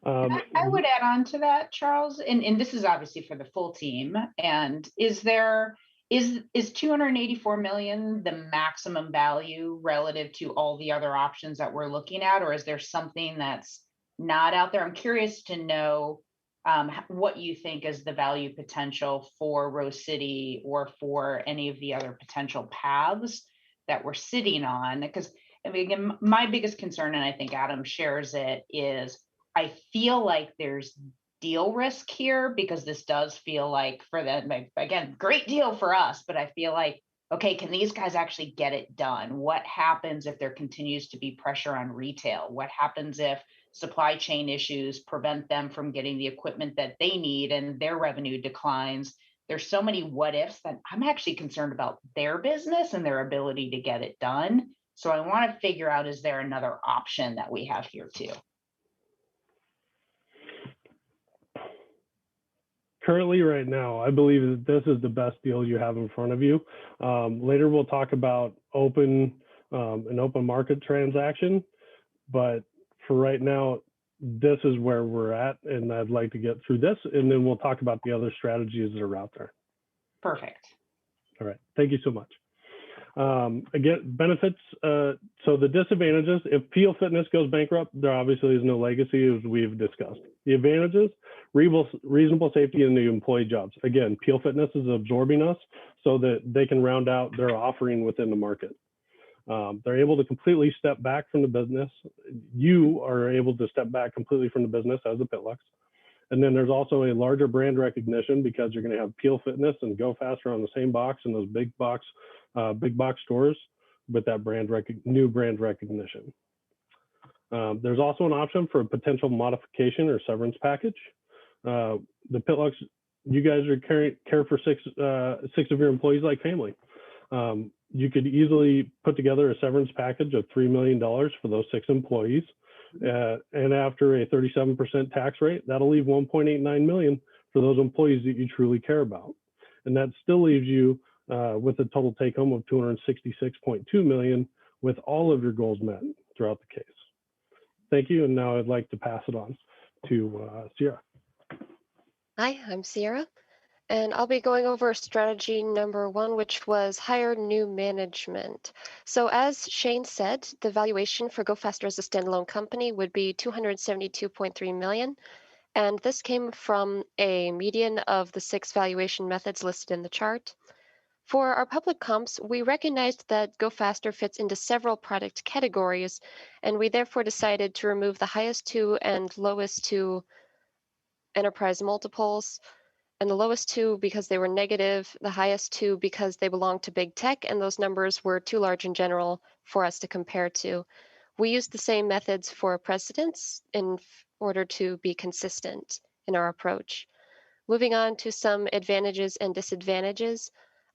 I would add on to that, Charles, and this is obviously for the full team. And is 284 million the maximum value relative to all the other options that we're looking at, or is there something that's not out there? I'm curious to know what you think is the value potential for Rose City or for any of the other potential paths that we're sitting on. Because I mean, again, my biggest concern, and I think Adam shares it, is I feel like there's deal risk here, because this does feel like for them, again, great deal for us, but I feel like, okay, can these guys actually get it done? What happens if there continues to be pressure on retail? What happens if supply chain issues prevent them from getting the equipment that they need and their revenue declines? There's so many what ifs that I'm actually concerned about their business and their ability to get it done. So I want to figure out, is there another option that we have here too? Currently, right now, I believe that this is the best deal you have in front of you. Later, we'll talk about an open market transaction, but for right now, this is where we're at, and I'd like to get through this, and then we'll talk about the other strategies that are out there. Perfect. All right, thank you so much. Again, benefits. So the disadvantages, if PL Fitness goes bankrupt, there obviously is no legacy, as we've discussed. The advantages, reasonable safety in the employee jobs. Again, PL Fitness is absorbing us so that they can round out their offering within the market. They're able to completely step back from the business. You are able to step back completely from the business as a Pitlucks. And then there's also a larger brand recognition, because you're going to have PL Fitness and Go Faster on the same box in those big box stores with that new brand recognition. There's also an option for a potential modification or severance package. The Pitlucks, you guys are care for six of your employees like family. You could easily put together a severance package of $3 million for those 6 employees. And after a 37% tax rate, that'll leave 1.89 million for those employees that you truly care about. And that still leaves you with a total take home of 266.2 million with all of your goals met throughout the case. Thank you. And now I'd like to pass it on to Sierra. Hi, I'm Sierra, and I'll be going over strategy number 1, which was hire new management. So as Shane said, the valuation for Go Faster as a standalone company would be 272.3 million. And this came from a median of the 6 valuation methods listed in the chart. For our public comps, we recognized that Go Faster fits into several product categories, and we therefore decided to remove the highest 2 and lowest 2 enterprise multiples, and the lowest 2 because they were negative, the highest 2 because they belong to big tech, and those numbers were too large in general for us to compare to. We used the same methods for precedents in order to be consistent in our approach. Moving on to some advantages and disadvantages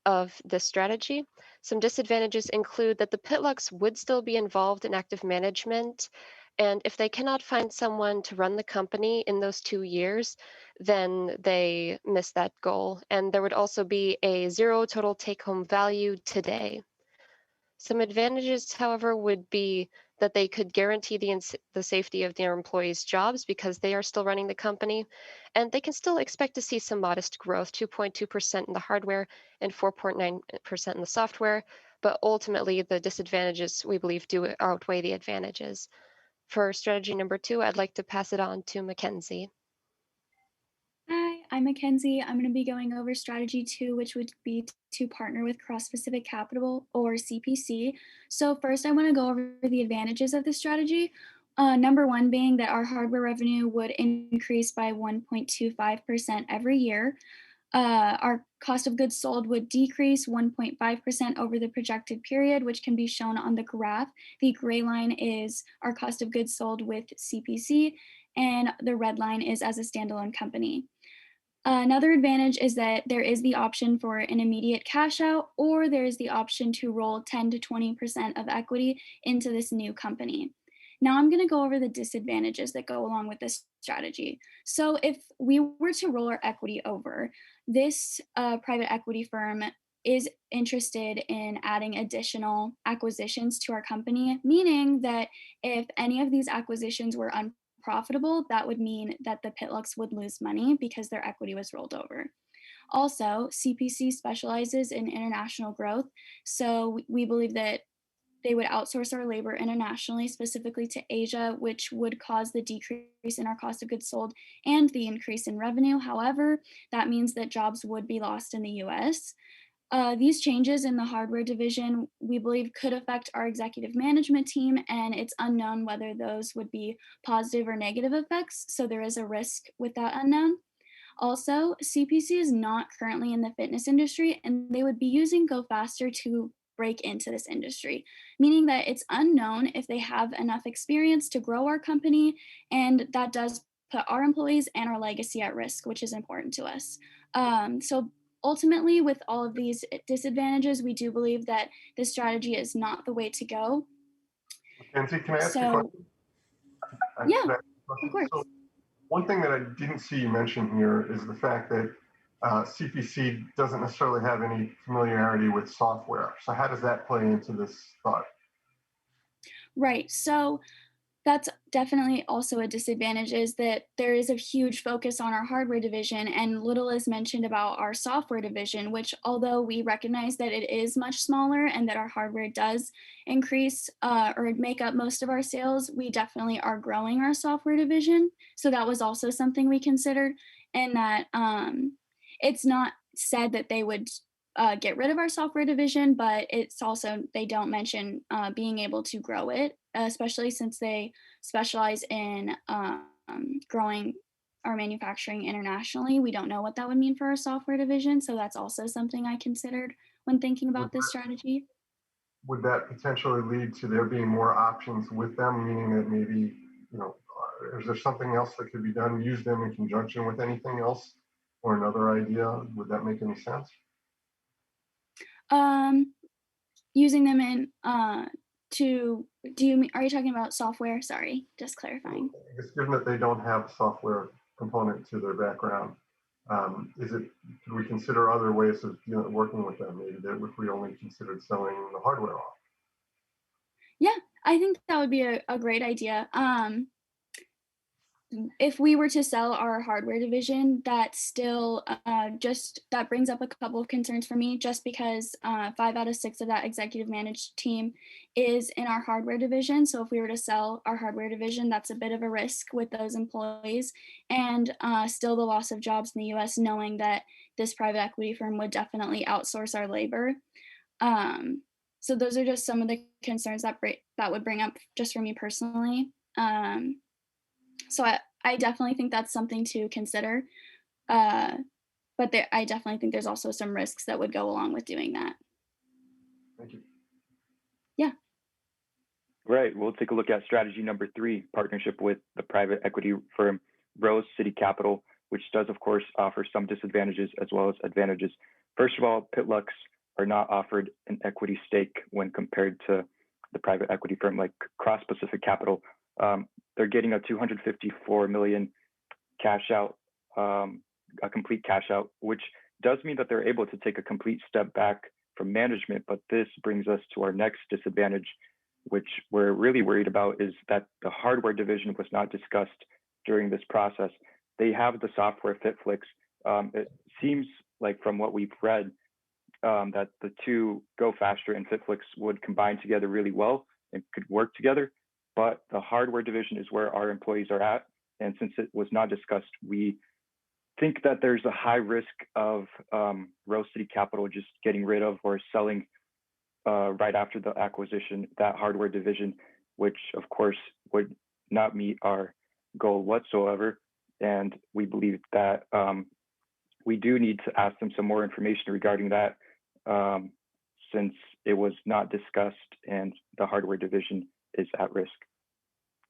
of this strategy. Some disadvantages include that the Pitlucks would still be involved in active management, and if they cannot find someone to run the company in those 2 years, then they miss that goal. And there would also be a 0 total take-home value today. Some advantages, however, would be that they could guarantee the safety of their employees' jobs because they are still running the company, and they can still expect to see some modest growth, 2.2% in the hardware and 4.9% in the software, but ultimately the disadvantages, we believe, do outweigh the advantages. For strategy number 2, I'd like to pass it on to Mackenzie. Hi, I'm Mackenzie. I'm going to be going over strategy 2, which would be to partner with cross-specific capital or CPC. So first I want to go over the advantages of this strategy. Number one being that our hardware revenue would increase by 1.25% every year. Our cost of goods sold would decrease 1.5% over the projected period, which can be shown on the graph. The gray line is our cost of goods sold with CPC, and the red line is as a standalone company. Another advantage is that there is the option for an immediate cash out, or there is the option to roll 10 to 20% of equity into this new company. Now I'm going to go over the disadvantages that go along with this strategy. So if we were to roll our equity over, this private equity firm is interested in adding additional acquisitions to our company, meaning that if any of these acquisitions were unprofitable, that would mean that the Pitlux would lose money because their equity was rolled over. Also, CPC specializes in international growth, so we believe that they would outsource our labor internationally, specifically to Asia, which would cause the decrease in our cost of goods sold and the increase in revenue. However, that means that jobs would be lost in the US. These changes in the hardware division, we believe, could affect our executive management team, and it's unknown whether those would be positive or negative effects, so there is a risk with that unknown. Also, CPC is not currently in the fitness industry, and they would be using Go Faster to break into this industry, meaning that it's unknown if they have enough experience to grow our company, and that does put our employees and our legacy at risk, which is important to us. So ultimately, with all of these disadvantages, we do believe that this strategy is not the way to go. Mackenzie, can I ask you a question? Yeah, of course. So one thing that I didn't see you mention here is the fact that CPC doesn't necessarily have any familiarity with software. So how does that play into this thought? Right. So that's definitely also a disadvantage, is that there is a huge focus on our hardware division and little is mentioned about our software division, which, although we recognize that it is much smaller and that our hardware does increase or make up most of our sales, we definitely are growing our software division. So that was also something we considered, and that it's not said that they would get rid of our software division, but it's also, they don't mention being able to grow it, especially since they specialize in growing our manufacturing internationally. We don't know what that would mean for our software division, so that's also something I considered when thinking about this strategy. Would that potentially lead to there being more options with them, meaning that maybe, is there something else that could be done, use them in conjunction with anything else or another idea? Would that make any sense? Using them in are you talking about software? Sorry, just clarifying. I guess given that they don't have a software component to their background, could we consider other ways of working with them? Maybe that if we only considered selling the hardware off. Yeah, I think that would be a great idea. If we were to sell our hardware division, that still that brings up a couple of concerns for me, just because 5 out of 6 of that executive managed team is in our hardware division. So if we were to sell our hardware division, that's a bit of a risk with those employees, and still the loss of jobs in the US, knowing that this private equity firm would definitely outsource our labor. So those are just some of the concerns that would bring up just for me personally. So I definitely think that's something to consider, but I definitely think there's also some risks that would go along with doing that. Thank you. Yeah. Right. We'll take a look at strategy number 3, partnership with the private equity firm Rose City Capital, which does, of course, offer some disadvantages as well as advantages. First of all, Pitlux are not offered an equity stake when compared to the private equity firm like Cross Pacific Capital. They're getting a $254 million cash out, a complete cash out, which does mean that they're able to take a complete step back from management. But this brings us to our next disadvantage, which we're really worried about, is that the hardware division was not discussed during this process. They have the software FitFlix. It seems like from what we've read that the two, Go Faster and FitFlix, would combine together really well and could work together. But the hardware division is where our employees are at. And since it was not discussed, we think that there's a high risk of Rose City Capital just getting rid of or selling right after the acquisition that hardware division, which of course would not meet our goal whatsoever. And we believe that we do need to ask them some more information regarding that, since it was not discussed and the hardware division is at risk.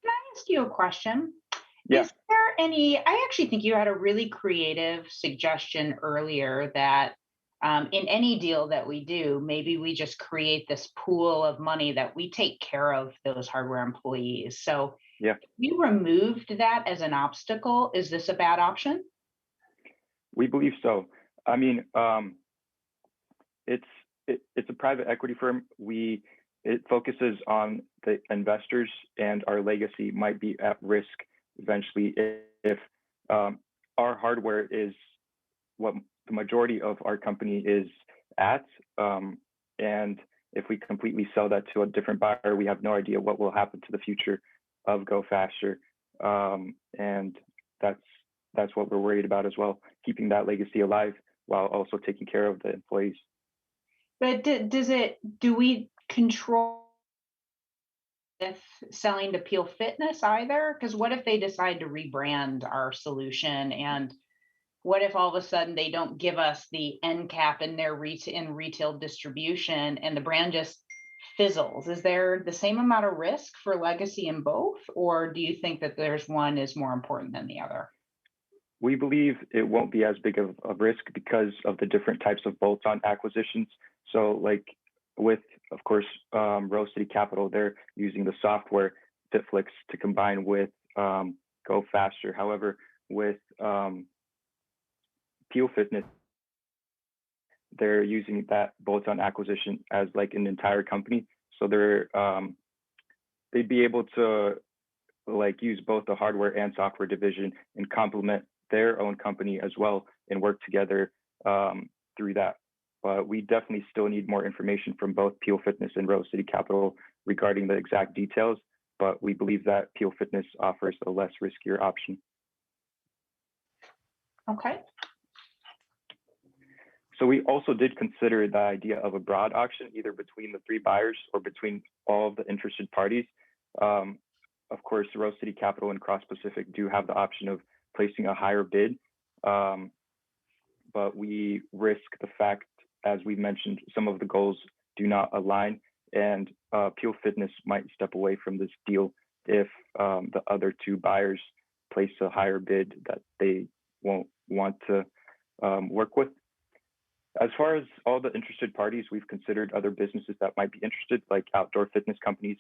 Can I ask you a question? Yeah. Is there any, I actually think you had a really creative suggestion earlier that in any deal that we do, maybe we just create this pool of money that we take care of those hardware employees. So yeah, if you removed that as an obstacle, is this a bad option? We believe so. I mean, it's a private equity firm. It focuses on the investors, and our legacy might be at risk eventually if our hardware is what the majority of our company is at. And if we completely sell that to a different buyer, we have no idea what will happen to the future of Go Faster. And that's what we're worried about as well, keeping that legacy alive while also taking care of the employees. But do we control if selling to Peel Fitness either? Because what if they decide to rebrand our solution, and what if all of a sudden they don't give us the end cap in their retail distribution and the brand just fizzles? Is there the same amount of risk for legacy in both, or do you think that there's one is more important than the other? We believe it won't be as big of a risk because of the different types of bolt-on acquisitions. So like with, of course, Rose City Capital, they're using the software Fitflix to combine with Go Faster. However, with Peel Fitness, they're using that bolt-on acquisition as like an entire company. So they'd be able to like use both the hardware and software division and complement their own company as well and work together through that. But we definitely still need more information from both Peel Fitness and Rose City Capital regarding the exact details. But we believe that Peel Fitness offers a less riskier option. Okay. So we also did consider the idea of a broad auction, either between the three buyers or between all of the interested parties. Of course, Rose City Capital and Cross Pacific do have the option of placing a higher bid, but we risk the fact, as we mentioned, some of the goals do not align, and Peel Fitness might step away from this deal if the other two buyers place a higher bid that they won't want to work with. As far as all the interested parties, we've considered other businesses that might be interested, like outdoor fitness companies,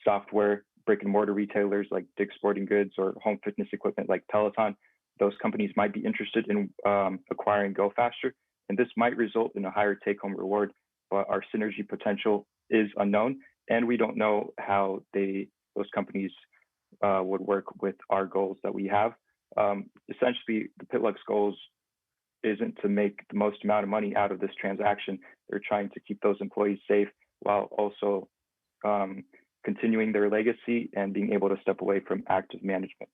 software, brick and mortar retailers like Dick's Sporting Goods, or home fitness equipment like Peloton. Those companies might be interested in acquiring Go Faster, and this might result in a higher take-home reward, but our synergy potential is unknown, and we don't know how those companies would work with our goals that we have. Essentially, the Pitlux goals isn't to make the most amount of money out of this transaction. They're trying to keep those employees safe while also continuing their legacy and being able to step away from active management.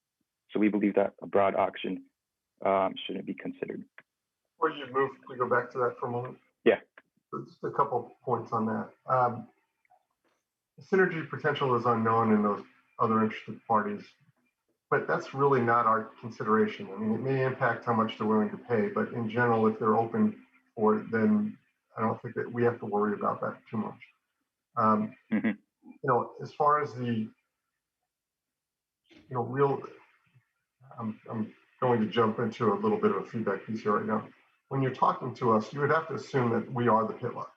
So we believe that a broad auction shouldn't be considered. Before you move, can we go back to that for a moment? Yeah. Just a couple points on that. Synergy potential is unknown in those other interested parties, but that's really not our consideration. I mean, it may impact how much they're willing to pay, but in general, if they're open for it, then I don't think that we have to worry about that too much. You know, as far as the, I'm going to jump into a little bit of a feedback piece here right now. When you're talking to us, you would have to assume that we are the Pitlux.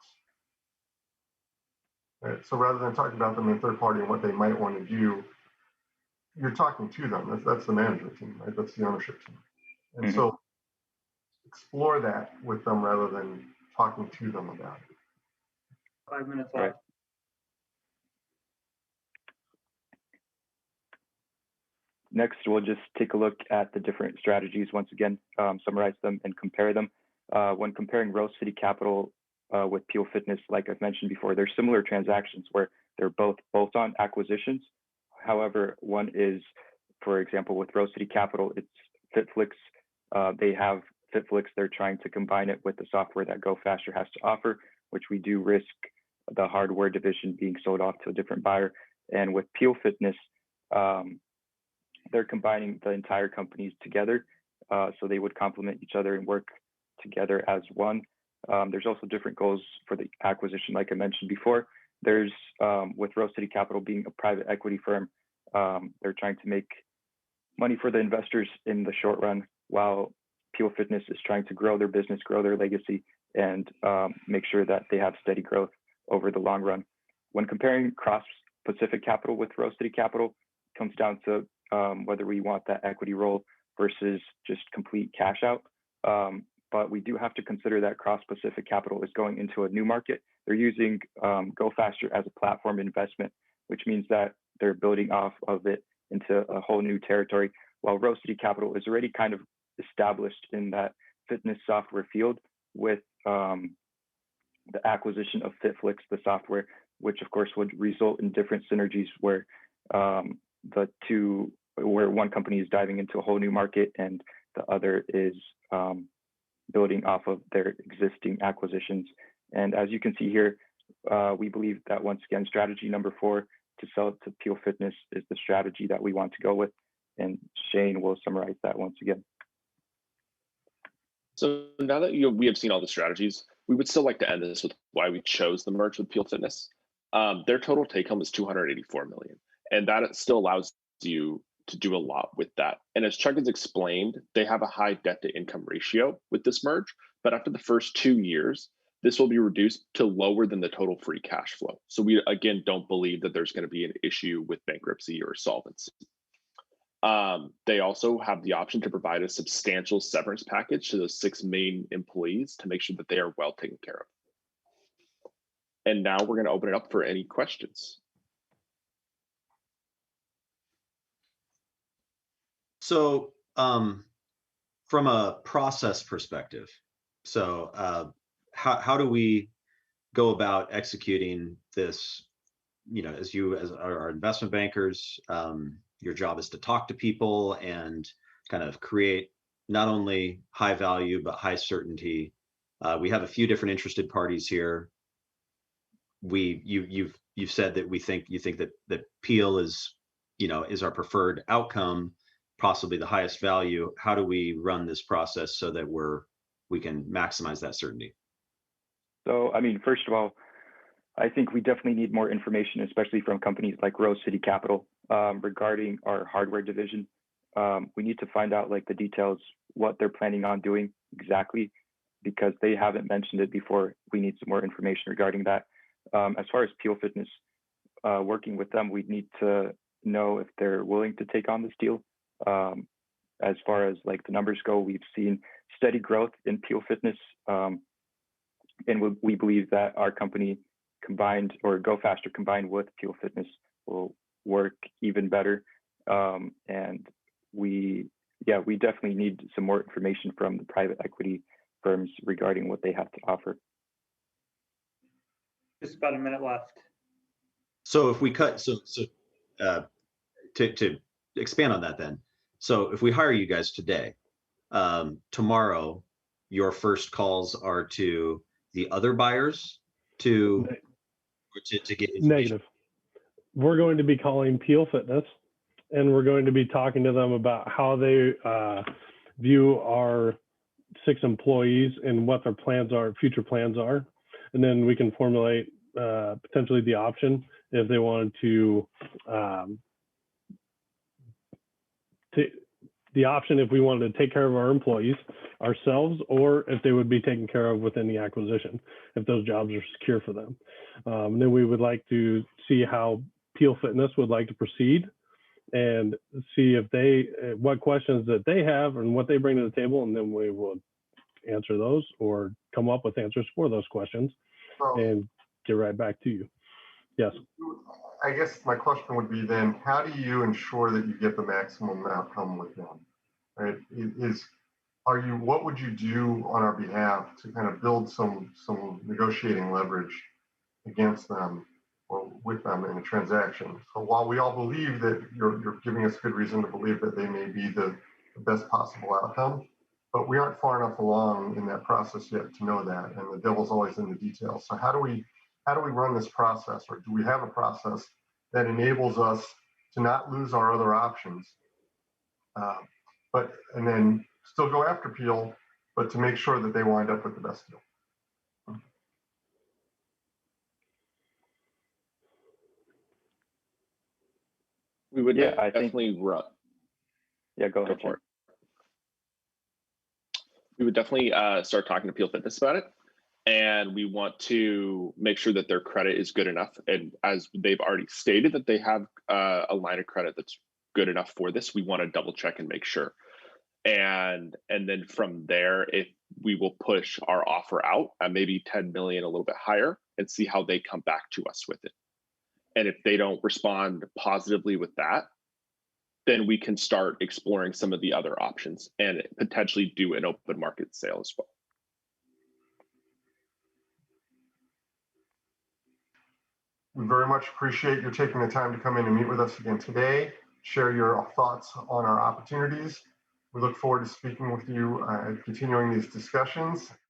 Right? So rather than talking about them in third party and what they might want to do, you're talking to them. That's the management team, right? That's the ownership team. And so explore that with them rather than talking to them about it. 5 minutes left. Right. Next, we'll just take a look at the different strategies once again, summarize them and compare them. When comparing Rose City Capital with Peel Fitness, like I've mentioned before, they're similar transactions where they're both bolt-on acquisitions. However, one is, for example, with Rose City Capital, it's FitFlix. They have FitFlix. They're trying to combine it with the software that GoFaster has to offer, which we do risk the hardware division being sold off to a different buyer. And with Peel Fitness, they're combining the entire companies together, so they would complement each other and work together as one. There's also different goals for the acquisition, like I mentioned before. There's, with Rose City Capital being a private equity firm, they're trying to make money for the investors in the short run, while Peel Fitness is trying to grow their business, grow their legacy, and make sure that they have steady growth over the long run. When comparing cross-Pacific Capital with Rose City Capital, it comes down to whether we want that equity role versus just complete cash out. But we do have to consider that Cross-Pacific Capital is going into a new market. They're using GoFaster as a platform investment, which means that they're building off of it into a whole new territory, while Rose City Capital is already kind of established in that fitness software field with the acquisition of FitFlix, the software, which of course would result in different synergies where where one company is diving into a whole new market and the other is building off of their existing acquisitions. And as you can see here, we believe that once again, strategy number 4, to sell it to Peel Fitness, is the strategy that we want to go with. And Shane will summarize that once again. So now that we have seen all the strategies, we would still like to end this with why we chose the merge with Peel Fitness. Their total take home is $284 million, and that still allows you to do a lot with that. And as Chuck has explained, they have a high debt to income ratio with this merge, but after the first 2 years, this will be reduced to lower than the total free cash flow. So we, again, don't believe that there's going to be an issue with bankruptcy or solvency. They also have the option to provide a substantial severance package to those 6 main employees to make sure that they are well taken care of. And now we're going to open it up for any questions. So from a process perspective, so how do we go about executing this? You know, as our investment bankers, your job is to talk to people and kind of create not only high value but high certainty. We have a few different interested parties here. You've said that you think that Peel is our preferred outcome, possibly the highest value. How do we run this process so that we can maximize that certainty? So, I mean, first of all, I think we definitely need more information, especially from companies like Rose City Capital, regarding our hardware division. We need to find out like the details, what they're planning on doing exactly, because they haven't mentioned it before. We need some more information regarding that. As far as Peel Fitness, working with them, we need to know if they're willing to take on this deal. As far as like the numbers go, we've seen steady growth in Peel Fitness, and we believe that our company combined, or GoFaster combined with Peel Fitness, will work even better. And we definitely need some more information from the private equity firms regarding what they have to offer. Just about a minute left. So if we cut, to expand on that then. So if we hire you guys today, tomorrow, your first calls are to the other buyers to get information. Negative. We're going to be calling Peel Fitness, and we're going to be talking to them about how they view our 6 employees and what their plans are, future plans are. And then we can formulate potentially the option if they wanted to, the option if we wanted to take care of our employees ourselves, or if they would be taken care of within the acquisition, if those jobs are secure for them. And then we would like to see how Peel Fitness would like to proceed and see if what questions that they have and what they bring to the table, and then we will answer those or come up with answers for those questions and get right back to you. Yes. I guess my question would be then, how do you ensure that you get the maximum outcome with them? Right? What would you do on our behalf to kind of build some negotiating leverage against them or with them in a transaction? So while we all believe that you're giving us good reason to believe that they may be the the best possible outcome. But we aren't far enough along in that process yet to know that, and the devil's always in the details. So how do we run this process, or do we have a process that enables us to not lose our other options, and then still go after Peel, but to make sure that they wind up with the best deal? We would I think. definitely run. Yeah, go ahead. Go for it. We would definitely start talking to Peel Fitness about it. And we want to make sure that their credit is good enough. And as they've already stated that they have a line of credit that's good enough for this, we want to double check and make sure. And then from there, if we will push our offer out at maybe 10 million, a little bit higher, and see how they come back to us with it. And if they don't respond positively with that, then we can start exploring some of the other options and potentially do an open market sale as well. We very much appreciate you taking the time to come in and meet with us again today, share your thoughts on our opportunities. We look forward to speaking with you, continuing these discussions.